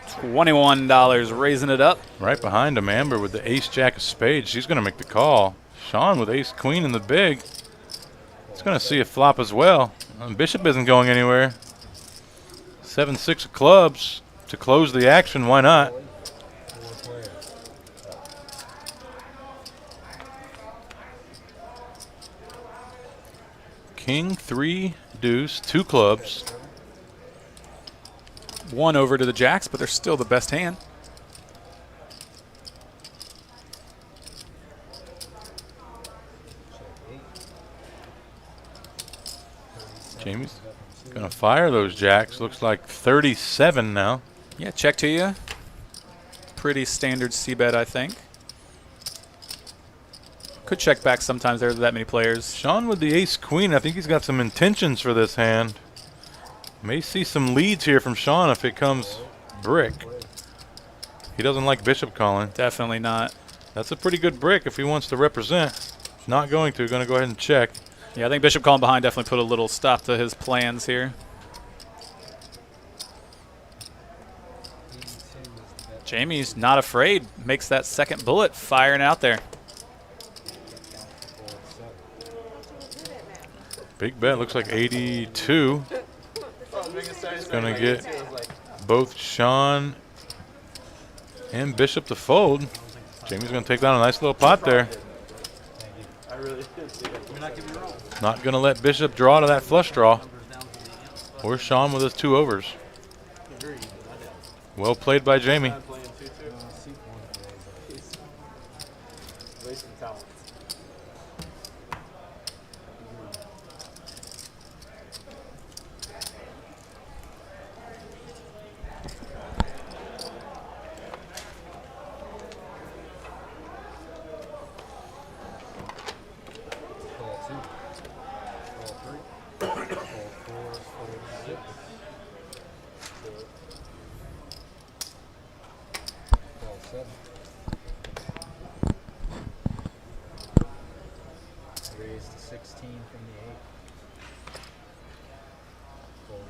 $21, raising it up. Right behind him, Amber with the ace-jack of spades. She's going to make the call. Sean with ace-queen in the big. He's going to see a flop as well. Bishop isn't going anywhere. 7-6 of clubs to close the action. Why not? King, 3, deuce, 2 clubs. One over to the jacks, but they're still the best hand. Jamie's going to fire those jacks. Looks like 37 now. Yeah, check to you. Pretty standard c-bet, I think. Could check back sometimes. There's that many players. Sean with the ace-queen. I think he's got some intentions for this hand. May see some leads here from Sean if it comes brick. He doesn't like bishop calling. Definitely not. That's a pretty good brick if he wants to represent. Not going to. Going to go ahead and check. Yeah, I think bishop calling behind definitely put a little stop to his plans here. Jamie's not afraid. Makes that second bullet firing out there. Big bet. Looks like 82. It's going to get both Sean and Bishop to fold. Jamie's going to take down a nice little pot there. Not going to let Bishop draw to that flush draw. Or Sean with his 2 overs. Well played by Jamie.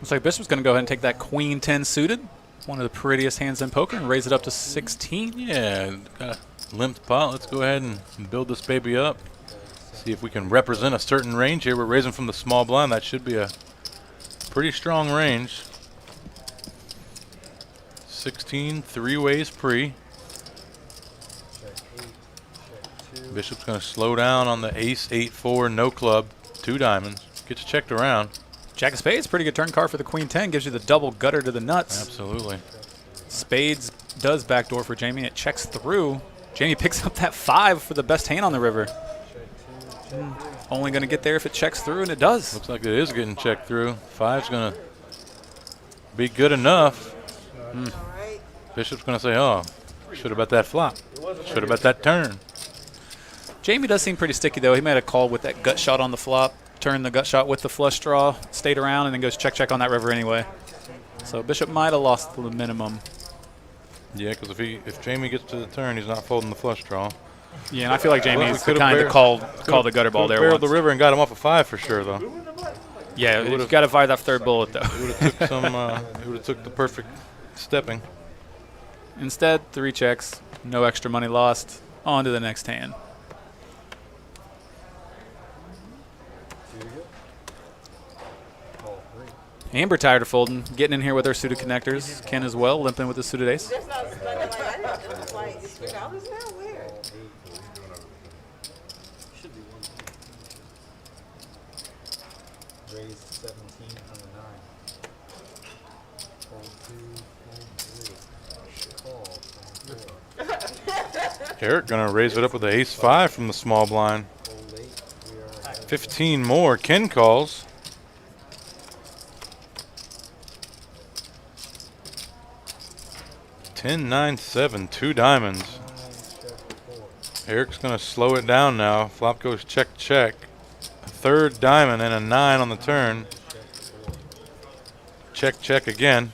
Looks like Bishop's going to go ahead and take that queen 10 suited. One of the prettiest hands in poker and raise it up to 16. Yeah, got a limped pot. Let's go ahead and build this baby up. See if we can represent a certain range here. We're raising from the small blind. That should be a pretty strong range. 16, 3 ways pre. Bishop's going to slow down on the ace, 8-4, no club, 2 diamonds. Gets checked around. Jack of spades, pretty good turn card for the queen 10. Gives you the double gutter to the nuts. Absolutely. Spades does backdoor for Jamie. It checks through. Jamie picks up that 5 for the best hand on the river. Only going to get there if it checks through, and it does. Looks like it is getting checked through. 5's going to be good enough. Bishop's going to say, oh, should have bet that flop. Should have bet that turn. Jamie does seem pretty sticky, though. He made a call with that gut shot on the flop. Turned the gut shot with the flush draw, stayed around, and then goes check on that river anyway. So Bishop might have lost the minimum. Yeah, because if Jamie gets to the turn, he's not folding the flush draw. Yeah, and I feel like Jamie's the kind to call the gutter ball there. Barreled the river and got him off a 5 for sure, though. Yeah, you've got to fire that third bullet, though. It would have took some. It would have took the perfect stepping. Instead, 3 checks, no extra money lost. On to the next hand. Amber tired of folding, getting in here with her suited connectors. Ken as well, limping with the suited ace. Just not spending like I didn't. It's like $3 now. Where? Should be one. Raise 17 on the 9. Fold 2, fold 3. Call, 4. Eric gonna raise it up with the ace-5 from the small blind. Fold 8. We are 15 more. Ken calls. Ten, 9, 7, 2 diamonds. Eric's gonna slow it down now. Flop goes check, check. A third diamond and a 9 on the turn. Check, check again.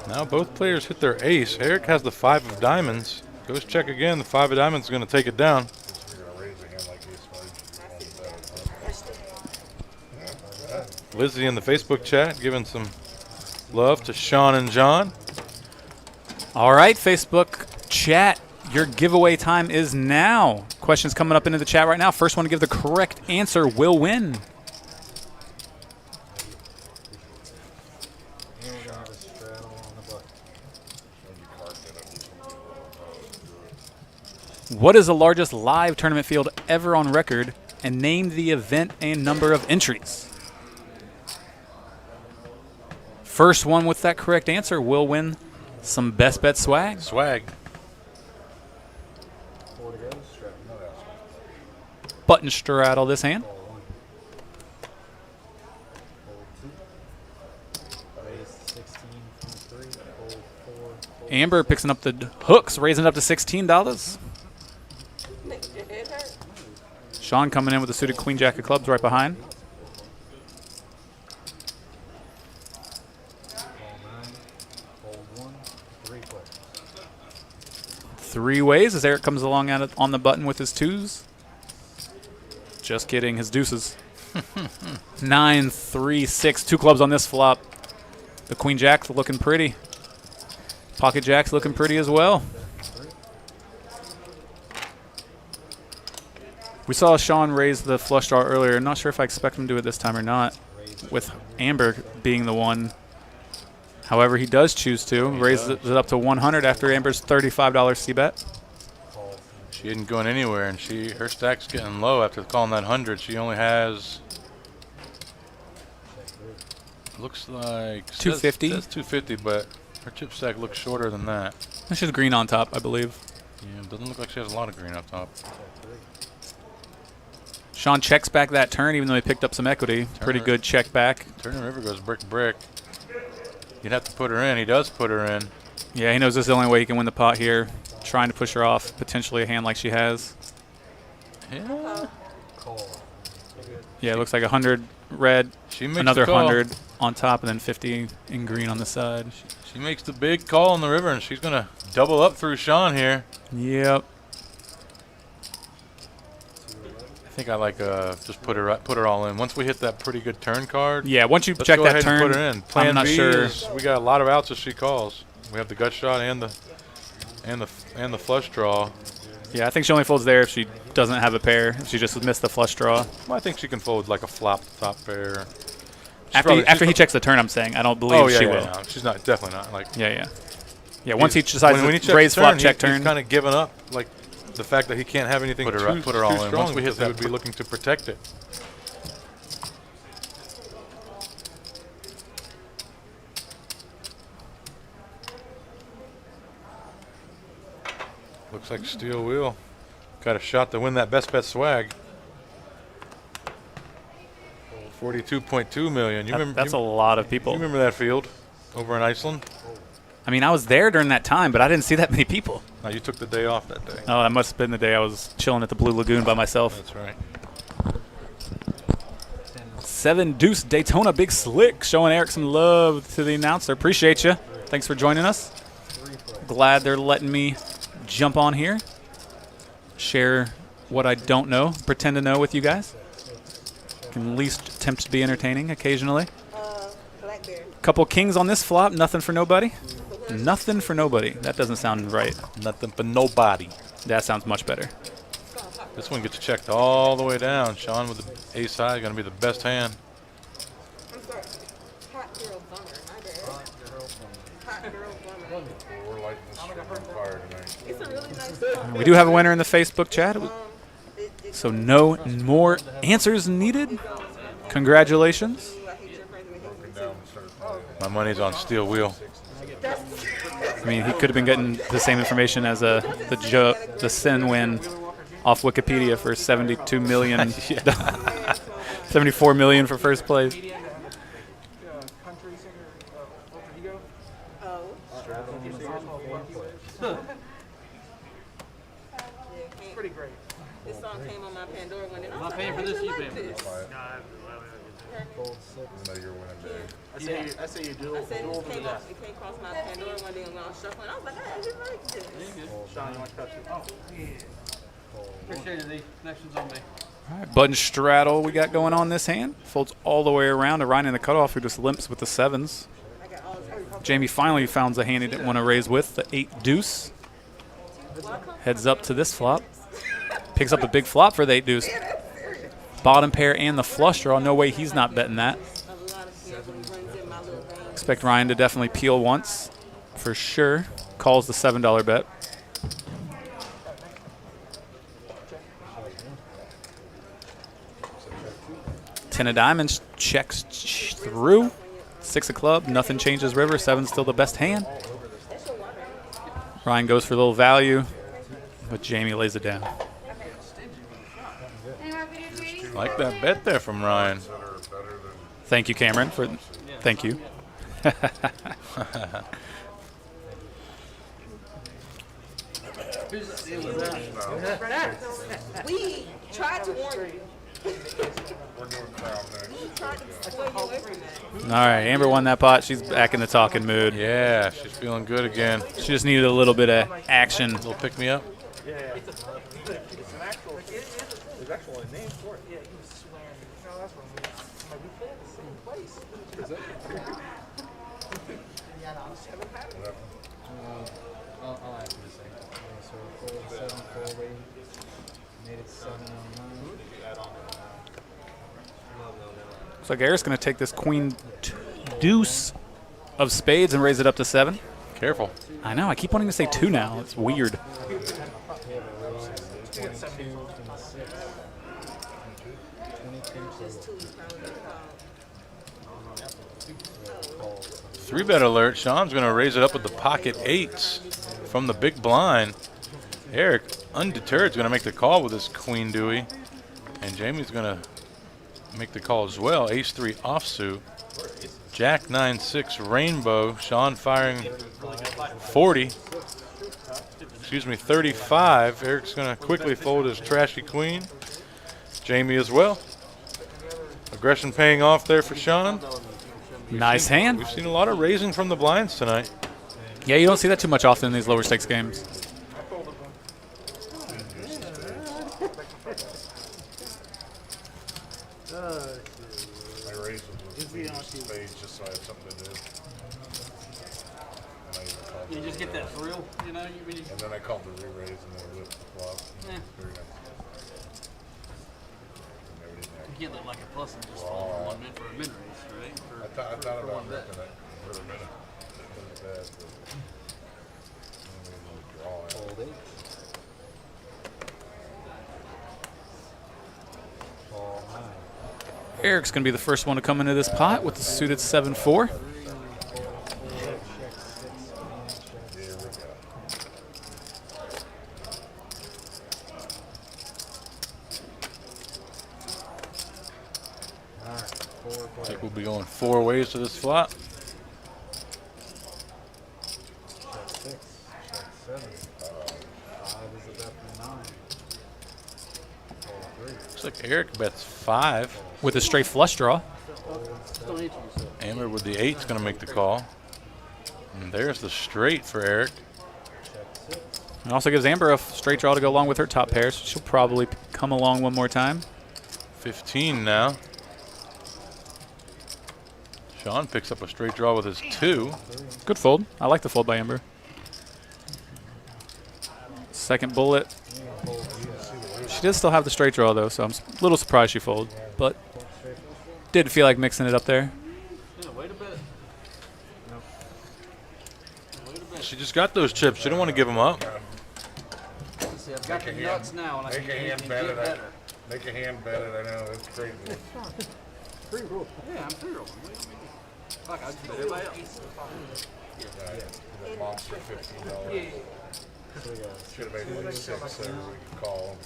Now both players hit their ace. Eric has the 5 of diamonds. Goes check again. The 5 of diamonds is gonna take it down. Lizzie in the Facebook chat giving some love to Sean and John. All right, Facebook chat, your giveaway time is now. Questions coming up into the chat right now. First one to give the correct answer will win. What is the largest live tournament field ever on record, and name the event and number of entries? First one with that correct answer will win some Best Bet swag. Swag. Button straddle this hand. Amber picking up the hooks, raising it up to $16. Sean coming in with a suited queen jack of clubs right behind. Three ways as Eric comes along at it on the button with his 2s. Just kidding, his deuces. 9, 3, 6, 2 clubs on this flop. The queen jack's looking pretty. Pocket jack's looking pretty as well. We saw Sean raise the flush draw earlier. Not sure if I expect him to do it this time or not, with Amber being the one. However, he does choose to. Raises it up to 100 after Amber's $35 C-bet. She isn't going anywhere, and her stack's getting low after calling that 100. She only has, looks like 250. Says 250, but her chip stack looks shorter than that. She's has green on top, I believe. Yeah, it doesn't look like she has a lot of green up top. Sean checks back that turn, even though he picked up some equity. Pretty good check back. Turner River goes brick, brick. You'd have to put her in. He does put her in. Yeah, he knows this is the only way he can win the pot here. Trying to push her off, potentially a hand like she has. Yeah. Yeah, it looks like 100 red, She makes another the call. 100 on top, and then 50 in green on the side. She makes the big call on the river, and she's going to double up through Sean here. Yep. I think I like just put her all in. Once we hit that pretty good turn card. Yeah, once you let's check go that ahead turn, and put her in. Plan I'm not B sure. is we got a lot of outs if she calls. We have the gut shot and the flush draw. Yeah, I think she only folds there if she doesn't have a pair. If she just missed the flush draw. Well, I think she can fold like a flop top pair. After he checks the turn, I'm saying I don't believe she will. No, she's not, definitely not. Like yeah. Once he decides when he to raise checks flop, turn, check turn. he's kind of given up. Like the fact that he can't have anything Put her all in. Once we hit that, would be looking to protect it. Looks like steel wheel. Got a shot to win that best bet swag. 42.2 million. That's a lot of people. You remember that field over in Iceland? I mean, I was there during that time, but I didn't see that many people. No, you took the day off that day. Oh, that must have been the day I was chilling at the Blue Lagoon by myself. That's right. 7 deuce Daytona Big Slick, showing Eric some love to the announcer. Appreciate you. Thanks for joining us. Glad they're letting me jump on here, share what I don't know, pretend to know with you guys. Can at least attempt to be entertaining occasionally. Couple kings on this flop, nothing for nobody. Nothing for nobody. That doesn't sound right. Nothing for nobody. That sounds much better. This one gets checked all the way down. Sean with the ace high, going to be the best hand. bummer, my bad. Hot girl bummer. We're lighting this shit on fire tonight. It's a really nice song. We do have a winner in the Facebook chat, so no more answers needed. Congratulations. My money's on Steel Wheel. I mean, he could have been getting the same information as the Sin win off Wikipedia for 72 million, 74 million for first place. Country singer, Alter Ego. It's pretty great. This song came on my Pandora one, and I I'm was not like, paying I for this, actually you like paying for this. I know you're winning big. I say you do I said it came across my Pandora one day when I was shuffling. I was like, I actually like this. Sean, you want to touch it? Appreciate it, D. Next one's on me. All right, button straddle we got going on this hand. Folds all the way around to Ryan in the cutoff, who just limps with the 7s. Jamie finally found the hand he didn't want to raise with, the 8 deuce. Heads up to this flop. Picks up a big flop for the 8 deuce. Bottom pair and the flush draw. No way he's not betting that. Expect Ryan to definitely peel once, for sure. Calls the $7 bet. Ten of diamonds checks through. 6 of club, nothing changes river. 7's still the best hand. Ryan goes for a little value, but Jamie lays it down. Like that bet there from Ryan. Thank you, Cameron. Thank you. We tried to warn you. We're doing crown next. All right, Amber won that pot. She's back in the talking mood. Yeah, she's feeling good again. She just needed a little bit of action. A little pick me up. There's actually a name for it. Yeah, he was swearing. No, that's wrong. I'm like, we play at the same place. Is it? Yeah, no, I'm 7 patterns. I'll ask you the same. So 4-7, 4-8. Made it 7-9. Looks like Eric's going to take this queen deuce of spades and raise it up to 7. Careful. I know. I keep wanting to say 2 now. It's weird. Three bet alert. Sean's going to raise it up with the pocket 8s from the big blind. Eric, undeterred, is going to make the call with his queen Dewey. And Jamie's going to make the call as well. Ace 3 offsuit. Jack 9-6 rainbow. Sean firing 40. Excuse me, 35. Eric's going to quickly fold his trashy queen. Jamie as well. Aggression paying off there for Sean. Nice hand. We've seen a lot of raising from the blinds tonight. Yeah, you don't see that too much often in these lower stakes games. I raised them with spades just so I had something to do. And I even called You just get that thrill, you know? and then I called the re-raise and then whipped the flop. Yeah. Very nice. And they didn't You can't look like a plus and just fall for 1 minute for a mid race, right? For, I thought for about one bet. ripping it for a minute. It wasn't bad, but then we draw it. Fold 8. Call 9. Eric's going to be the first one to come into this pot with the suited 7-4. Looks like we'll be going 4 ways to this flop. Check 6. Check 7. 5 is a bet for 9. Call 3. Looks like Eric bets 5. With a straight flush draw. Amber with the 8's going to make the call. And there's the straight for Eric. It also gives Amber a straight draw to go along with her top pair, so she'll probably come along one more time. 15 now. Sean picks up a straight draw with his 2. Good fold. I like the fold by Amber. Second bullet. She does still have the straight draw, though, so I'm a little surprised she folded. But did feel like mixing it up there. Yeah, wait a bit. She just got those chips. She don't want to give them up. See, I've got the nuts now, and I can Make a hand get bet it. better. Make a hand bet it. I know that's crazy. Pre-roll. Yeah, I'm pre-rolling. What do you mean? Fuck, I just bet everybody else. The monster $15. Should have made like 6 so we could call them.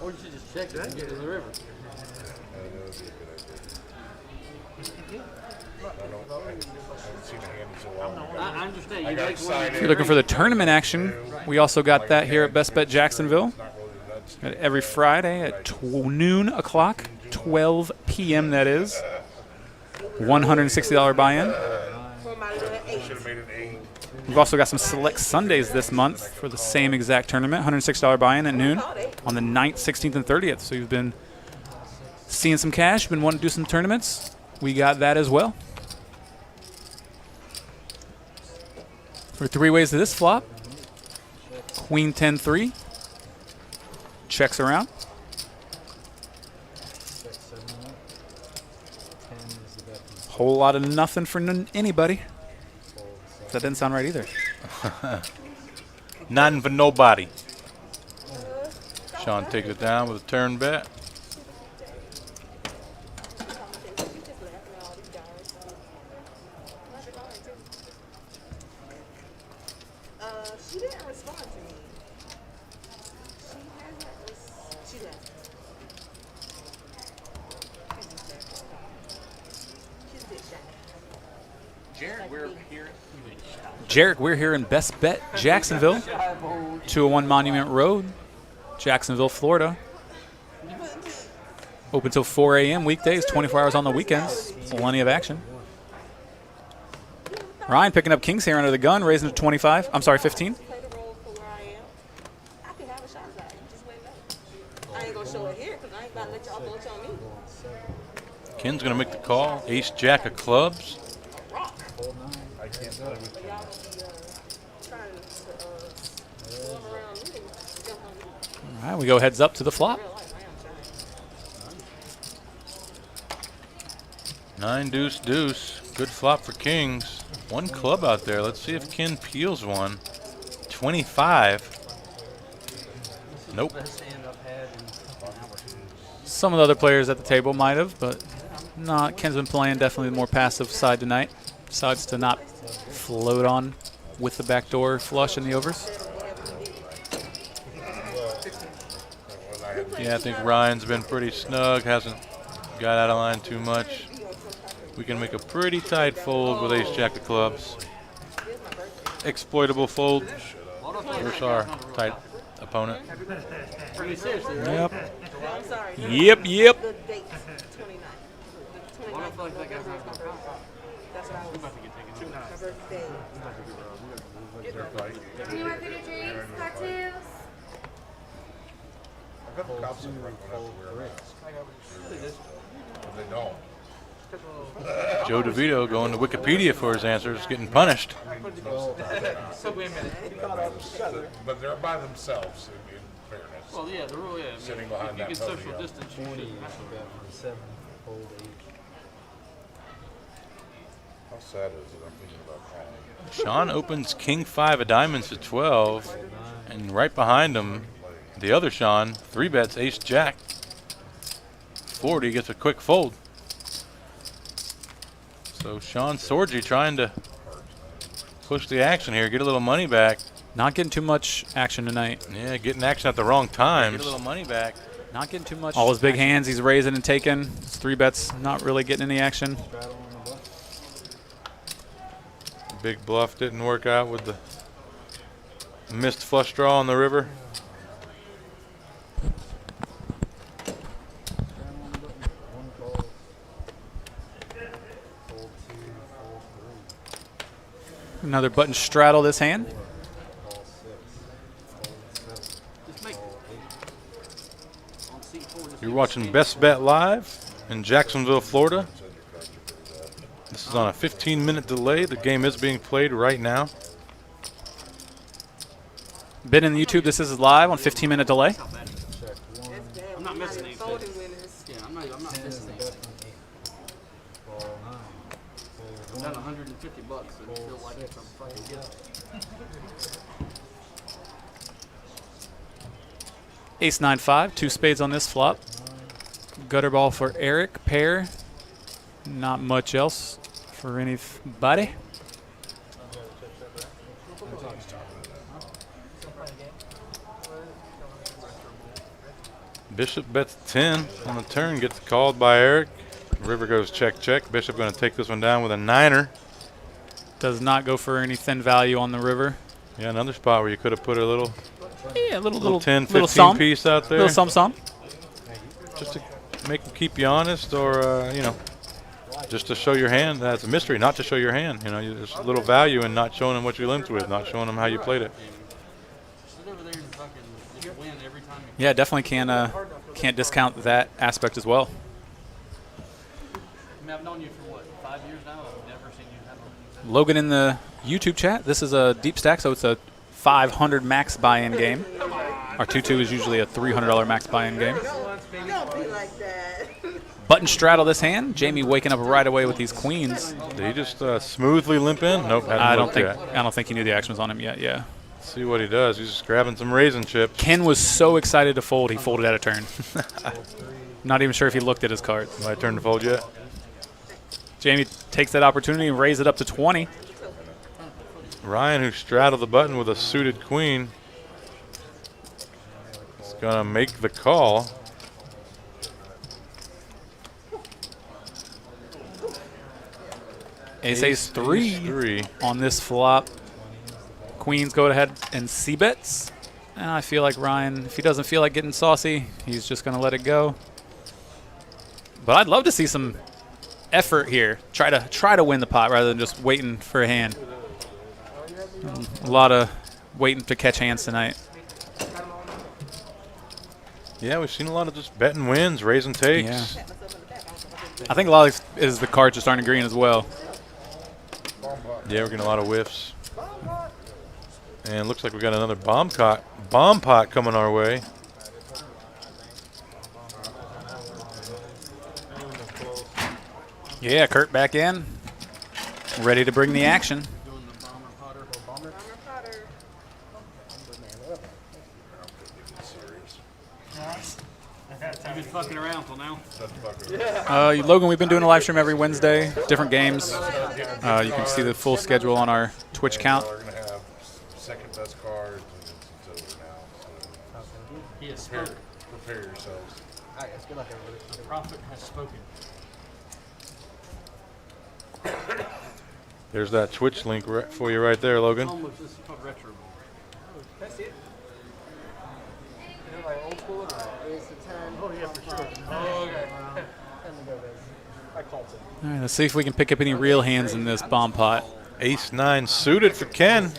Or you should just check it and get to the river. That would be a good idea. I haven't seen a hand in so long. I understand. I You got make excited. If you're looking for the tournament action, we also got that here at Best Bet Jacksonville. Every Friday at noon o'clock, 12 p.m. that is. $160 buy-in. For my little eight. Should have made it 8. We've also got some select Sundays this month for the same exact tournament. $106 buy-in at noon on the 9th, 16th, and 30th. So you've been seeing some cash, been wanting to do some tournaments. We got that as well. For 3 ways to this flop. Queen 10-3. Checks around. Whole lot of nothing for anybody. That didn't sound right either. None for nobody. Sean takes it down with a turn bet. She didn't respond to me. She left. She's a bit shy. Jarek, we're here in Best Bet Jacksonville, 201 Monument Road, Jacksonville, Florida. Open till 4 a.m. weekdays, 24 hours on the weekends. Plenty of action. Ryan picking up kings here under the gun, raising to 25. I'm sorry, 15. Play the role for where I am. I can have a shot at it. Just wait back. I ain't gonna show it here because I ain't about to let y'all vote on me. Ken's going to make the call. Ace, jack of clubs. I can't play with you. Y'all gonna be trying to swim around me and jump on me. All right, we go heads up to the flop. Real life, I am trying. 9 deuce deuce. Good flop for kings. 1 club out there. Let's see if Ken peels one. 25. Nope. Some of the other players at the table might have, but not. Ken's been playing definitely the more passive side tonight. Decides to not float on with the backdoor flush in the overs. Yeah, I think Ryan's been pretty snug. Hasn't got out of line too much. We can make a pretty tight fold with ace jack of clubs. Exploitable fold. Where's our tight opponent? Yep. I'm sorry. Yep. The date, 29. The 29th. That's what I was. My birthday. Any more food or drinks? Cocktails? I've got the cops in front when I have to wear masks. But they don't. Joe DeVito going to Wikipedia for his answers, getting punished. So wait a minute. But they're by themselves, in fairness. Well, yeah, the rule, yeah. Sitting behind you that can social podium. distance. You should. How sad is it? I'm thinking about calling. Sean opens king 5 of diamonds to 12, and right behind him, the other Sean 3 bets ace jack. 40 gets a quick fold. So Sean Sorgi trying to push the action here, get a little money back. Not getting too much action tonight. Yeah, getting action at the wrong times. Get a little money back. Not getting too much. All his big hands, he's raising and taking. His 3 bets, not really getting any action. Big bluff didn't work out with the missed flush draw on the river. Another button straddle this hand. You're watching Best Bet Live in Jacksonville, Florida. This is on a 15-minute delay. The game is being played right now. Been in YouTube, this is live on 15-minute delay. I'm not missing anything. Yeah, I'm not missing anything. done 150 bucks and feel like it's a fucking gift. Ace 9-5, 2 spades on this flop. Gutter ball for Eric, pair. Not much else for anybody. Bishop bets 10 on the turn, gets called by Eric. River goes check, check. Bishop going to take this one down with a 9er. Does not go for any thin value on the river. Yeah, another spot where you could have put a little, Yeah, little 10, 15 little sum, piece out there. little sum. Just to make them keep you honest, or, you know, just to show your hand. That's a mystery, not to show your hand. You know, there's a little value in not showing them what you limped with, not showing them how you played it. Sit over there and fucking just win every time you Yeah, definitely can't discount that aspect as well. I mean, I've known you for what, 5 years now? I've never seen you have a Logan in the YouTube chat. This is a deep stack, so it's a 500 max buy-in game. Our 2-2 is usually a $300 max buy-in game. Don't be like that. Button straddle this hand. Jamie waking up right away with these queens. Did he just smoothly limp in? Nope, hadn't I don't looked think yet. I don't think he knew the action was on him yet. Yeah. Let's see what he does. He's just grabbing some raisin chips. Ken was so excited to fold, he folded out of turn. Not even sure if he looked at his cards. My turn to fold yet? Jamie takes that opportunity and raises it up to 20. Ryan, who straddled the button with a suited queen, is going to make the call. Ace 3 on this flop. Queens go ahead and c-bets. And I feel like Ryan, if he doesn't feel like getting saucy, he's just going to let it go. But I'd love to see some effort here. Try to win the pot rather than just waiting for a hand. A lot of waiting to catch hands tonight. Yeah, we've seen a lot of just betting wins, raising takes. Yeah. I think a lot of it is the cards just aren't agreeing as well. Yeah, we're getting a lot of whiffs. And looks like we got another bomb pot coming our way. Yeah, Kurt back in. Ready to bring the action. You've been fucking around till now. Logan, we've been doing a live stream every Wednesday, different games. You can see the full schedule on our Twitch account. We're going to have second best cards, and it's over now. So He has spoken. prepare yourselves. The prophet has spoken. There's that Twitch link for you right there, Logan. Almost, this is called retro. That's it. Is it like old school or? It's the 10. Oh yeah, for sure. Oh, okay. I called it. All right, let's see if we can pick up any real hands in this bomb pot. Ace 9 suited for Ken.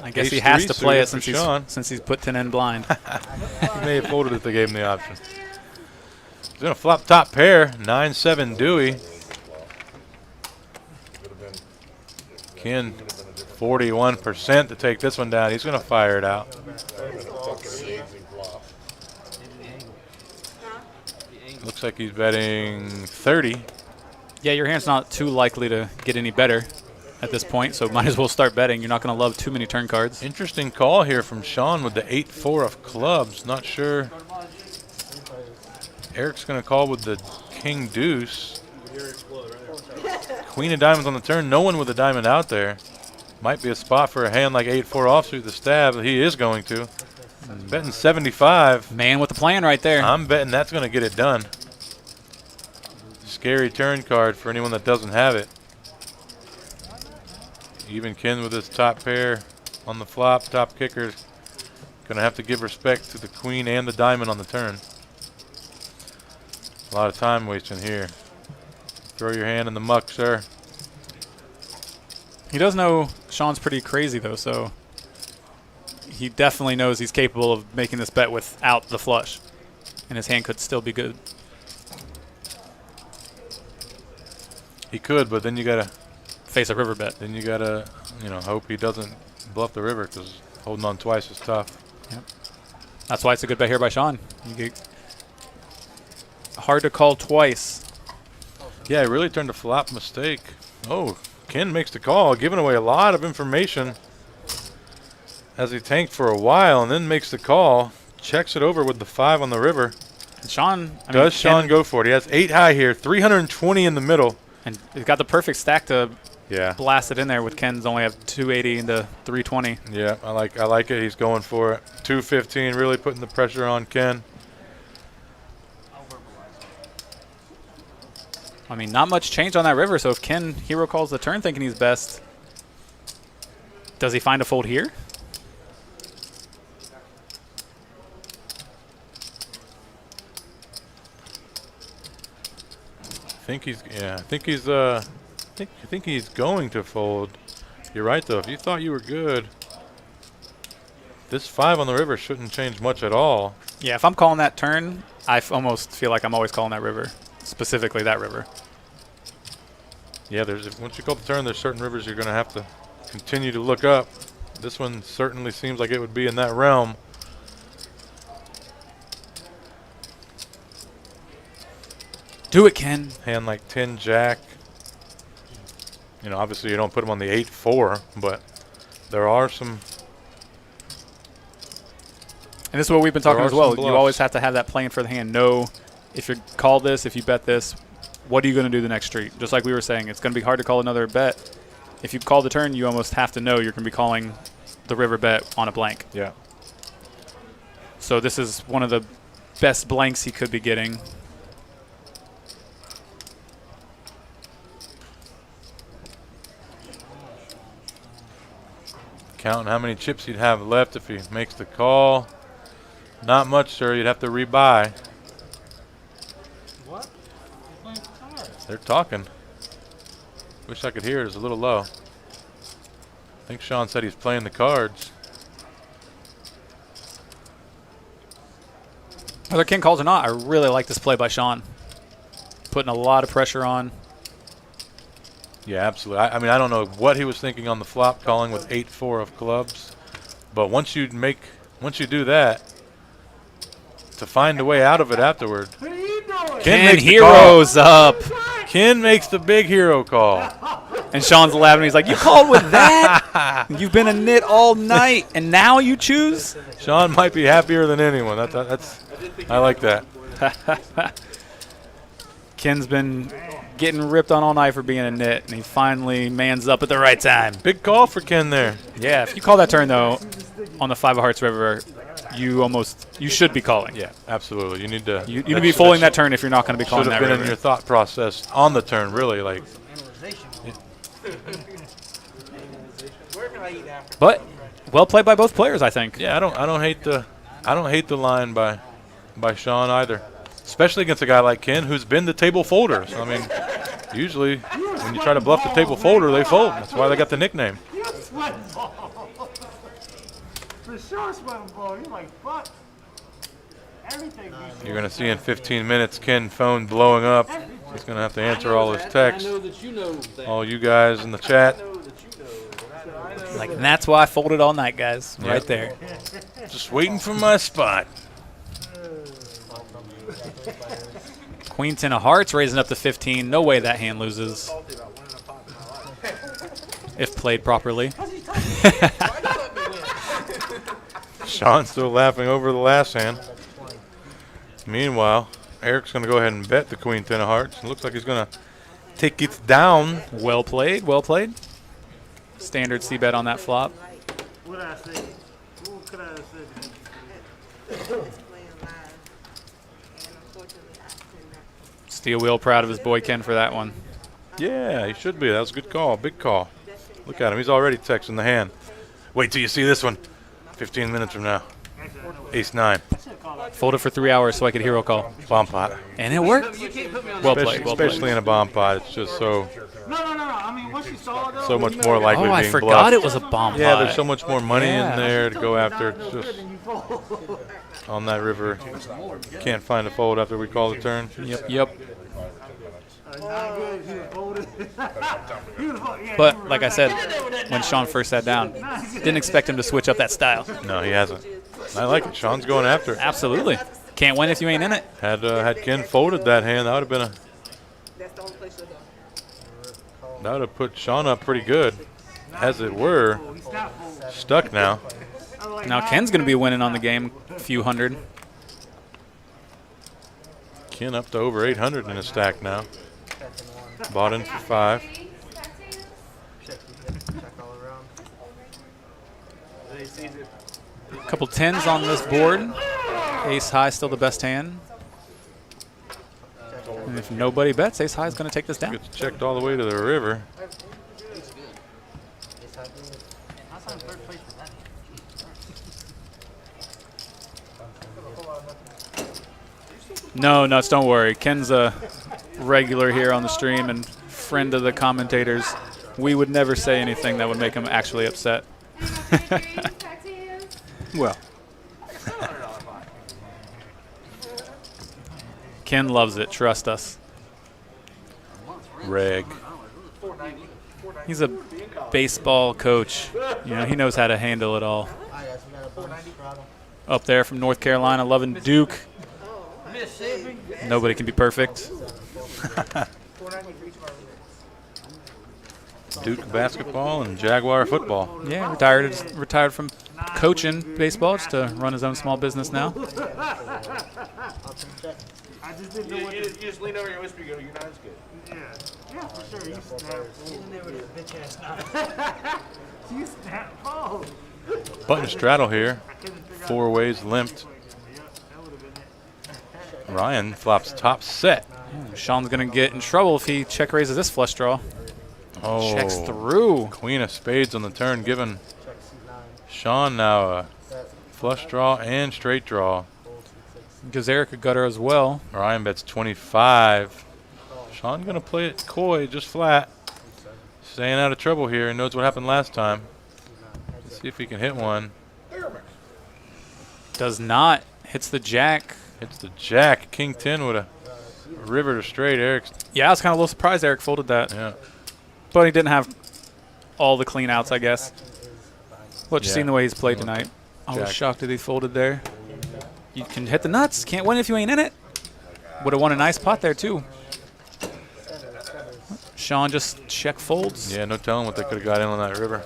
I guess Ace he has 3 to play it suited since for Sean. since he's put 10 in blind. He may have folded if they gave him the option. He's going to flop top pair, 9-7 Dewey. Ken, 41% to take this one down. He's going to fire it out. Looks like he's betting 30. Yeah, your hand's not too likely to get any better at this point, so might as well start betting. You're not going to love too many turn cards. Interesting call here from Sean with the 8-4 of clubs. Not sure. Eric's going to call with the king deuce. Queen of diamonds on the turn. No one with a diamond out there. Might be a spot for a hand like 8-4 offsuit the stab. He is going to. Betting 75. Man with the plan right there. I'm betting that's going to get it done. Scary turn card for anyone that doesn't have it. Even Ken with his top pair on the flop, top kicker, going to have to give respect to the queen and the diamond on the turn. A lot of time wasting here. Throw your hand in the muck, sir. He does know Sean's pretty crazy, though, so he definitely knows he's capable of making this bet without the flush, and his hand could still be good. He could, but then you got to face a river bet. Then you got to, hope he doesn't bluff the river, because holding on twice is tough. Yep. That's why it's a good bet here by Sean. You get hard to call twice. Yeah, he really turned a flop mistake. Oh, Ken makes the call, giving away a lot of information as he tanked for a while and then makes the call. Checks it over with the 5 on the river. And Sean, Does Sean go for it? He has 8 high here, 320 in the middle. And he's got the perfect stack to Yeah. blast it in there with Ken's only have 280 into 320. Yeah, I like it. He's going for it. 215, really putting the pressure on Ken. I mean, not much change on that river, so if Ken hero calls the turn thinking he's best, does he find a fold here? I think he's going to fold. You're right though. If you thought you were good, this 5 on the river shouldn't change much at all. Yeah, if I'm calling that turn, I almost feel like I'm always calling that river, specifically that river. Yeah, once you call the turn, there's certain rivers you're going to have to continue to look up. This one certainly seems like it would be in that realm. Do it, Ken. Hand like 10 jack. You know, obviously you don't put him on the 8-4, but there are some. And this is what we've been talking There as are well. some You bluffs. always have to have that plan for the hand. Know if you call this, if you bet this, what are you going to do the next street? Just like we were saying, it's going to be hard to call another bet. If you call the turn, you almost have to know you're going to be calling the river bet on a blank. Yeah. So this is one of the best blanks he could be getting. Counting how many chips he'd have left if he makes the call. Not much, sir. You'd have to rebuy. What? They're talking. Wish I could hear it. It's a little low. I think Sean said he's playing the cards. Whether King calls or not, I really like this play by Sean. Putting a lot of pressure on. Yeah, absolutely. I mean, I don't know what he was thinking on the flop, calling with 8-4 of clubs, but once you do that, to find a way out of it afterward. Ken makes the heroes up. Ken makes the big hero call. And Sean's laughing. He's like, you called with that? You've been a nit all night, and now you choose? Sean might be happier than anyone. I like that. Ken's been getting ripped on all night for being a nit, and he finally mans up at the right time. Big call for Ken there. Yeah, if you call that turn, though, on the 5 of hearts river, you should be calling. Yeah, absolutely. You need to. You need to be folding that turn if you're not going to be calling that Should have been river. in your thought process on the turn, really. Like. But well played by both players, I think. Yeah, I don't hate the line by Sean either, especially against a guy like Ken who's been the table folder. So I mean, usually when you try to bluff the table folder, they fold. That's why they got the nickname. You sweating ball. For sure sweating ball. You're like, fuck. Everything. You're gonna see in 15 minutes Ken phone blowing up. He's gonna have to answer all his texts. All you guys in the chat. Like, and that's why I folded all night, guys. Yep. Right there. Just waiting for my spot. Queen 10 of hearts raising up to 15. No way that hand loses. If played properly. Sean's still laughing over the last hand. Meanwhile, Eric's going to go ahead and bet the Queen 10 of hearts. It looks like he's going to take it down. Well played, well played. Standard C-bet on that flop. What I say? What could I have said? Steel Wheel proud of his boy Ken for that one. Yeah, he should be. That was a good call. Big call. Look at him. He's already texting the hand. Wait till you see this one. 15 minutes from now. Ace-9. Folded for 3 hours so I could hero call. Bomb pot. And it worked. Well played, well played. Especially in a bomb pot. It's just so No. I mean, once you saw it, though. so much more likely Oh, being I forgot bluffed. it was a bomb Yeah, pot. there's so much more money Yeah. in there to go after. It's just on that river. Can't find a fold after we call the turn. Yep. But like I said, when Sean first sat down, didn't expect him to switch up that style. No, he hasn't. I like it. Sean's going after it. Absolutely. Can't win if you ain't in it. Had Ken folded that hand, that would have been That would have put Sean up pretty good, as it were. Stuck now. Now Ken's going to be winning on the game, a few hundred. Ken up to over 800 in his stack now. Bought in for 5. A couple 10s on this board. Ace high still the best hand. And if nobody bets, ace high is going to take this down. Gets checked all the way to the river. No, nuts, don't worry. Ken's a regular here on the stream and friend of the commentators. We would never say anything that would make him actually upset. Well. Ken loves it, trust us. Reg. He's a baseball coach. You know, he knows how to handle it all. Up there from North Carolina, loving Duke. Nobody can be perfect. Duke basketball and Jaguar football. Yeah, retired from coaching baseball just to run his own small business now. I just didn't know what you just lean over your whisper and go, your nine's good. Yeah, for sure. You snap. You snap phone. Button straddle here. 4 ways limped. Ryan flops top set. Sean's going to get in trouble if he check raises this flush draw. Oh, checks through. Queen of spades on the turn, giving Sean now a flush draw and straight draw. Gives Eric a gutter as well. Ryan bets 25. Sean going to play it coy, just flat. Staying out of trouble here. He knows what happened last time. Let's see if he can hit one. Does not. Hits the jack. Hits the jack. King 10 with a river to straight. Eric's. Yeah, I was kind of a little surprised Eric folded that. Yeah. But he didn't have all the clean outs, I guess. What you Yeah. seen the way he's played tonight. I was Jack. shocked that he folded there. You can hit the nuts. Can't win if you ain't in it. Would have won a nice pot there, too. Sean just check folds. Yeah, no telling what they could have got in on that river.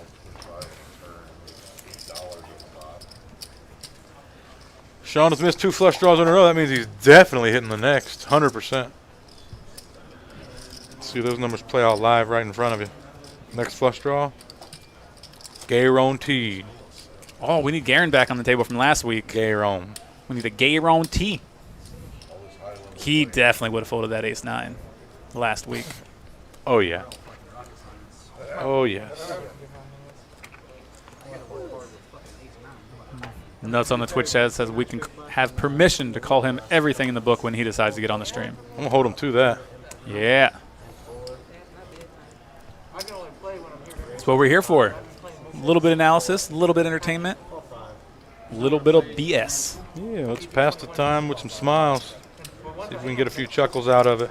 Sean has missed 2 flush draws in a row. That means he's definitely hitting the next, 100%. See those numbers play out live right in front of you. Next flush draw, guaranteed. Oh, we need Garen back on the table from last week. Garen. We need a guarantee. He definitely would have folded that ace-9 last week. Oh, yeah. Oh, yes. Nuts on the Twitch says we can have permission to call him everything in the book when he decides to get on the stream. I'm going to hold him to that. Yeah. That's what we're here for. A little bit of analysis, a little bit of entertainment, a little bit of BS. Yeah, let's pass the time with some smiles. See if we can get a few chuckles out of it.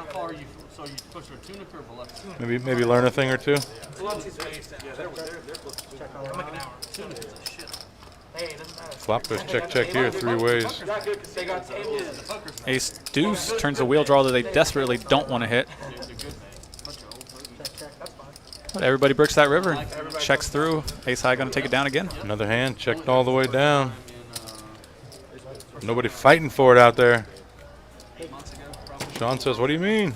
Maybe learn a thing or two. Flop goes check here 3 ways. Ace deuce turns a wheel draw that they desperately don't want to hit. But everybody bricks that river. Checks through. Ace high going to take it down again. Another hand checked all the way down. Nobody fighting for it out there. Sean says, what do you mean?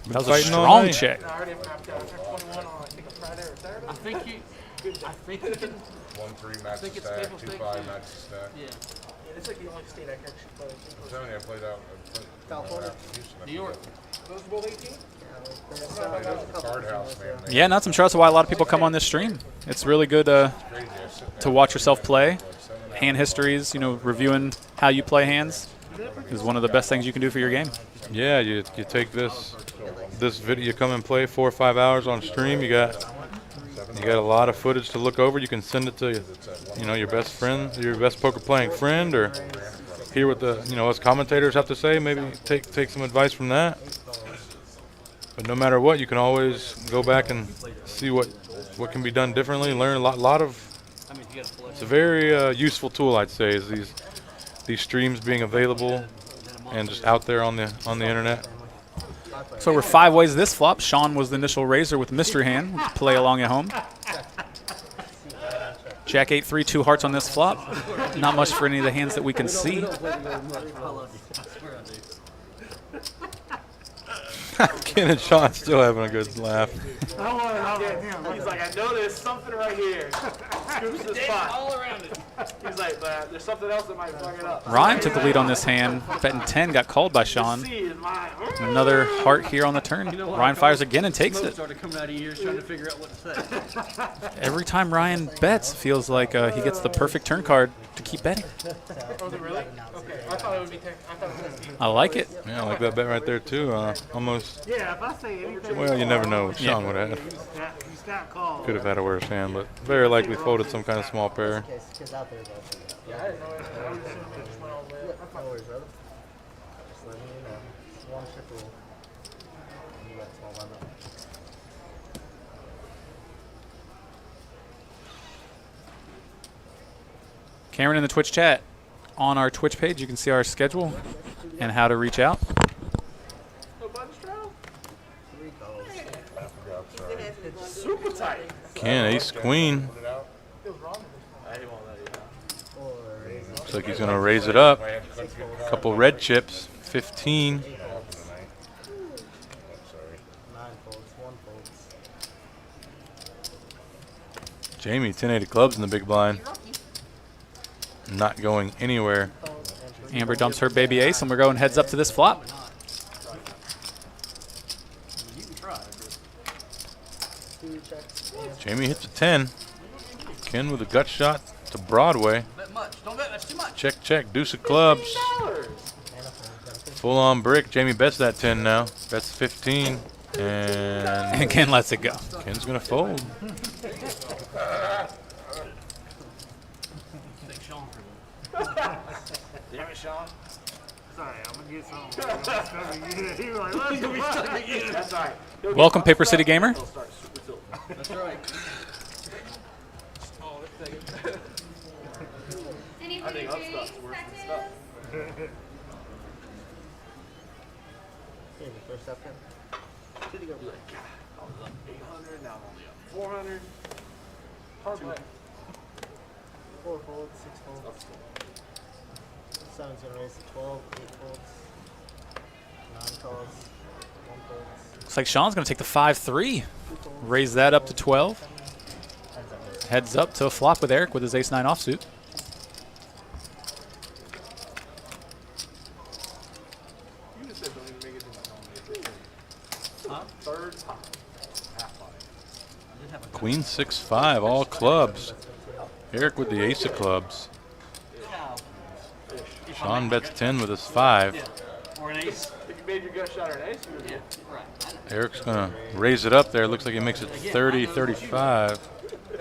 That was a strong check. I think you can. 1-3 match the stack, 2-5 match the stack. Yeah. It's like the only state I can actually play. I'm telling you, I played out. California. New York. Those both 18? Card house, man. Yeah, nuts. I'm sure that's why a lot of people come on this stream. It's really good to watch yourself play. Hand histories, you know, reviewing how you play hands is one of the best things you can do for your game. Yeah, you take this video, you come and play 4 or 5 hours on stream. You got a lot of footage to look over. You can send it to your best friend, your best poker playing friend, or hear what us commentators have to say. Maybe take some advice from that. But no matter what, you can always go back and see what can be done differently. Learn a lot of. It's a very useful tool, I'd say, is these streams being available and just out there on the internet. So we're 5 ways this flop. Sean was the initial raiser with mystery hand. Play along at home. Jack 8-3, 2 hearts on this flop. Not much for any of the hands that we can see. Ken and Sean still having a good laugh. He's like, I know there's something right here. Scoops the spot. All around it. He's like, but there's something else that might fuck it up. Ryan took the lead on this hand. Betting 10, got called by Sean. Another heart here on the turn. Ryan fires again and takes it. Started coming out of ears trying to figure out what to say. Every time Ryan bets, feels like he gets the perfect turn card to keep betting. Was it really? Okay. I thought it would be 10. I thought it was 10. I like it. Yeah, I like that bet right there too. Almost. Yeah, if I say anything. Well, you never know what Sean would have. He's got called. Could have had a worse hand, but very likely folded some kind of small pair. Kids out there, though. Yeah, I didn't know it. I was assuming it just went all the way up. No worries, brother. Just letting you know. It's one triple. You got small one up. Cameron in the Twitch chat. On our Twitch page, you can see our schedule and how to reach out. Super tight. Ken, ace, queen. Looks like he's going to raise it up. Couple red chips. 15. 9 folds, 1 folds. Jamie, 10-8 of clubs in the big blind. Not going anywhere. Amber dumps her baby ace, and we're going heads up to this flop. Jamie hits a 10. Ken with a gut shot to Broadway. Don't bet, that's too much. Check, check. Deuce of clubs. Full on brick. Jamie bets that 10 now. Bets 15. And Ken lets it go. Ken's going to fold. Damn it, Sean. Sorry, I'm going to get some. He was like, let's go. That's all right. Welcome, Paper City Gamer. That's right. Anything I think to Upstuff's do, worse than Texas? stuff. Okay, the first up here. Did he go like, I was up 800, now I'm only up 400. Hard play. 4 folds, 6 folds. 7's gonna raise to 12, 8 folds. 9 calls, 1 folds. Looks like Sean's going to take the 5-3. Raise that up to 12. Heads up to a flop with Eric with his ace-9 offsuit. You just said don't even make it to my home. Third time. Half body. Queen 6-5. All clubs. Eric with the ace of clubs. Sean bets 10 with his 5. Or an ace. If you made your gut shot or an ace, you would Right. Eric's going to raise it up there. Looks like he makes it 30-35.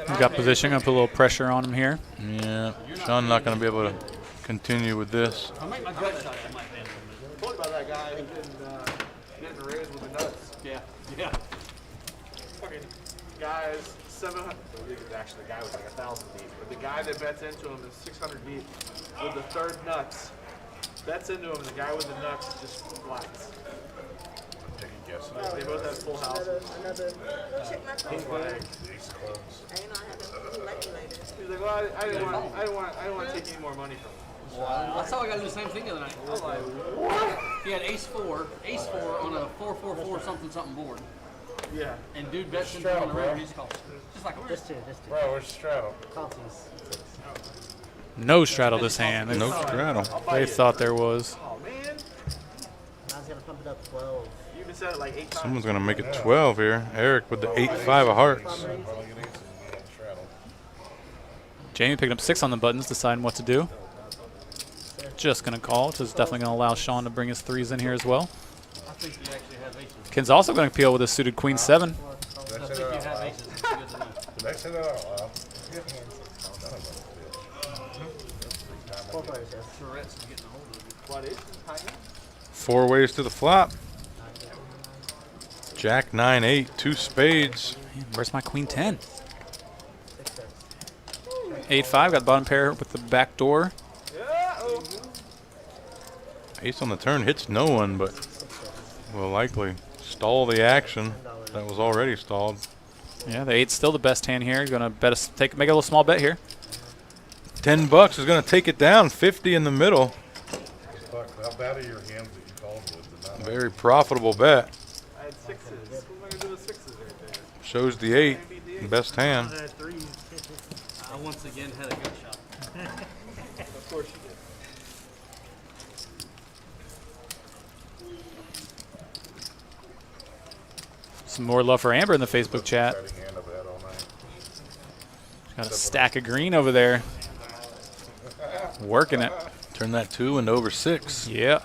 He's got position. Going to put a little pressure on him here. Yeah, Sean not going to be able to continue with this. I'll make my gut shot. I might be. told you about that guy who didn't raise with the nuts. Yeah. Yeah. Fucking guys, 700. Actually, the guy was like 1,000 deep. But the guy that bets into him is 600 deep with the third nuts. Bets into him, and the guy with the nuts just flats. Taking guesses. They both have full houses. Check my He's phone. like, Ace of clubs. I ain't know I had to like it later. he's like, well, I didn't want to take any more money from him. I saw a guy do the same thing the other night. I was like, what? He had ace four on a 4-4-4 something board. Yeah. And dude bets into him on the river. He's called. Just like Just 2, just 2. Bro, where's Straddle? Call 2s. No straddle this hand. No straddle. They thought there was. Oh, man. Now he's gonna pump it up 12. You even said it like 8 times. Someone's going to make it 12 here. Eric with the 8-5 of hearts. Probably get aces and get Straddle. Jamie picking up 6 on the buttons, deciding what to do. Just going to call, which is definitely going to allow Sean to bring his 3s in here as well. I think you actually have aces. Ken's also going to appeal with a suited Queen 7. Did I I say think that you out have loud? aces. It's good to know. Did I say that out loud? Four players, yes. Tourette's is getting a hold of you. What is it? 4 ways to the flop. Jack 9-8, 2 spades. Man, where's my Queen 10? 8-5, got the bottom pair with the back door. Yeah. Ace on the turn hits no one, but will likely stall the action that was already stalled. Yeah, the 8's still the best hand here. Going to bet us make a little small bet here. $10 is going to take it down. 50 in the middle. How bad are your hands that you called with? Very profitable bet. I had sixes. What am I gonna do with sixes right there? Shows the 8, best hand. I once again had a good shot. Of course you did. Some more love for Amber in the Facebook chat. Got a stack of green over there. Working it. Turn that 2 into over 6. Yeah.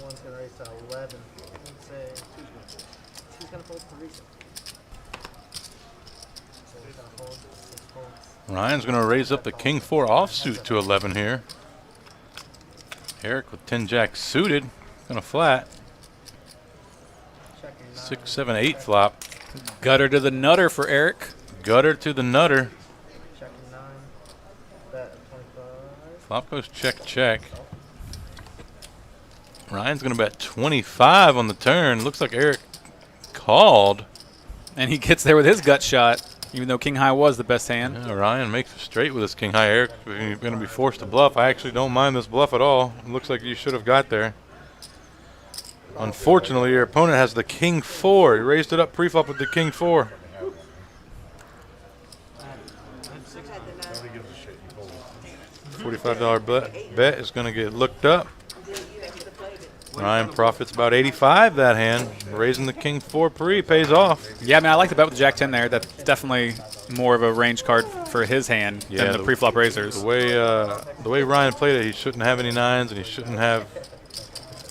One's gonna raise to 11. Let's say two's gonna fold 3. So he's gonna fold 6 folds. Ryan's going to raise up the King 4 offsuit to 11 here. Eric with 10 jack suited. Going to flat. 6, 7, 8 flop. Gutter to the nutter for Eric. Gutter to the nutter. Checking 9. Bet at 25. Flop goes check, check. Ryan's going to bet 25 on the turn. Looks like Eric called. And he gets there with his gut shot, even though King High was the best hand. Yeah, Ryan makes it straight with his King High. Eric, you're going to be forced to bluff. I actually don't mind this bluff at all. It looks like you should have got there. Unfortunately, your opponent has the King 4. He raised it up pre-flop with the King 4. $45 bet is going to get looked up. Ryan profits about 85 that hand. Raising the King 4 pre pays off. Yeah, I mean, I like the bet with the Jack 10 there. That's definitely more of a range card for his hand than the pre-flop raisers. The way Ryan played it, he shouldn't have any 9s and he shouldn't have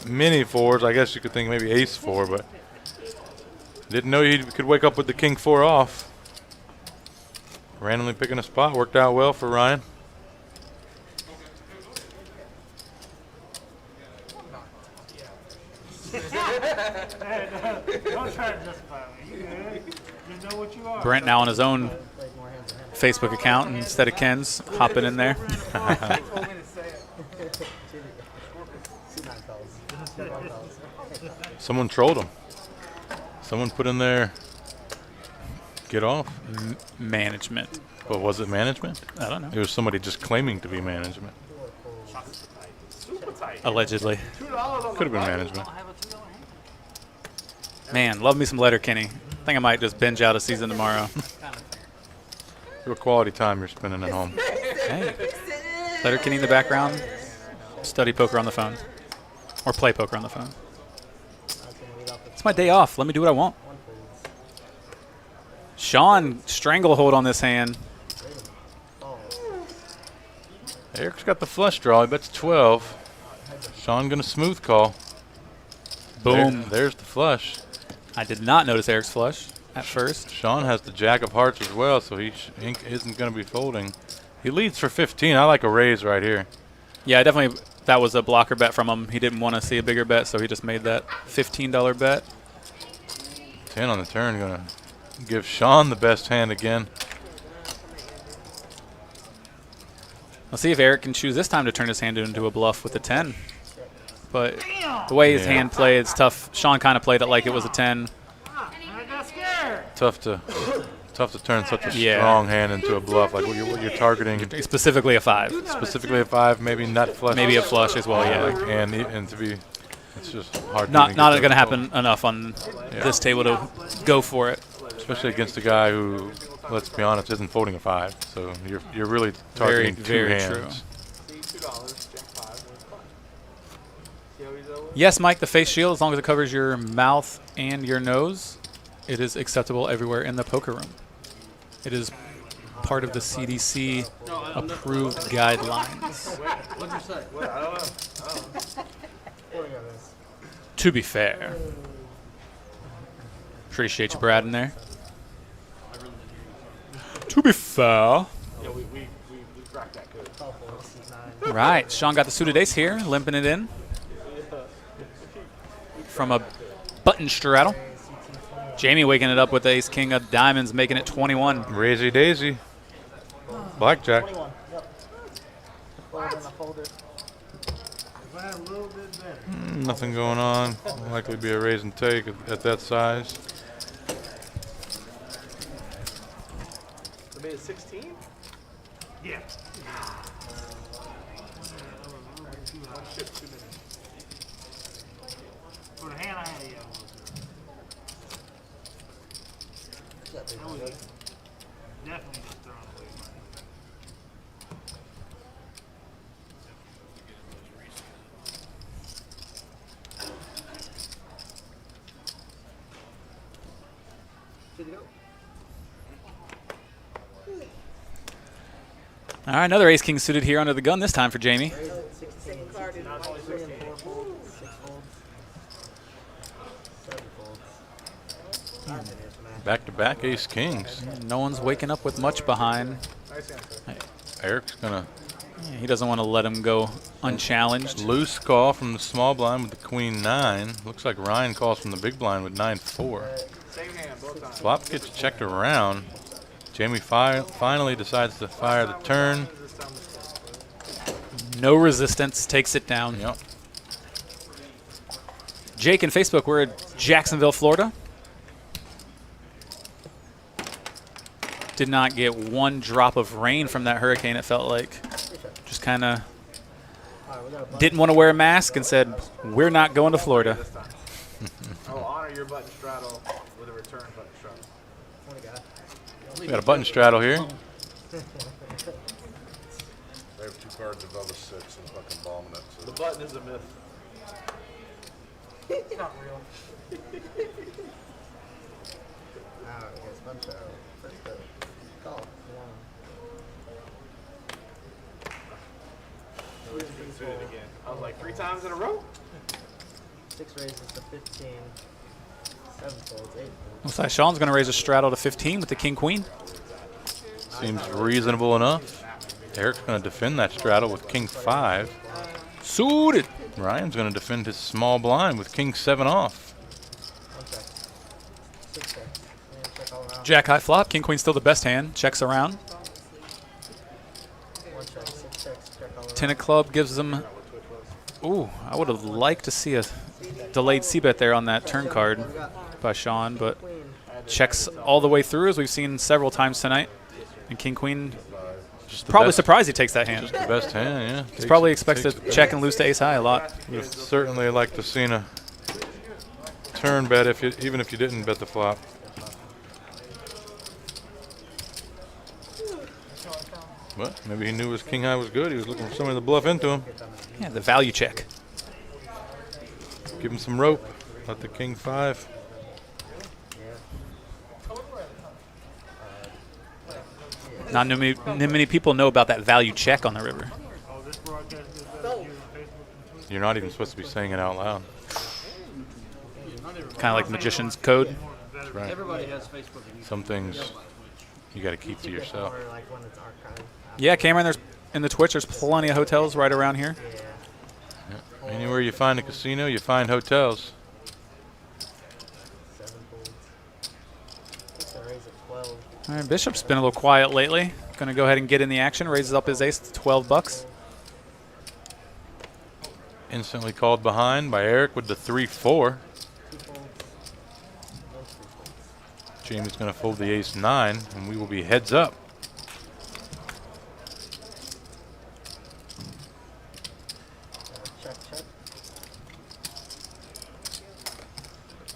many 4s. I guess you could think maybe ace 4, but didn't know he could wake up with the King 4 off. Randomly picking a spot worked out well for Ryan. Don't try to justify me. You good? You know what you are. Brent now on his own Facebook account instead of Ken's, hopping in there. Someone trolled him. Someone put in there, get off. Management. But was it management? I don't know. It was somebody just claiming to be management. Allegedly. Could have been management. Man, love me some Letterkenny. I think I might just binge out a season tomorrow. Real quality time you're spending at home. Hey. Letterkenny in the background. Study poker on the phone. Or play poker on the phone. It's my day off. Let me do what I want. Sean, stranglehold on this hand. Eric's got the flush draw. He bets 12. Sean going to smooth call. Boom. There's the flush. I did not notice Eric's flush at first. Sean has the jack of hearts as well, so he isn't going to be folding. He leads for 15. I like a raise right here. Yeah, definitely. That was a blocker bet from him. He didn't want to see a bigger bet, so he just made that $15 bet. 10 on the turn. Going to give Sean the best hand again. Let's see if Eric can choose this time to turn his hand into a bluff with a 10. But the way his hand played, it's tough. Sean kind of played it like it was a 10. Tough to turn such a strong hand into a bluff. Like what you're targeting. Specifically a 5. Specifically a 5, maybe nut flush. Maybe a flush as well, yeah. And to be, it's just hard. Not going to happen enough on this table to go for it. Especially against a guy who, let's be honest, isn't folding a 5. So you're really targeting two hands. Yes, Mike, the face shield, as long as it covers your mouth and your nose, it is acceptable everywhere in the poker room. It is part of the CDC approved guidelines. What'd you say? What? I don't know. To be fair. Appreciate you, Brad, in there. To be fair. Yeah, we cracked that good. Call folds. 9. Right, Sean got the suited ace here, limping it in from a button straddle. Jamie waking it up with ace king of diamonds, making it 21. Raisy daisy. Blackjack. 21. Yep. Fold in a folder. A little bit better. Nothing going on. Likely be a raise and take at that size. They made it 16? Yeah. One chip too many. For the hand I had, yeah. That was definitely just throwing away money. Good to go. All right, another ace king suited here under the gun, this time for Jamie. Raise it 16. Card is Now it's only 3 and 4 folds. 6 folds. 7 folds. Nothing is, man. Back-to-back ace kings. No one's waking up with much behind. Nice answer. Eric's gonna Yeah, he doesn't want to let him go unchallenged. loose call from the small blind with the queen 9. Looks like Ryan calls from the big blind with 9-4. Same hand both times. Flop gets checked around. Jamie finally decides to fire the turn. No resistance, takes it down. Yep. Jake and Facebook, we're at Jacksonville, Florida. Did not get one drop of rain from that hurricane, it felt like. Just kind of Alright, we got a bunch. didn't want to wear a mask and said, we're not going to Florida. Oh, honor your button straddle with a return button straddle. What do you got? We got a button straddle here. They have 2 cards above a 6 and fucking bombing it. So The button is a myth. It's not real. Alright, yes, bunch of first call. Suited again. I was like 3 times in a row. 6 raises to 15. 7 folds, 8 folds. Looks like Sean's going to raise a straddle to 15 with the king queen. Seems reasonable enough. Eric's going to defend that straddle with king 5. Suited. Ryan's going to defend his small blind with king 7 off. 1 check. 6 check. And check all around. Jack high flop, king queen still the best hand. Checks around. 1 check. 6 checks. Check all around. 10 of club gives them. Ooh, I would have liked to see a delayed c-bet there on that turn card by Sean, but checks all the way through as we've seen several times tonight. And king queen Just the probably best- surprised he takes that hand. Just the best hand, yeah. He's probably expects to check and lose to ace high a lot. Would have certainly liked to seen a turn bet if you, even if you didn't bet the flop. But maybe he knew his king high was good. He was looking for somebody to bluff into him. Yeah, the value check. Give him some rope. Let the king 5. Not many people know about that value check on the river. Oh, this broadcast is better here on Facebook and Twitter. You're not even supposed to be saying it out loud. Kind of like magician's code. That's right. Everybody has Facebook and YouTube. Some things you got to keep to yourself. Or like when it's archived. Yeah, Cameron, there's in the Twitch, there's plenty of hotels right around here. Yeah. Anywhere you find a casino, you find hotels. 7 folds. Let's raise at 12. All right, Bishop's been a little quiet lately. Going to go ahead and get in the action. Raises up his ace to 12 bucks. Instantly called behind by Eric with the 3-4. 2 folds. 1 3 folds. Jamie's going to fold the ace 9, and we will be heads up. Check, check.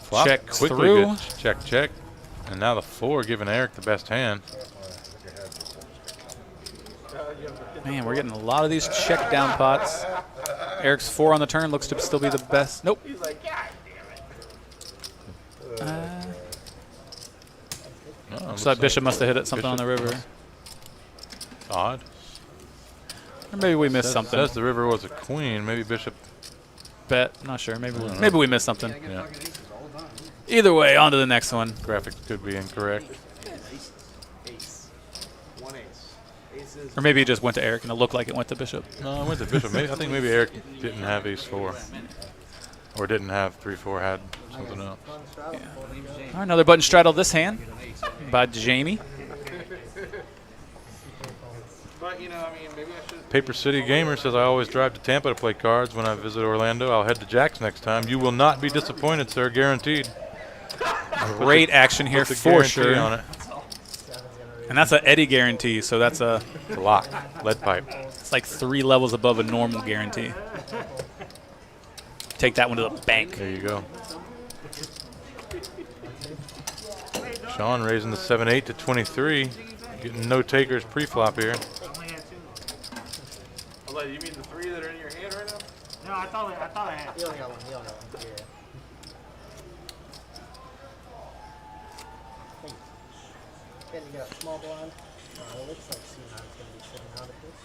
Flop Checks quickly through. gets check, check. And now the 4 giving Eric the best hand. Man, we're getting a lot of these check down pots. Eric's 4 on the turn looks to still be the best. Nope. He's like, God damn it. Oh, Looks like Bishop must have hit it something on the river. Odd. Or maybe we missed something. Says the river was a queen. Maybe Bishop. Bet. Not sure. Maybe we missed something. Yeah. Either way, on to the next one. Graphics could be incorrect. Ace. 1 ace. Ace Or maybe it just went to Eric and it looked like it went to Bishop. No, I went to Bishop. I think maybe Eric didn't have ace-4. Or didn't have 3-4, had something else. All right, another button straddle this hand by Jamie. But, you know, I mean, maybe I should. Paper City Gamer says, I always drive to Tampa to play cards when I visit Orlando. I'll head to Jack's next time. You will not be disappointed, sir, guaranteed. Great action here Put the for guarantee sure. on it. And that's an Eddie guarantee, so that's a lock, lead pipe. It's like 3 levels above a normal guarantee. Take that one to the bank. There you go. Sean raising the 7-8 to 23. Getting no takers pre-flop here. Oh, you mean the 3 that are in your hand right now? No, I thought I had. You only got one. You only got one. Yeah. Then you got a small blind. It looks like C9 is going to be sitting out of this.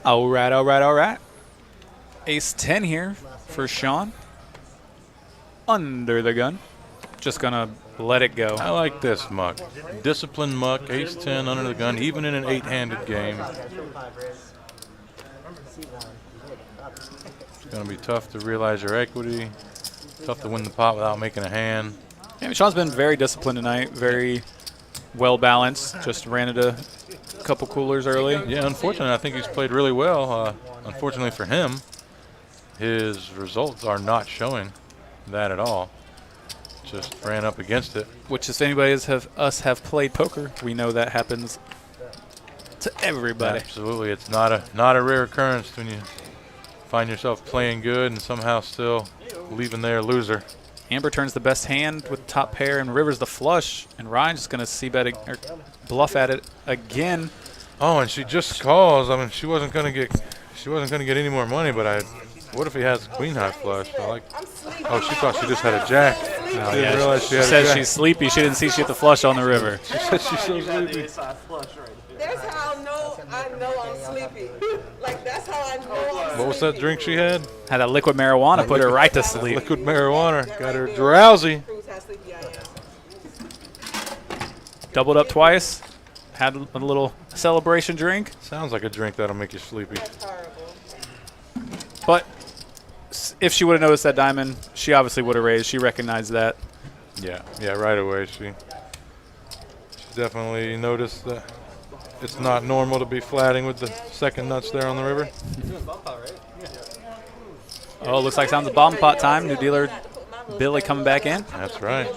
All right, all right, all right. Ace 10 here for Sean. Under the gun. Just going to let it go. I like this muck. Disciplined muck, ace 10 under the gun, even in an 8-handed game. It's going to be tough to realize your equity. Tough to win the pot without making a hand. Yeah, Sean's been very disciplined tonight. Very well balanced. Just ran into a couple coolers early. Yeah, unfortunately, I think he's played really well. Unfortunately for him, his results are not showing that at all. Just ran up against it. Which, if anybody have played poker, we know that happens to everybody. Absolutely, it's not a rare occurrence when you find yourself playing good and somehow still leaving there a loser. Amber turns the best hand with top pair, and Rivers the flush, and Ryan's just going to c-bet or bluff at it again. Oh, and she just calls. I mean, she wasn't going to get any more money, but what if he has queen high flush? Oh, she thought she just had a jack. She didn't realize she had a jack. She says she's sleepy. She didn't see she hit the flush on the river. She said she's so sleepy. That's how I know I'm sleepy. Like, that's how I know I'm What was that drink she had? Had that liquid marijuana, put her right to sleep. Liquid marijuana. Got her drowsy. Doubled up twice. Had a little celebration drink. Sounds like a drink that'll make you sleepy. But if she would have noticed that diamond, she obviously would have raised. She recognized that. Yeah, right away. She definitely noticed that it's not normal to be flatting with the second nuts there on the river. Oh, looks like sounds a bomb pot time. New dealer Billy coming back in. That's right.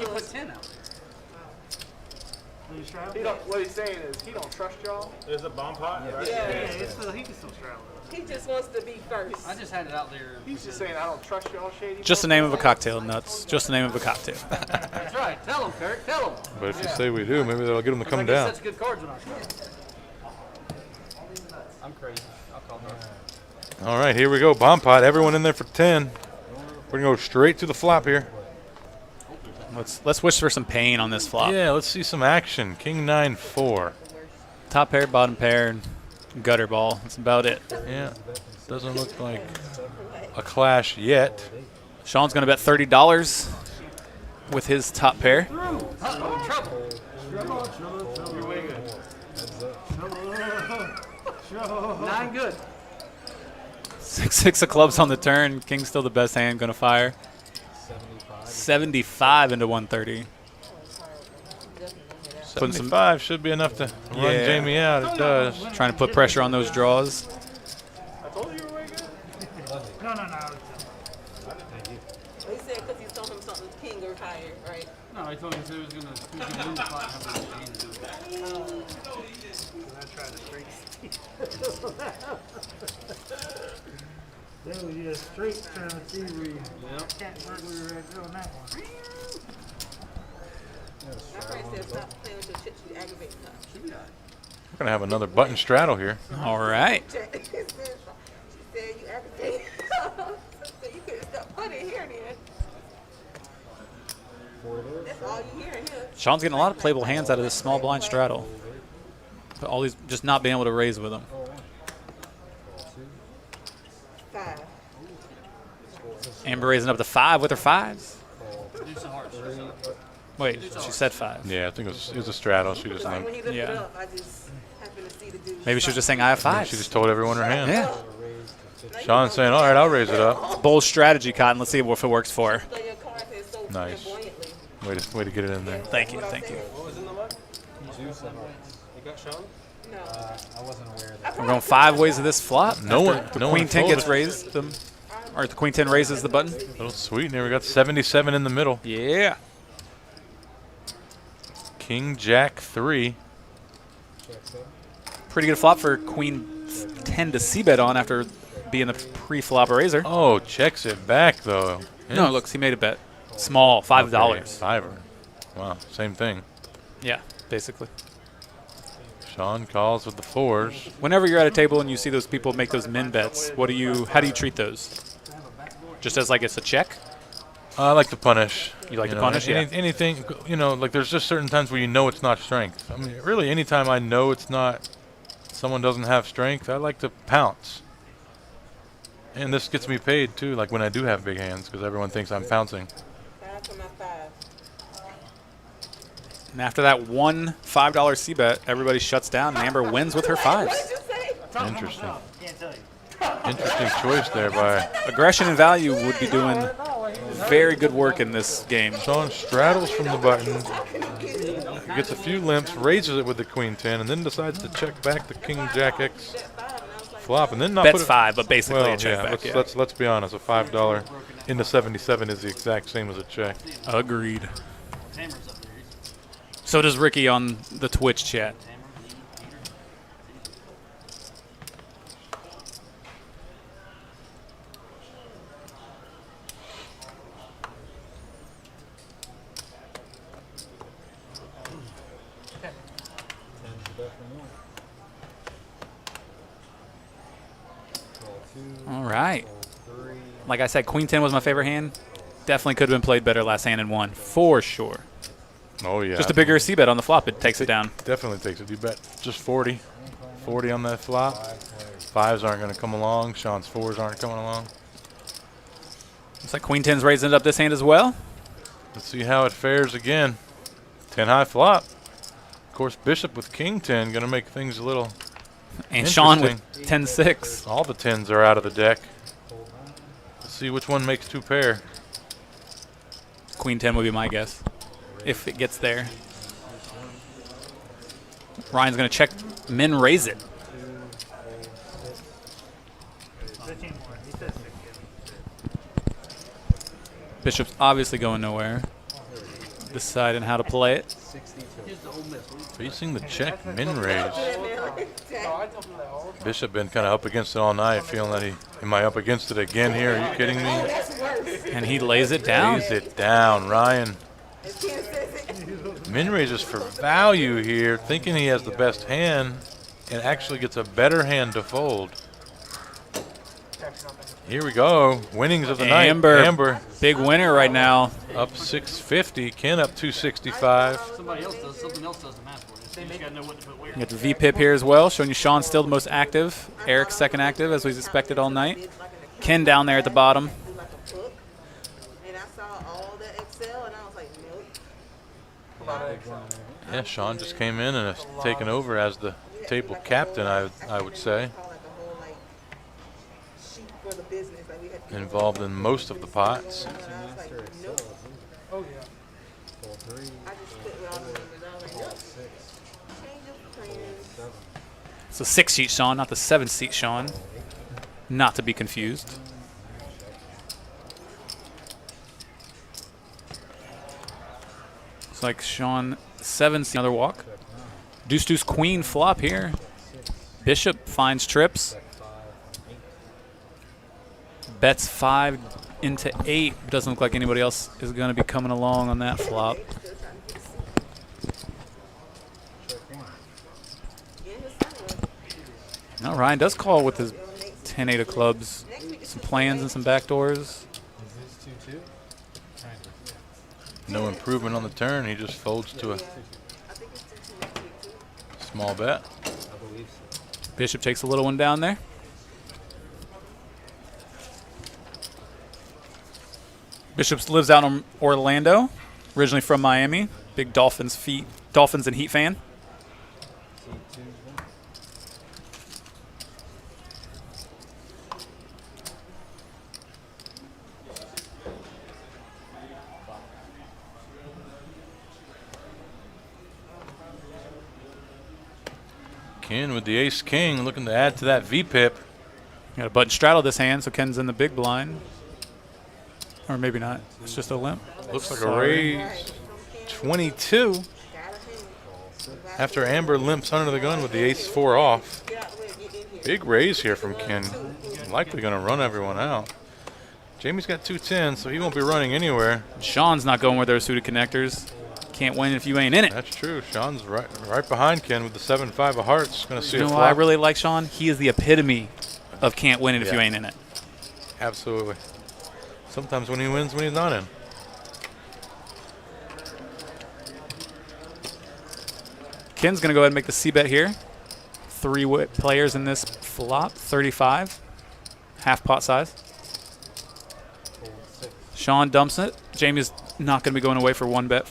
What he's saying is he don't trust y'all. There's a bomb pot? Yeah. He can still straddle it. He just wants to be first. I just had it out there. He's just saying I don't trust y'all, shady. Just the name of a cocktail, nuts. Just the name of a cocktail. That's right. Tell him, Kirk. Tell him. But if you say we do, maybe that'll get them to come down. Such good cards when I start. I'm crazy. I'll call that. All right, here we go. Bomb pot. Everyone in there for 10. We're going to go straight to the flop here. Let's wish for some pain on this flop. Yeah, let's see some action. King 9-4. Top pair, bottom pair, and gutter ball. That's about it. Yeah, doesn't look like a clash yet. Sean's going to bet $30 with his top pair. Nine good. 6 of clubs on the turn. King's still the best hand. Going to fire. 75 into 130. 75 should be enough to run Jamie out. It does. Trying to put pressure on those draws. I told you you were way good. No. He said because he told him something king or higher, right? No, I told him he was going to lose 500 and do it. I tried to straight That was just straight trying to see read. Cat burglary right there on that one. My friend said stop playing with your chips, you aggravate stuff. We're going to have another button straddle here. All right. She said you aggravate. So you could stop putting here then. That's all you hear in here. Sean's getting a lot of playable hands out of this small blind straddle. But all these just not being able to raise with them. 5. Amber raising up to 5 with her 5s. Do some hearts. Wait, she said 5. Yeah, I think it was a straddle. She just Like when he lifted Yeah. up, I just happened to see the dude. Maybe she was just saying I have 5s. she just told everyone her hand. Yeah. Sean's saying, all right, I'll raise it up. Bold strategy, Cotton. Let's see if it works for her. Play your cards and so Nice. flamboyantly. Way to get it in there. Thank you, thank you. No. I wasn't aware of that. We're going 5 ways of this flop. No one, The no Queen one 10 told gets us. raised, or the Queen 10 raises the button. Little sweetener. We got 77 in the middle. Yeah. King Jack 3. Pretty good flop for Queen 10 to c-bet on after being the pre-flop raiser. Oh, checks it back though. No, look, he made a bet. Small, $5. Okay, $5. Wow, same thing. Yeah, basically. Sean calls with the 4s. Whenever you're at a table and you see those people make those min bets, how do you treat those? Just as like it's a check? I like to punish. You like to know, punish? Yeah. Anything, like there's just certain times where you know it's not strength. I mean, really, anytime I know it's not, someone doesn't have strength, I like to pounce. And this gets me paid too, like when I do have big hands, because everyone thinks I'm pouncing. 5 for my 5. And after that one $5 c-bet, everybody shuts down and Amber wins with her 5s. Interesting. Interesting choice there by Aggression and value would be doing very good work in this game. Sean. Straddles from the button, gets a few limps, raises it with the Queen 10, and then decides to check back the King Jack X flop, and then not Bets put it, 5, but basically well, a check yeah, back. let's be honest. A $5 into 77 is the exact same as a check. Agreed. So does Ricky on the Twitch chat. All right. Like I said, Queen 10 was my favorite hand. Definitely could have been played better last hand and won, for sure. Oh yeah. Just a bigger c-bet on the flop, it takes it down. Definitely takes it. You bet just 40 on that flop. 5s aren't going to come along. Sean's 4s aren't coming along. Looks like Queen 10's raising it up this hand as well. Let's see how it fares again. 10 high flop. Of course, Bishop with King 10 going to make things a little And Sean with interesting. 10-6. All the 10s are out of the deck. Let's see which one makes 2 pair. Queen 10 would be my guess, if it gets there. Ryan's going to check min raise it. Bishop's obviously going nowhere. Deciding how to play it. Facing the check min raise. Bishop been kind of up against it all night, feeling that am I up against it again here? Are you kidding me? And he lays it down. Lays it down, Ryan. Min raises for value here, thinking he has the best hand, and actually gets a better hand to fold. Here we go. Winnings of the night. Amber. Big winner right now. Up 650. Ken up 265. Somebody else does, something else does the math for you. You just gotta know what to put where. You got the V-Pip here as well, showing you Sean's still the most active. Eric's second active, as we expected all night. Ken down there at the bottom. And I saw all the Excel and I was like, nope. Yeah, Sean just came in and has taken over as the table captain, I would say. Involved in most of the pots. Oh yeah. I just put it all in the like, nope. Change of plans. So 6-seat Sean, not the 7-seat Sean. Not to be confused. Looks like Sean 7-seat, another walk. Deuce Queen flop here. Bishop finds trips. Bets 5 into 8. Doesn't look like anybody else is going to be coming along on that flop. No, Ryan does call with his 10-8 of clubs. Some plans and some backdoors. No improvement on the turn. He just folds to a small bet. Bishop takes a little one down there. Bishops lives out in Orlando, originally from Miami. Big Dolphins and Heat fan. Ken with the ace king looking to add to that V-pip. Got a button straddle this hand, so Ken's in the big blind. Or maybe not. It's just a limp. Looks like Sorry. a raise. 22. After Amber limps under the gun with the ace-4 off. Big raise here from Ken. Likely going to run everyone out. Jamie's got 210, so he won't be running anywhere. Sean's not going with those suited connectors. Can't win if you ain't in it. That's true. Sean's right behind Ken with the 7-5 of hearts. Going to see You a know flop. why I really like Sean? He is the epitome of can't win it if you ain't in it. Absolutely. Sometimes when he wins, when he's not in. Ken's going to go ahead and make the C-bet here. 3 players in this flop, 35. Half pot size. Sean dumps it. Jamie's not going to be going away for 1 bet.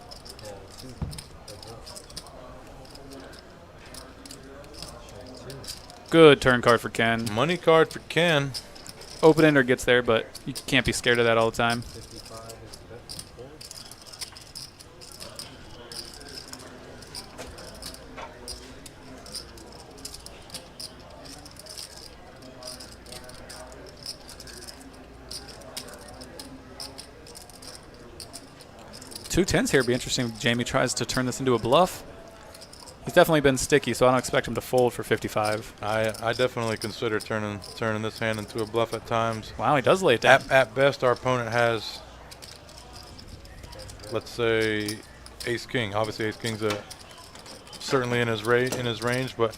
Good turn card for Ken. Money card for Ken. Open ender gets there, but you can't be scared of that all the time. 2 10s here would be interesting if Jamie tries to turn this into a bluff. He's definitely been sticky, so I don't expect him to fold for 55. I definitely consider turning this hand into a bluff at times. Wow, he does lay it down. At best, our opponent has, let's say, ace king. Obviously, ace king's certainly in his range, but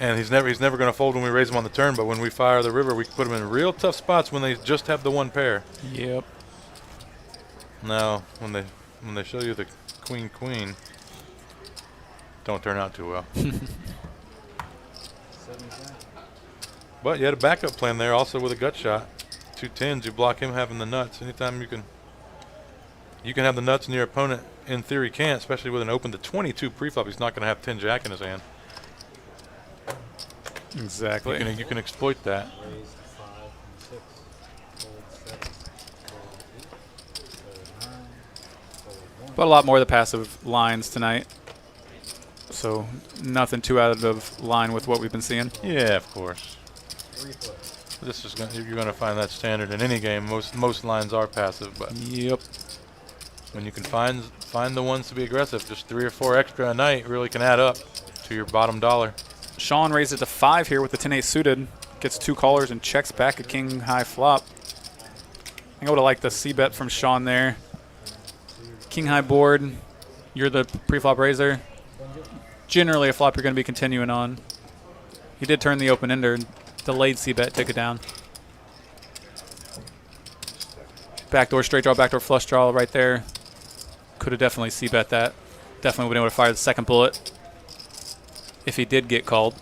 he's never going to fold when we raise him on the turn. But when we fire the river, we put him in real tough spots when they just have the 1 pair. Yep. Now, when they show you the queen. Don't turn out too well. But you had a backup plan there also with a gut shot. 2 10s, you block him having the nuts. Anytime you can have the nuts and your opponent in theory can't, especially with an open to 22 preflop, he's not going to have 10 jack in his hand. Exactly. You can exploit that. But a lot more of the passive lines tonight. So nothing too out of line with what we've been seeing. Yeah, of course. This is you're going to find that standard in any game. Most lines are passive, but yep. When you can find the ones to be aggressive, just 3 or 4 extra a night really can add up to your bottom dollar. Sean raised it to 5 here with the 10-8 suited. Gets 2 callers and checks back a king high flop. I think I would have liked the C-bet from Sean there. King high board. You're the pre-flop raiser. Generally a flop you're going to be continuing on. He did turn the open ender. Delayed C-bet, took it down. Backdoor straight draw, backdoor flush draw right there. Could have definitely C-bet that. Definitely would have been able to fire the second bullet if he did get called.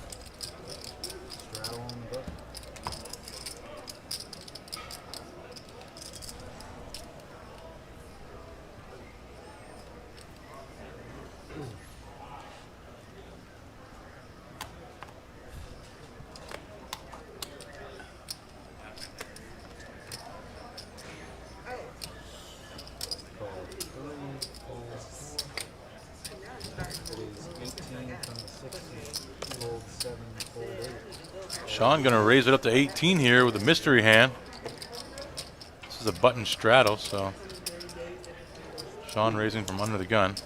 Sean going to raise it up to 18 here with a mystery hand. This is a button straddle, so Sean raising from under the gun.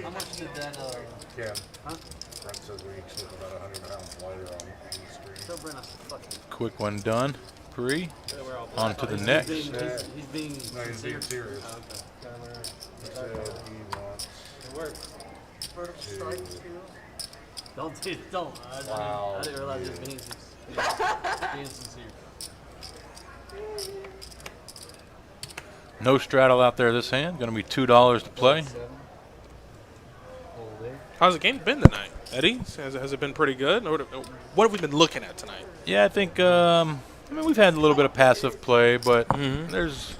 How much did that, Ken. huh? Brent says we each look about 100 pounds lighter on the screen. Still bring us the fucking. Quick one done. Pre. On to the next. He's being No, he's being serious. Oh, okay. He said he wants It works. to. Don't. I didn't realize it was being serious. Being sincere. No straddle out there this hand. Going to be $2 to play. How's the game been tonight, Eddie? Has it been pretty good? What have we been looking at tonight? Yeah, I think we've had a little bit of passive play, but there's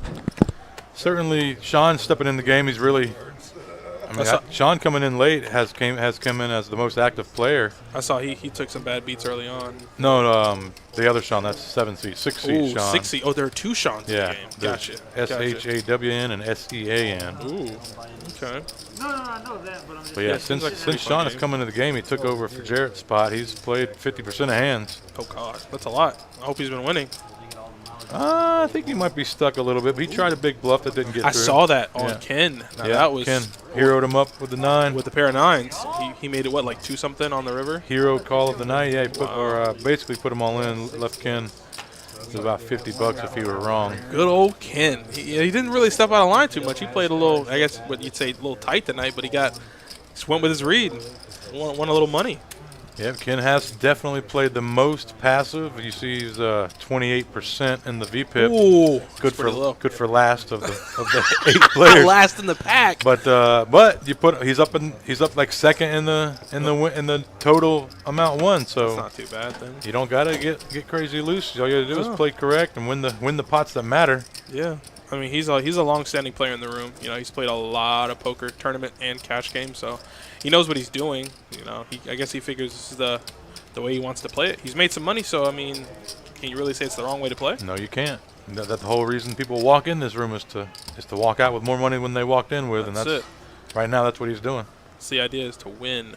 certainly Sean stepping in the game. He's really, Sean coming in late has come in as the most active player. I saw he took some bad beats early on. No, the other Sean, that's 6 seed Sean. 6 seed. Oh, there are 2 Seans in the game. Gotcha. SHAWN and SEAN. Ooh, okay. No, I know that, but I'm just. But yeah, since Sean has come into the game, he took over for Jarrett's spot. He's played 50% of hands. Oh God, that's a lot. I hope he's been winning. I think he might be stuck a little bit, but he tried a big bluff that didn't get through. I saw that on Ken. Now that was Ken heroed him up with the 9. With the pair of 9s. He made it, what, like 2 something on the river? Hero call of the night. Yeah, he put, basically put them all in, left Ken. It was about $50 if he were wrong. Good old Ken. He didn't really step out of line too much. He played a little, I guess what you'd say, a little tight tonight, but he just went with his read. Won a little money. Yeah, Ken has definitely played the most passive. You see he's 28% in the VPIP. Ooh, good for last of the 8 players. Last in the pack. But he's up like second in the total amount won. So that's not too bad then. You don't gotta get crazy loose. All you gotta do is play correct and win the pots that matter. Yeah. I mean, he's a long-standing player in the room. You know, he's played a lot of poker, tournament, and cash games, so he knows what he's doing. You know, I guess he figures this is the way he wants to play it. He's made some money, so I mean, can you really say it's the wrong way to play? No, you can't. That's the whole reason people walk in this room is to walk out with more money than they walked in with, and that's it. Right now, that's what he's doing. So the idea is to win.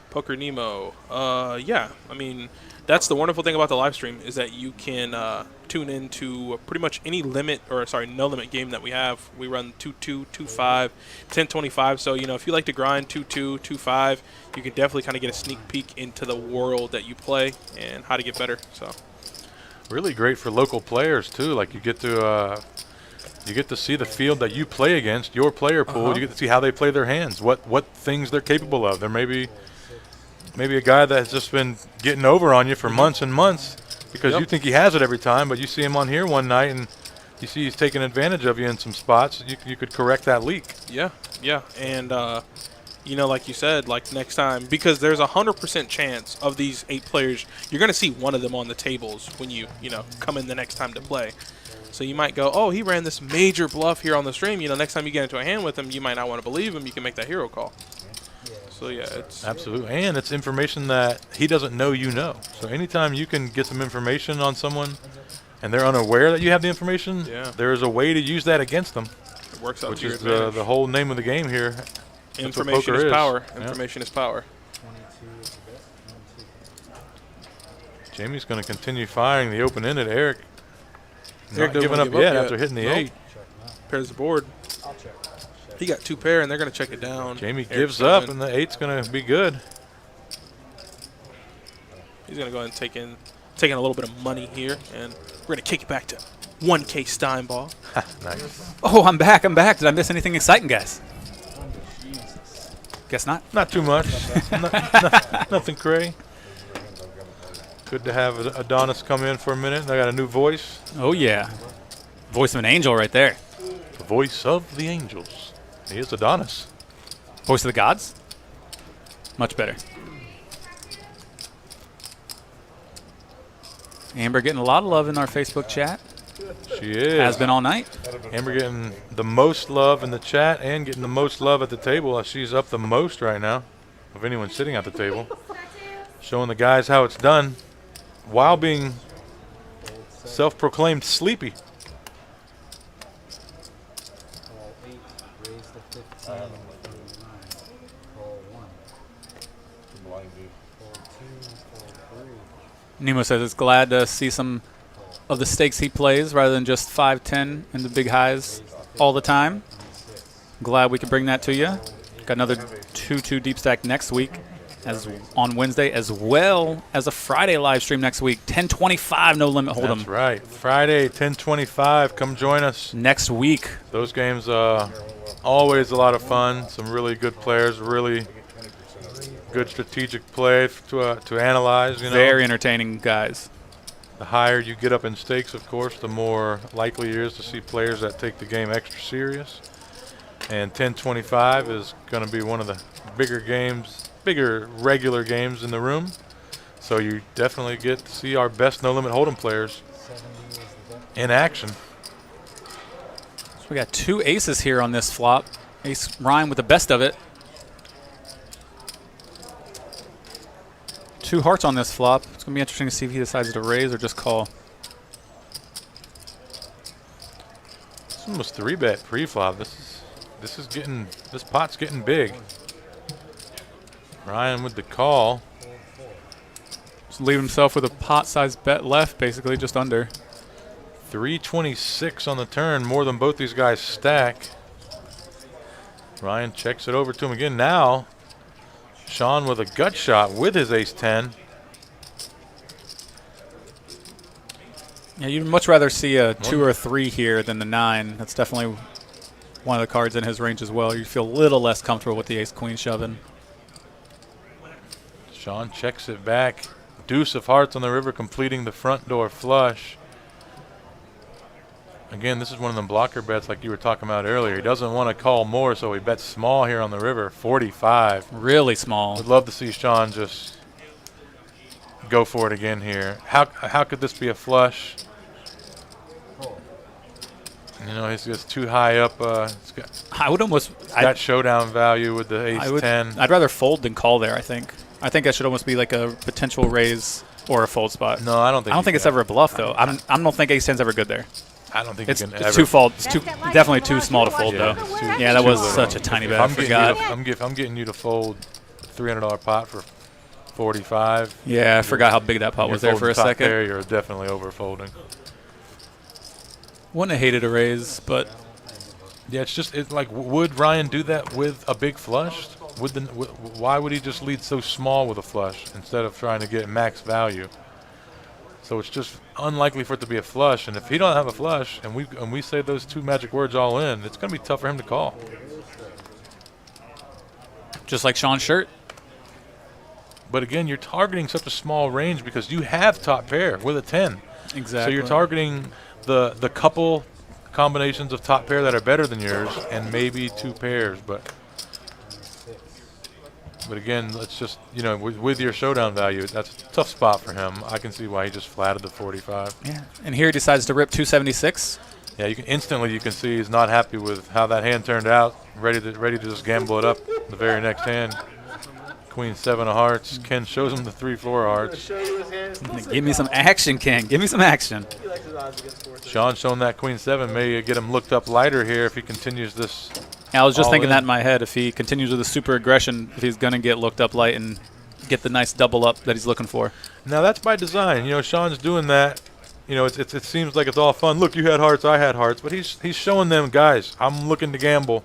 Poker Nemo. Yeah, I mean, that's the wonderful thing about the live stream is that you can tune into pretty much any no limit game that we have. We run 2-2, 2-5, 10-25. So, you know, if you like to grind 2-2, 2-5, you can definitely kind of get a sneak peek into the world that you play and how to get better. So, really great for local players too. Like you get to see the field that you play against, your player pool. You get to see how they play their hands, what things they're capable of. There may be a guy that's just been getting over on you for months and months because you think he has it every time, but you see him on here one night and you see he's taking advantage of you in some spots. You could correct that leak. Yeah, and you know, like you said, like next time, because there's 100% chance of these 8 players, you're going to see one of them on the tables when you come in the next time to play. So you might go, oh, he ran this major bluff here on the stream. You know, next time you get into a hand with him, you might not want to believe him. You can make that hero call. So yeah, it's absolutely, and it's information that he doesn't know you know. So anytime you can get some information on someone, and they're unaware that you have the information, there is a way to use that against them. It works out which to your is advantage. the whole name of the game here. Information is power. Information is power. Jamie's going to continue firing the open-ended. Eric not giving up yet after hitting the 8. Pairs the board. He got 2 pair, and they're going to check it down. Jamie gives up, and the 8's going to be good. He's going to go ahead and take in a little bit of money here, and we're going to kick it back to 1K Steinball. Nice. Oh, I'm back. Did I miss anything exciting, guys? Guess not. Not too much. Nothing cray. Good to have Adonis come in for a minute. I got a new voice. Oh, yeah. Voice of an angel right there. The voice of the angels. He is Adonis. Voice of the gods? Much better. Amber getting a lot of love in our Facebook chat. She is. Has been all night. Amber getting the most love in the chat and getting the most love at the table. She's up the most right now of anyone sitting at the table. Showing the guys how it's done while being self-proclaimed sleepy. Nemo says it's glad to see some of the stakes he plays rather than just 5-10 and the big highs all the time. Glad we could bring that to you. Got another 2-2 deep stack next week as on Wednesday, as well as a Friday live stream next week. 10:25 no limit hold'em. That's right. Friday 10:25. Come join us next week. Those games always a lot of fun. Some really good players. Really good strategic play to analyze. You know, Very entertaining guys. the higher you get up in stakes, of course, the more likely it is to see players that take the game extra serious. And 1025 is going to be one of the bigger regular games in the room. So you definitely get to see our best no-limit hold'em players in action. So we got 2 aces here on this flop. Ace Ryan with the best of it. 2 hearts on this flop. It's going to be interesting to see if he decides to raise or just call. This one was 3-bet pre-flop. This pot's getting big. Ryan with the call. Just leave himself with a pot-sized bet left, basically just under. 326 on the turn, more than both these guys stack. Ryan checks it over to him again. Now, Sean with a gut shot with his ace-10. Yeah, you'd much rather see a 2 or a 3 here than the 9. That's definitely one of the cards in his range as well. You feel a little less comfortable with the ace-queen shoving. Sean checks it back. Deuce of hearts on the river, completing the front door flush. Again, this is one of them blocker bets like you were talking about earlier. He doesn't want to call more, so he bets small here on the river, 45. Really small. Would love to see Sean just go for it again here. How could this be a flush? You know, he's just too high up. I would almost. Got showdown value with the ace-10. I'd rather fold than call there, I think. I think that should almost be like a potential raise or a fold spot. No, I don't think. I don't think it's ever a bluff, though. I don't think ace-10's ever good there. I don't think it's you can it's ever. Too fold. It's definitely too small to fold, Yeah, though. it's Yeah, that was too such a tiny bet. I forgot. I'm getting you to fold a $300 pot for 45. Yeah, I forgot how big that pot was there for a second. There, you're definitely over folding. Wouldn't have hated a raise, but yeah, it's like, would Ryan do that with a big flush? Why would he just lead so small with a flush instead of trying to get max value? So it's just unlikely for it to be a flush. And if he don't have a flush, and we say those 2 magic words all in, it's going to be tough for him to call. Just like Sean's shirt. But again, you're targeting such a small range because you have top pair with a 10. Exactly. So you're targeting the couple combinations of top pair that are better than yours, and maybe 2 pairs. But again, let's just, you know, with your showdown value, that's a tough spot for him. I can see why he just flatted the 45. Yeah, and here he decides to rip 276. Yeah, you can see he's not happy with how that hand turned out. Ready to just gamble it up the very next hand. Queen 7 of hearts. Ken shows him the 3-4 hearts. Give me some action, Ken. Give me some action. Sean showing that Queen 7 may get him looked up lighter here if he continues this. I was just thinking that in my head. If he continues with the super aggression, if he's going to get looked up light and get the nice double up that he's looking for. Now, that's by design. You know, Sean's doing that. You know, it seems like it's all fun. Look, you had hearts, I had hearts. But he's showing them, guys, I'm looking to gamble.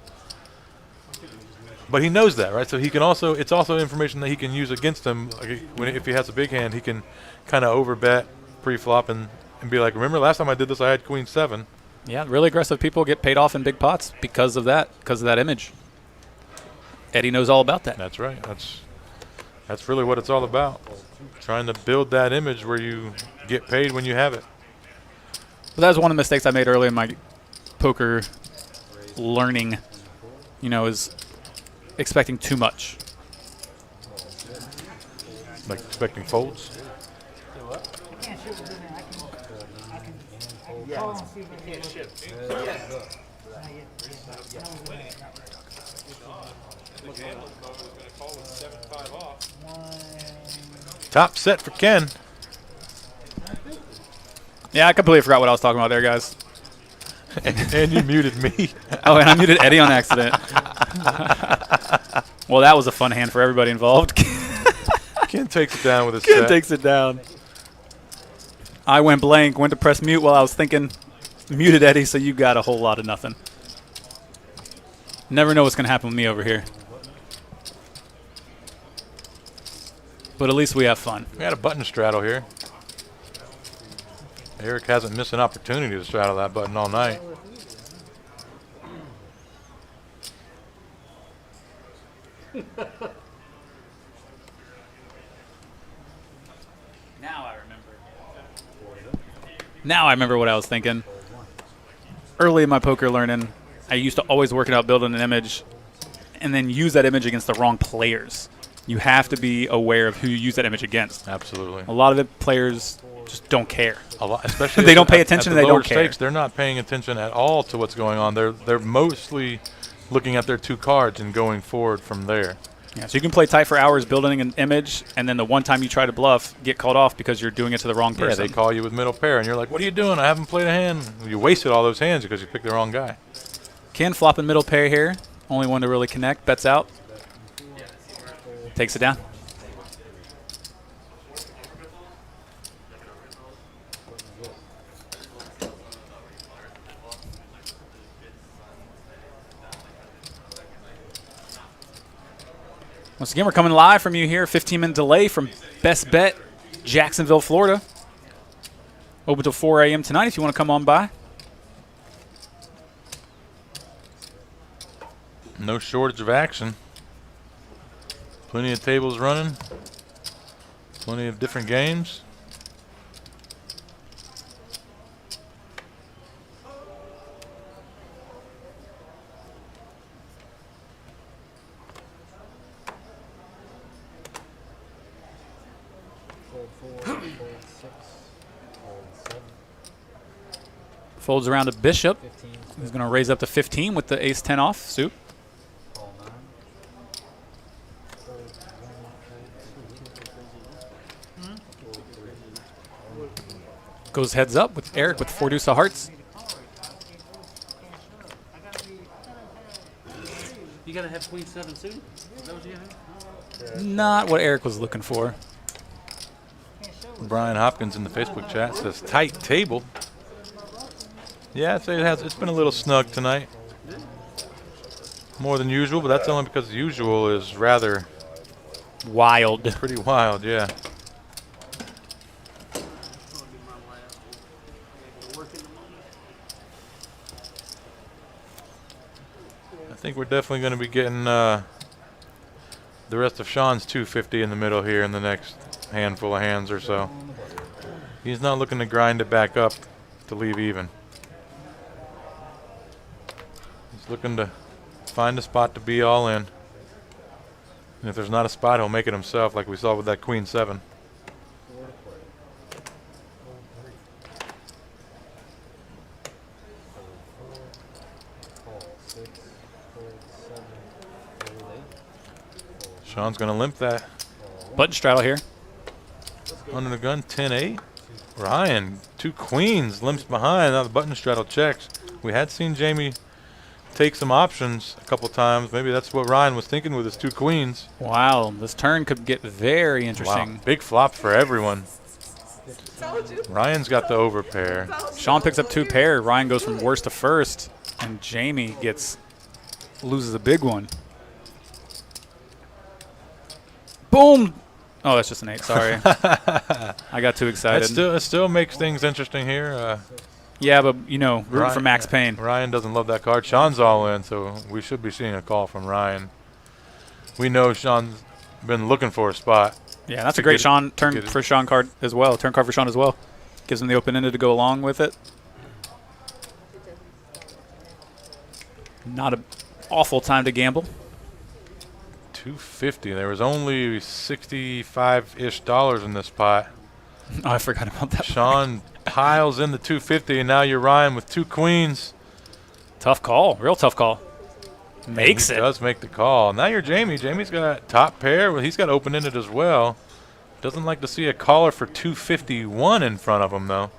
But he knows that, right? So he can also, it's also information that he can use against him. Like if he has a big hand, he can kind of overbet pre-flop and be like, remember last time I did this, I had Queen 7. Yeah, really aggressive people get paid off in big pots because of that image. Eddie knows all about that. That's right. That's really what it's all about. Trying to build that image where you get paid when you have it. But that was one of the mistakes I made early in my poker learning, you know, is expecting too much. Like expecting folds? Top set for Ken. Yeah, I completely forgot what I was talking about there, guys. And you muted me. Oh, and I muted Eddie on accident. Well, that was a fun hand for everybody involved. Ken takes it down with his Ken set. takes it down. I went blank, went to press mute while I was thinking, muted Eddie, so you got a whole lot of nothing. Never know what's going to happen with me over here. But at least we have fun. We had a button straddle here. Eric hasn't missed an opportunity to straddle that button all night. Now I remember what I was thinking. Early in my poker learning, I used to always work it out building an image and then use that image against the wrong players. You have to be aware of who you use that image against. Absolutely. A lot of the players just don't care. A lot, especially they don't pay attention and they don't care. They're not paying attention at all to what's going on. They're mostly looking at their 2 cards and going forward from there. Yeah, so you can play tight for hours building an image, and then the one time you try to bluff, get called off because you're doing it to the wrong person. Yeah, they call you with middle pair, and you're like, what are you doing? I haven't played a hand. You wasted all those hands because you picked the wrong guy. Ken flopping middle pair here. Only one to really connect. Bets out. Takes it down. Once again, we're coming live from you here. 15-minute delay from Best Bet, Jacksonville, Florida. Open till 4 a.m. tonight if you want to come on by. No shortage of action. Plenty of tables running. Plenty of different games. Folds around to Bishop. He's going to raise up to 15 with the ace-10 off suit. Goes heads up with Eric with 4 deuce of hearts. You gotta have queen 7 suited? Is that what you have? Not what Eric was looking for. Brian Hopkins in the Facebook chat says tight table. Yeah, I'd say it's been a little snug tonight. More than usual, but that's only because the usual is rather wild. Pretty wild, yeah. I think we're definitely going to be getting the rest of Sean's 250 in the middle here in the next handful of hands or so. He's not looking to grind it back up to leave even. He's looking to find a spot to be all in. And if there's not a spot, he'll make it himself, like we saw with that queen 7. Sean's going to limp that. Button straddle here. Under the gun, 10-8. Ryan, 2 queens, limps behind. Now the button straddle checks. We had seen Jamie take some options a couple times. Maybe that's what Ryan was thinking with his 2 queens. Wow, this turn could get very interesting. Wow, big flop for everyone. Ryan's got the overpair. Sean picks up 2 pair. Ryan goes from worst to first, and Jamie loses a big one. Boom! Oh, that's just an 8. Sorry, I got too excited. It still makes things interesting here. Yeah, but you know, root for Max Payne. Ryan doesn't love that card. Sean's all in, so we should be seeing a call from Ryan. We know Sean's been looking for a spot. Yeah, that's a great turn for Sean card as well. Turn card for Sean as well. Gives him the open-ended to go along with it. Not an awful time to gamble. 250. There was only $65-ish in this pot. Oh, I forgot about that. Sean piles in the 250, and now you're Ryan with 2 queens. Tough call. Real tough call. Makes it. Does make the call. Now you're Jamie. Jamie's got top pair. Well, he's got open-ended as well. Doesn't like to see a caller for 251 in front of him, though.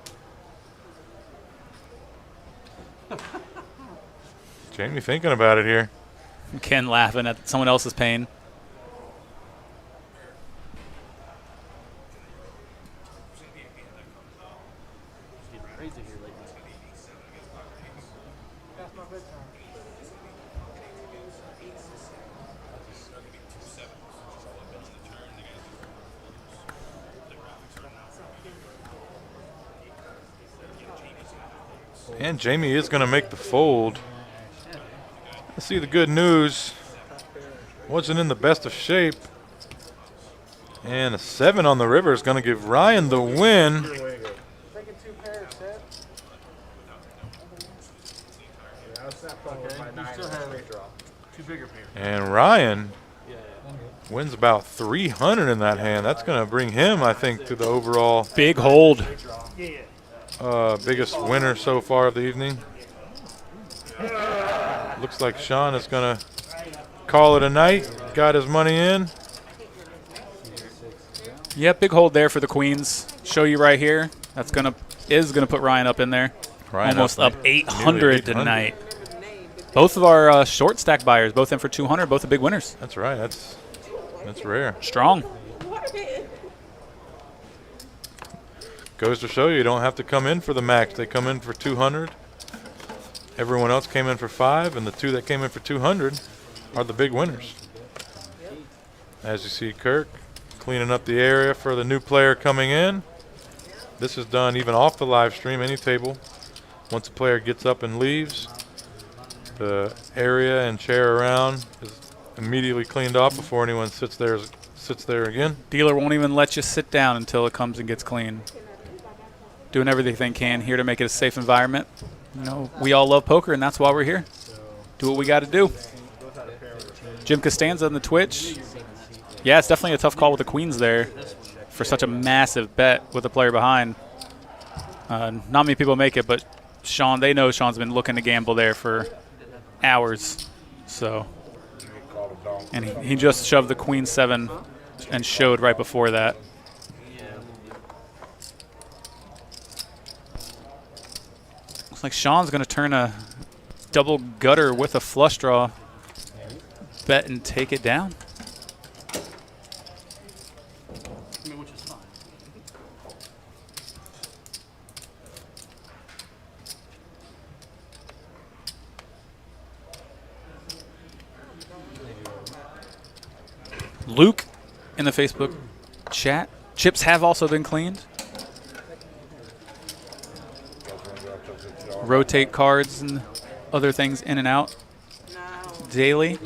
Jamie thinking about it here. Ken laughing at someone else's pain. And Jamie is going to make the fold. Let's see the good news. Wasn't in the best of shape. And a 7 on the river is going to give Ryan the win. still have 2 bigger pairs. And Ryan wins about 300 in that hand. That's going to bring him, I think, to the overall Big hold. biggest winner so far of the evening. Looks like Sean is going to call it a night. Got his money in. Yep, big hold there for the queens. Show you right here. That's is gonna put Ryan up in there. Ryan almost up like 800 tonight. Both of our short stack buyers, both in for 200, both the big winners. That's right. That's rare. Strong. Goes to show you don't have to come in for the max. They come in for 200. Everyone else came in for 5, and the 2 that came in for 200 are the big winners. As you see, Kirk cleaning up the area for the new player coming in. This is done even off the live stream, any table. Once a player gets up and leaves, the area and chair around is immediately cleaned off before anyone sits there again. Dealer won't even let you sit down until it comes and gets clean. Doing everything they can here to make it a safe environment. You know, we all love poker, and that's why we're here. Do what we got to do. Jim Costanza on the Twitch. Yeah, it's definitely a tough call with the queens there for such a massive bet with a player behind. Not many people make it, but Sean, they know Sean's been looking to gamble there for hours. So, and he just shoved the queen 7 and showed right before that. Looks like Sean's going to turn a double gutter with a flush draw bet and take it down. Which is fine. Luke in the Facebook chat. Chips have also been cleaned. Rotate cards and other things in and out daily.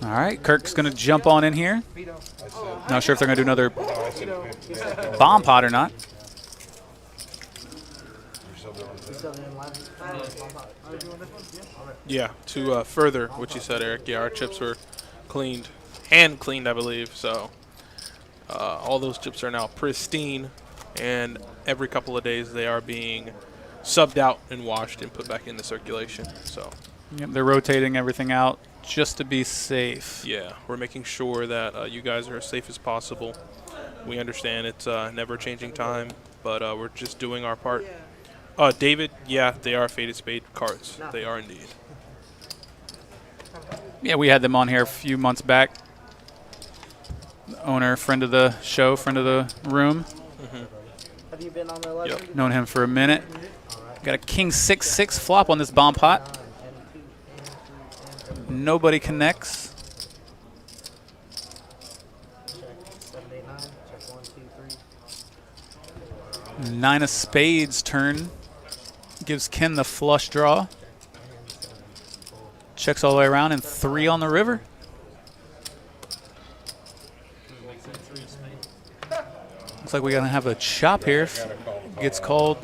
All right, Kirk's going to jump on in here. Not sure if they're going to do another bomb pot or not. Yeah, to further what you said, Eric, yeah, our chips were cleaned, hand cleaned, I believe. So all those chips are now pristine, and every couple of days they are being subbed out and washed and put back into circulation. So yep, they're rotating everything out just to be safe. yeah, we're making sure that you guys are as safe as possible. We understand it's never changing time, but we're just doing our part. David, yeah, they are Faded Spade cards. They are indeed. Yeah, we had them on here a few months back. The owner, friend of the show, friend of the room. Have you been on the live stream? Known him for a minute. Got a king 6-6 flop on this bomb pot. Nobody connects. Check 7, 8, 9. Check 1, 2, 3. 9 of spades turn. Gives Ken the flush draw. Checks all the way around and 3 on the river. Looks like we're going to have a chop here if it gets called,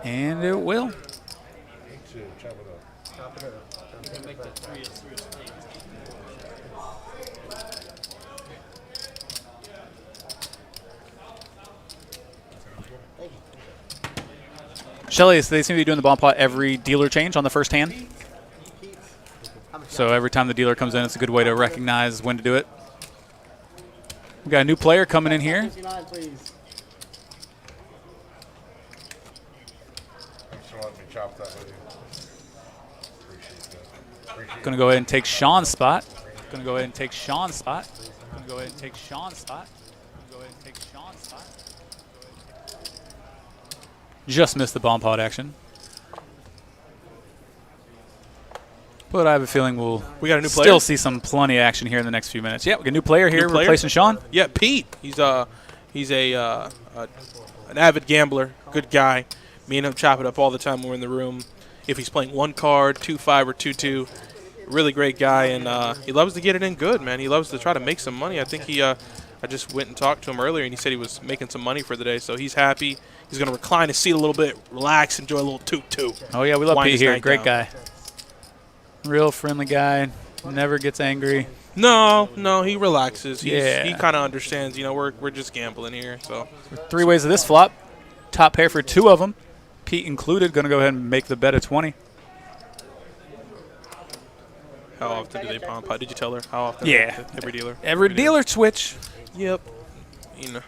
and it will. Shelly, so they seem to be doing the bomb pot every dealer change on the first hand. So every time the dealer comes in, it's a good way to recognize when to do it. We got a new player coming in here. Going to go ahead and take Sean's spot. Going to go ahead and take Sean's spot. Going to go ahead and take Sean's spot. Go ahead and take Sean's spot. Just missed the bomb pot action. But I have a feeling we got a new player. Still see some plenty of action here in the next few minutes. Yeah, we got a new player here replacing Sean. Yeah, Pete. He's an avid gambler, good guy. Me and him chop it up all the time when we're in the room. If he's playing 1 card, 2-5 or 2-2, really great guy, and he loves to get it in good, man. He loves to try to make some money. I think he I just went and talked to him earlier, and he said he was making some money for the day, so he's happy. He's going to recline his seat a little bit, relax, enjoy a little toot-toot. Oh, yeah, we love Wind Pete his here. night Great down. guy. Real friendly guy. Never gets angry. No, he relaxes. Yeah. He kind of understands, you know, we're just gambling here. So 3 ways of this flop. Top pair for 2 of them. Pete included. Going to go ahead and make the bet of 20. how often do they palm pot? Did you tell her how often? Yeah. Every dealer? Every dealer switch. Yep. You know.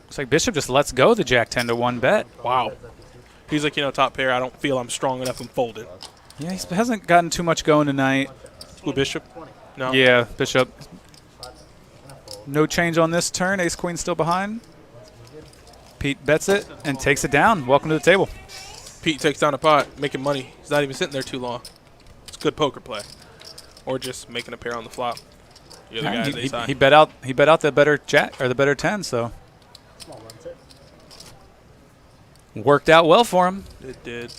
Looks like Bishop just lets go the Jack 10 to 1 bet. Wow. He's like, you know, top pair, I don't feel I'm strong enough and folded. Yeah, he hasn't gotten too much going tonight. Who, Bishop? No. Yeah, Bishop. No change on this turn. Ace Queen still behind. Pete bets it and takes it down. Welcome to the table. Pete takes down a pot, making money. He's not even sitting there too long. It's good poker play. Or just making a pair on the flop. The other guy's ace high. He bet out the better Jack or the better 10, so worked out well for him. It did.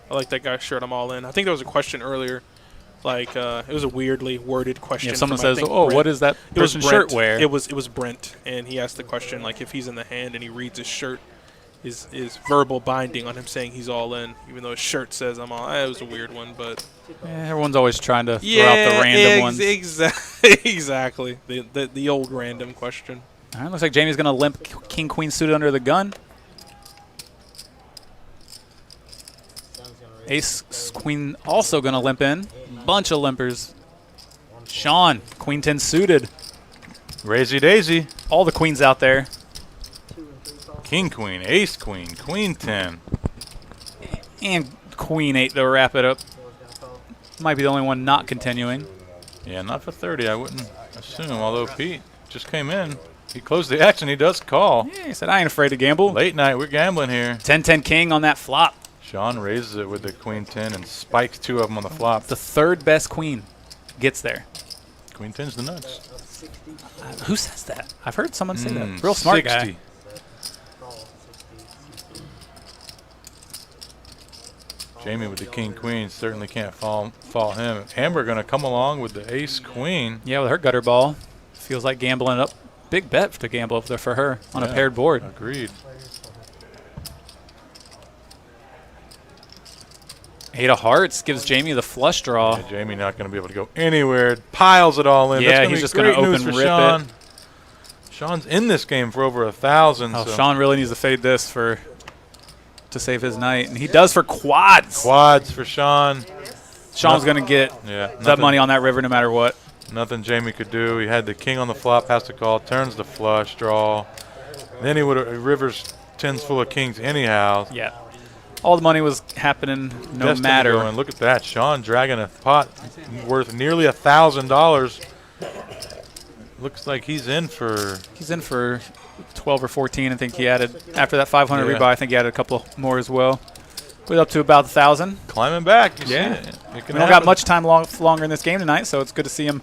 I like that guy's shirt. I'm all in. I think there was a question earlier. Like, it was a weirdly worded question. Yeah, someone from, I says, think, "Oh, Brent. what does that It was person's Brent. shirt wear?" It was Brent, and he asked the question, like, if he's in the hand and he reads his shirt, is verbal binding on him saying he's all in, even though his shirt says I'm all. It was a weird one, but yeah, everyone's always trying to throw out the random ones. Exactly. The old random question. All right, looks like Jamie's going to limp King Queen suited under the gun. Ace Queen also going to limp in. Bunch of limpers. Sean, Queen 10 suited. Raisy daisy. All the queens out there. King Queen, Ace Queen, Queen 10. And Queen 8 to wrap it up. Might be the only one not continuing. Yeah, not for 30, I wouldn't assume, although Pete just came in. He closed the action, he does call. Yeah, he said, I ain't afraid to gamble. Late night, we're gambling here. 10-10 king on that flop. Sean raises it with the Queen 10 and spikes 2 of them on the flop. The third best queen gets there. Queen 10's the nuts. Who says that? I've heard someone say that. Real smart 60. guy. Jamie with the King Queen certainly can't fall him. Amber going to come along with the Ace Queen. Yeah, with her gutter ball. Feels like gambling up. Big bet to gamble up there for her on a paired board. Agreed. 8 of hearts gives Jamie the flush draw. Yeah, Jamie not going to be able to go anywhere. Piles it all in. Yeah, That's he's just going to open rip Sean. it. Sean's in this game for over 1,000. Oh, so. Sean really needs to fade this to save his night, and he does for quads. Quads for Sean. Sean's going to get that money on that river no matter what. Nothing Jamie could do. He had the king on the flop, has to call, turns the flush draw. Then he would have rivers 10s full of kings anyhow. Yeah. All the money was happening no Destined matter. to go in. Look at that. Sean dragging a pot worth nearly $1,000. Looks like he's in for 12 or 14. I think he added after that 500 Yeah. rebuy. I think he added a couple more as well. We're up to about 1,000. climbing back. You Yeah. see it. We don't got much time longer in this game tonight, so it's good to see him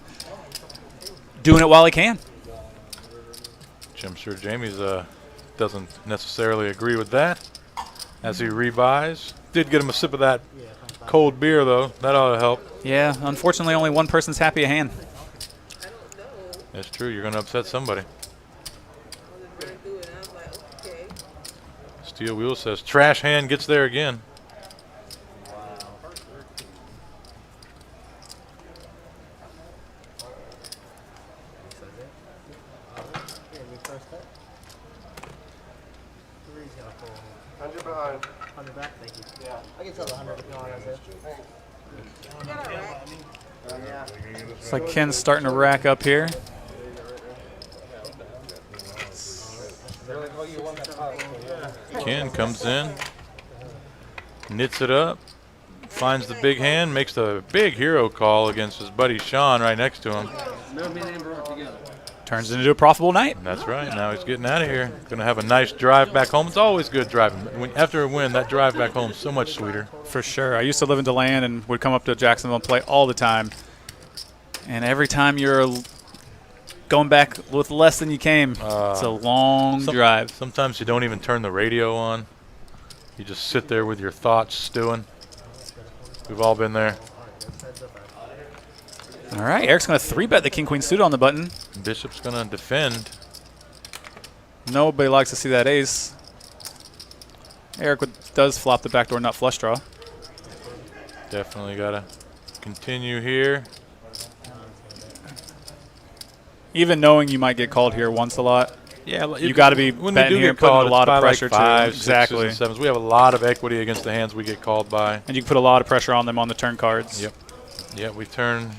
doing it while he can. Which I'm sure Jamie's doesn't necessarily agree with that as he rebuys. Did get him a sip of that cold beer, though. That ought to help. Yeah, unfortunately, only one person's happy a hand. That's true. You're going to upset somebody. Steel Wheel says trash hand gets there again. Behind. 100 back, thank you. Yeah. I can tell the 100 if you want to. Looks like Ken's starting to rack up here. Ken comes in, knits it up, finds the big hand, makes the big hero call against his buddy Sean right next to him. Turns into a profitable night. That's right. Now he's getting out of here. Going to have a nice drive back home. It's always good driving. After a win, that drive back home is so much sweeter. For sure. I used to live in DeLand and would come up to Jacksonville and play all the time. And every time you're going back with less than you came, it's a long drive. Sometimes you don't even turn the radio on. You just sit there with your thoughts stewing. We've all been there. All right, Eric's going to 3-bet the king-queen suited on the button. Bishop's going to defend. Nobody likes to see that ace. Eric does flop the backdoor nut flush draw. Definitely got to continue here. Even knowing you might get called here once a lot. Yeah, you got to be when we betting do here, get putting called, a lot of pressure like 5, too. 6s, Exactly. and 7s. We have a lot of equity against the hands we get called by. And you can put a lot of pressure on them on the turn cards. Yep. Yeah, we turn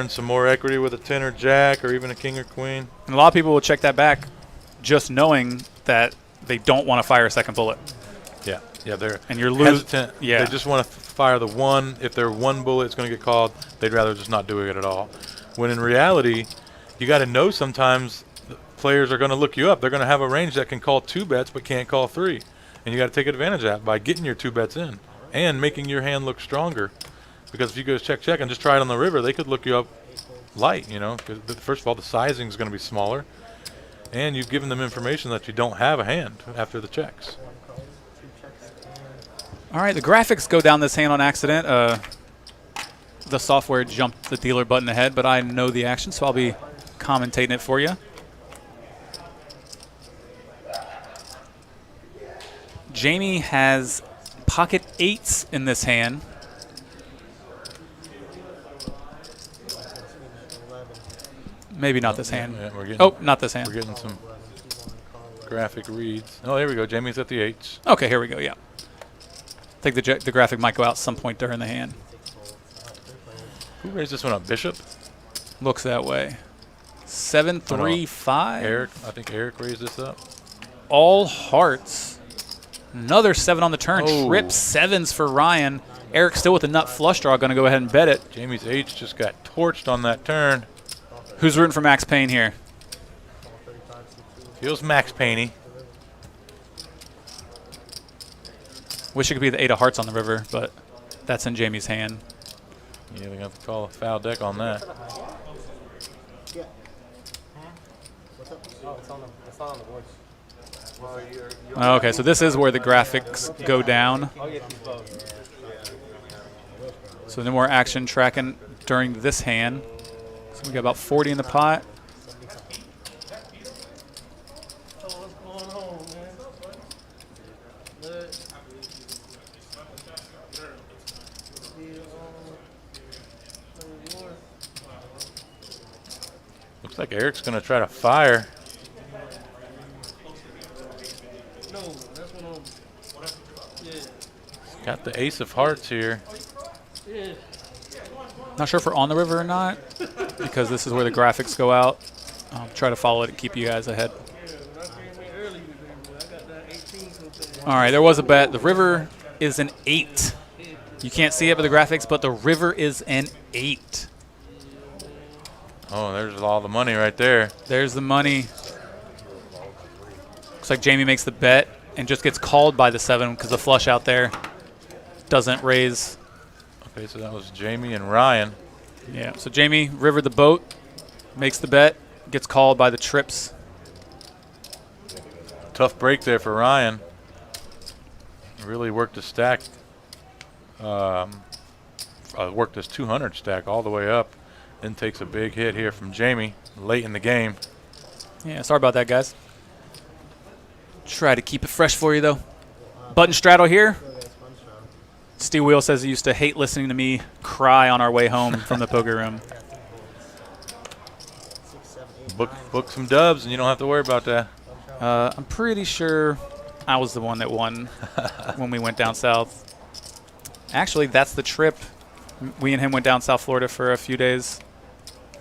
some more equity with a 10 or jack or even a king or queen. And a lot of people will check that back just knowing that they don't want to fire a second bullet. Yeah, yeah, they're hesitant. Yeah, they just want to fire the one. If they're one bullet, it's going to get called. They'd rather just not do it at all. When in reality, you got to know sometimes players are going to look you up. They're going to have a range that can call 2 bets but can't call 3, and you got to take advantage of that by getting your 2 bets in and making your hand look stronger. Because if you go check and just try it on the river, they could look you up light. You know, because first of all, the sizing is going to be smaller, and you've given them information that you don't have a hand after the checks. All right, the graphics go down this hand on accident. The software jumped the dealer button ahead, but I know the action, so I'll be commentating it for you. Jamie has pocket 8s in this hand. Maybe not this hand. Yeah, we're getting, not this hand. We're getting some graphic reads. Oh, there we go. Jamie's at the 8s. Okay, here we go, yeah. I think the graphic might go out some point during the hand. Who raised this one up? Bishop? Looks that way. 7, 3, 5. Eric. I think Eric raised this up. All hearts. Another 7 on the turn. Oh. Trip 7s for Ryan. Eric still with the nut flush draw. Going to go ahead and bet it. Jamie's 8s just got torched on that turn. Who's rooting for Max Payne here? Feels Max Payne-y. Wish it could be the 8 of hearts on the river, but that's in Jamie's hand. Yeah, they're going to have to call a foul deck on that. Yeah. What's up? Oh, it's not on the board. Okay, so this is where the graphics go down. So no more action tracking during this hand. So we got about 40 in the pot. Looks like Eric's going to try to fire. Got the ace of hearts here. Not sure if we're on the river or not, because this is where the graphics go out. I'll try to follow it and keep you guys ahead. All right, there was a bet. The river is an 8. You can't see it by the graphics, but the river is an 8. Oh, there's all the money right there. There's the money. Looks like Jamie makes the bet and just gets called by the 7 because the flush out there doesn't raise. Okay, so that was Jamie and Ryan. Yeah, so Jamie rivered the boat, makes the bet, gets called by the trips. Tough break there for Ryan. Really worked his stack. Worked his 200 stack all the way up. Then takes a big hit here from Jamie late in the game. Yeah, sorry about that, guys. Try to keep it fresh for you, though. Button straddle here. Steve Wheel says he used to hate listening to me cry on our way home from the poker room. Book some dubs, and you don't have to worry about that. I'm pretty sure I was the one that won when we went down south. Actually, that's the trip. We and him went down South Florida for a few days,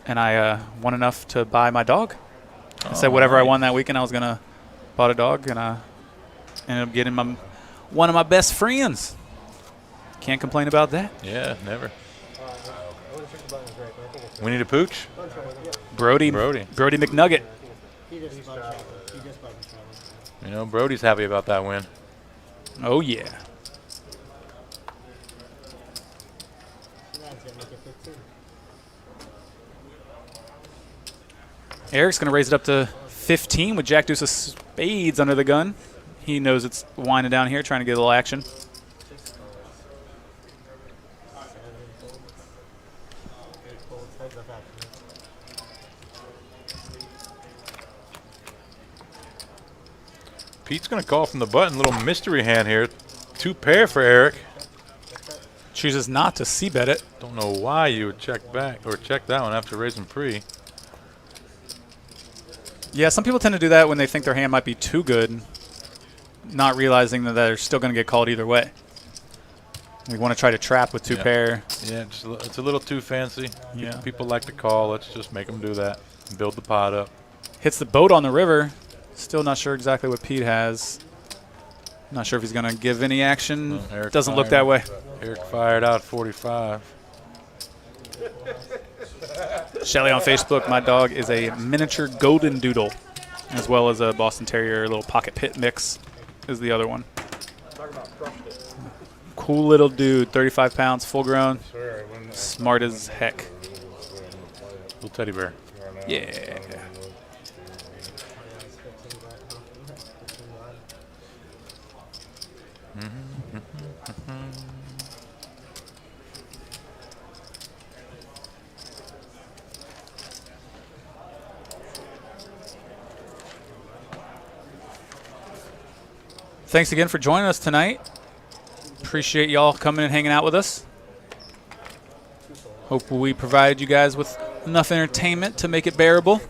and I won enough to buy my dog. I said whatever I won that weekend, I was going to buy a dog, and I ended up getting one of my best friends. Can't complain about that. Yeah, never. We need a pooch? Brody McNugget. You know, Brody's happy about that win. Oh, yeah. Eric's going to raise it up to 15 with Jack Deuce of Spades under the gun. He knows it's winding down here, trying to get a little action. Pete's going to call from the button. Little mystery hand here. 2 pair for Eric. Chooses not to c-bet it. Don't know why you would check back or check that one after raising pre. Yeah, some people tend to do that when they think their hand might be too good, not realizing that they're still going to get called either way. We want to try to trap with 2 pair. Yeah, it's a little too fancy. Yeah. People like to call. Let's just make them do that and build the pot up. Hits the boat on the river. Still not sure exactly what Pete has. Not sure if he's going to give any action. Doesn't look that way. Eric fired out 45. Shelly on Facebook, my dog is a miniature golden doodle, as well as a Boston Terrier, little pocket pit mix is the other one. Cool little dude, 35 pounds, full grown, smart as heck. Little teddy bear. Yeah. Thanks again for joining us tonight. Appreciate y'all coming and hanging out with us. Hope we provide you guys with enough entertainment to make it bearable.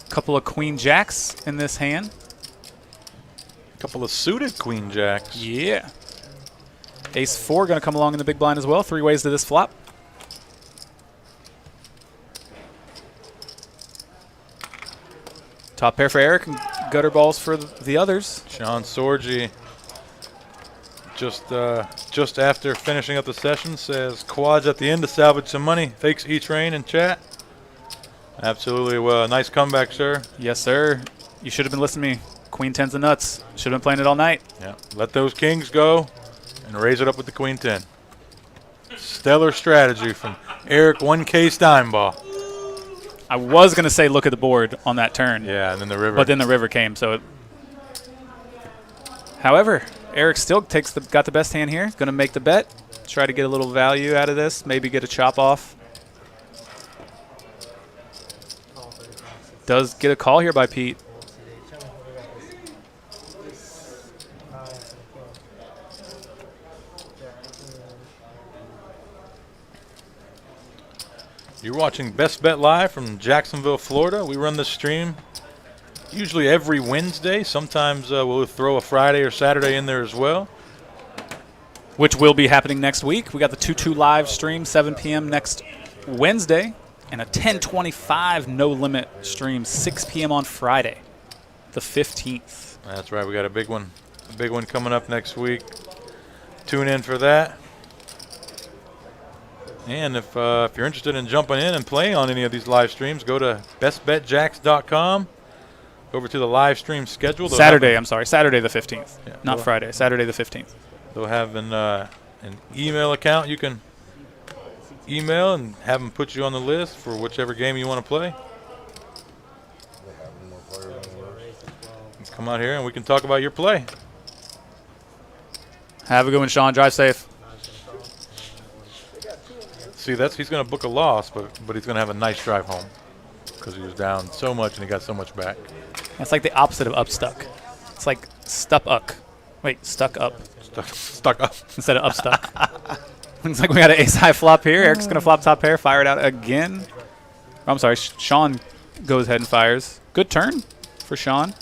Couple of queen jacks in this hand. Couple of suited queen jacks. Yeah. Ace 4 going to come along in the big blind as well. 3 ways to this flop. Top pair for Eric and gutter balls for the others. Sean Sorgi, just after finishing up the session, says quads at the end to salvage some money. Fakes E-Train in chat. Absolutely. Well, nice comeback, sir. Yes, sir. You should have been listening to me. Queen 10's the nuts. Should have been playing it all night. Yeah. Let those kings go and raise it up with the queen 10. Stellar strategy from Eric 1K Steinball. I was going to say look at the board on that turn. Yeah, and then the river. But then the river came. So, however, Eric still got the best hand here. Going to make the bet. Try to get a little value out of this. Maybe get a chop off. Does get a call here by Pete. You're watching Best Bet Live from Jacksonville, Florida. We run this stream usually every Wednesday. Sometimes we'll throw a Friday or Saturday in there as well. Which will be happening next week. We got the 2-2 live stream, 7 p.m. next Wednesday, and a 10:25 no limit stream, 6 p.m. on Friday, the 15th. That's right. We got a big one coming up next week. Tune in for that. And if you're interested in jumping in and playing on any of these live streams, go to bestbetjacks.com. Over to the live stream schedule. Saturday the 15th. Yeah, Not Friday, Saturday the 15th. They'll have an email account you can email and have them put you on the list for whichever game you want to play. Come out here and we can talk about your play. Have a good one, Sean. Drive safe. See, he's going to book a loss, but he's going to have a nice drive home because he was down so much and he got so much back. That's like the opposite of upstuck. It's like stuck-uck. Wait, stuck up. Stuck up. Instead of upstuck. Looks like we got an ace-high flop here. Eric's going to flop top pair, fire it out again. Oh, I'm sorry, Sean goes ahead and fires. Good turn for Sean.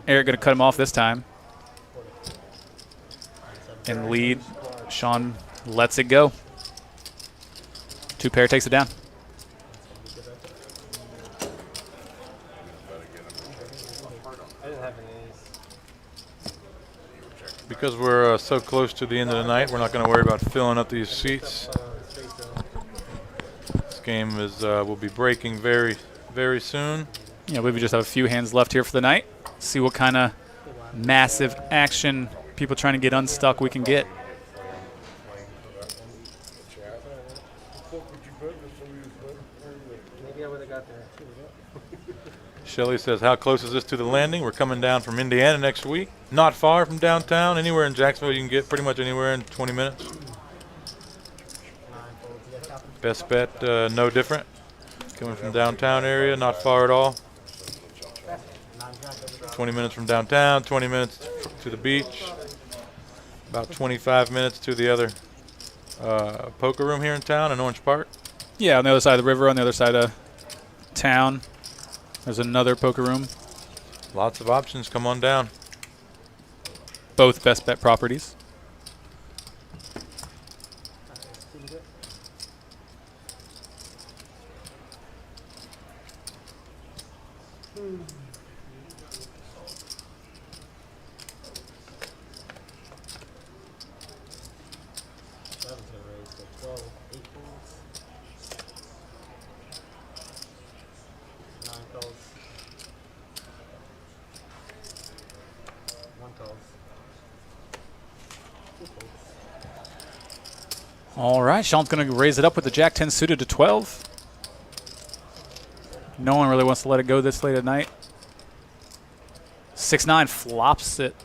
Eric going to cut him off this time. In lead, Sean lets it go. 2 pair takes it down. Because we're so close to the end of the night, we're not going to worry about filling up these seats. This game will be breaking very, very soon. Yeah, we just have a few hands left here for the night. See what kind of massive action people trying to get unstuck we can get. Shelly says, how close is this to the landing? We're coming down from Indiana next week. Not far from downtown. Anywhere in Jacksonville you can get pretty much anywhere in 20 minutes. Best bet, no different. Coming from downtown area, not far at all. 20 minutes from downtown, 20 minutes to the beach. About 25 minutes to the other poker room here in town in Orange Park. Yeah, on the other side of the river, on the other side of town, there's another poker room. Lots of options. Come on down. Both best bet properties. All right, Sean's going to raise it up with the Jack-10 suited to 12. No one really wants to let it go this late at night. 6-9 flops it.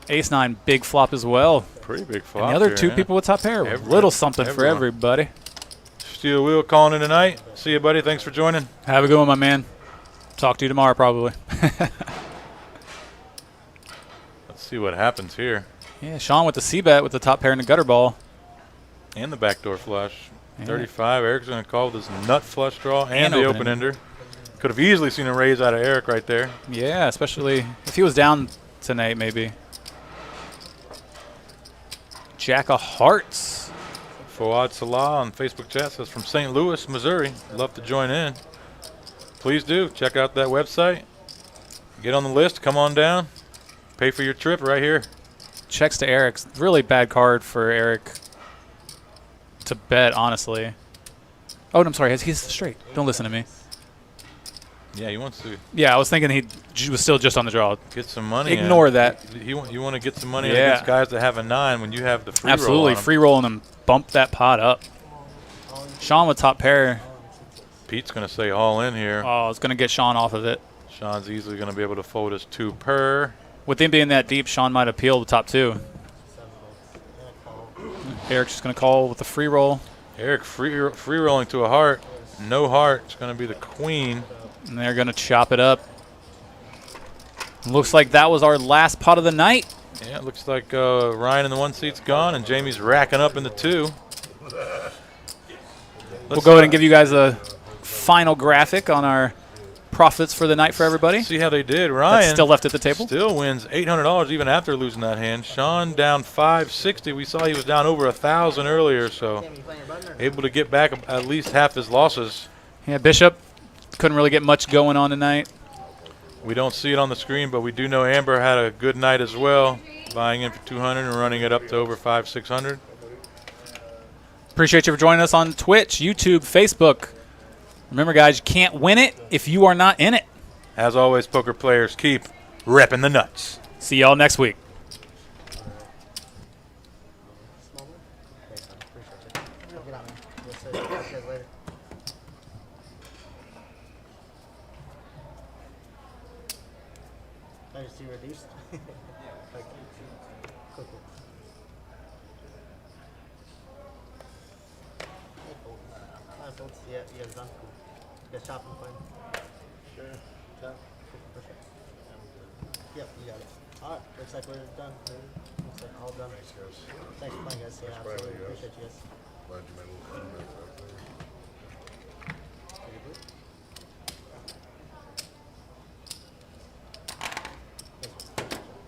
Ace-9 big flop as well. Pretty big flop. And the other here, two yeah. people with top pair. Little something for everybody. Steel Wheel calling in tonight. See you, buddy. Thanks for joining. Have a good one, my man. Talk to you tomorrow, probably. Let's see what happens here. Yeah, Sean with the C-bet with the top pair and the gutter ball. And the backdoor flush. Yeah. 35. Eric's going to call with this nut flush draw and the open ender. Could have easily seen a raise out of Eric right there. Yeah, especially if he was down tonight, maybe. Jack of Hearts. Fouad Salah on Facebook chat says from St. Louis, Missouri. Love to join in. Please do. Check out that website. Get on the list. Come on down. Pay for your trip right here. Checks to Eric. Really bad card for Eric to bet, honestly. Oh, no, I'm sorry. He's straight. Don't listen to me. Yeah, he wants to. Yeah, I was thinking he was still just on the draw. Get some money. Ignore that. You want to get some money against guys that have a 9 when you have the free roll. Absolutely. Free rolling them. Bump that pot up. Sean with top pair. Pete's going to say all in here. Oh, it's going to get Sean off of it. Sean's easily going to be able to fold his 2 per. With him being that deep, Sean might appeal the top 2. Eric's just going to call with the free roll. Eric free rolling to a heart. No heart. It's going to be the queen. And they're going to chop it up. Looks like that was our last pot of the night. Yeah, it looks like Ryan in the 1 seat's gone, and Jamie's racking up in the 2. We'll go ahead and give you guys a final graphic on our profits for the night for everybody. See how they did. Ryan that's still left at the table. Still wins $800 even after losing that hand. Sean down $560. We saw he was down over 1,000 earlier, so able to get back at least half his losses. Yeah, Bishop couldn't really get much going on tonight. We don't see it on the screen, but we do know Amber had a good night as well, buying in for 200 and running it up to over 500-600. Appreciate you for joining us on Twitch, YouTube, Facebook. Remember, guys, you can't win it if you are not in it. As always, poker players, keep repping the nuts. See y'all next week. I just see reduced. Like, cool. Yeah, it's done. Cool. Get shop and coin. Sure. Chop. Yep, you got it. Alright, looks like we're done. Looks like all done. Thanks for playing, guys. Yeah, absolutely. Appreciate you guys. Glad you made a little comment.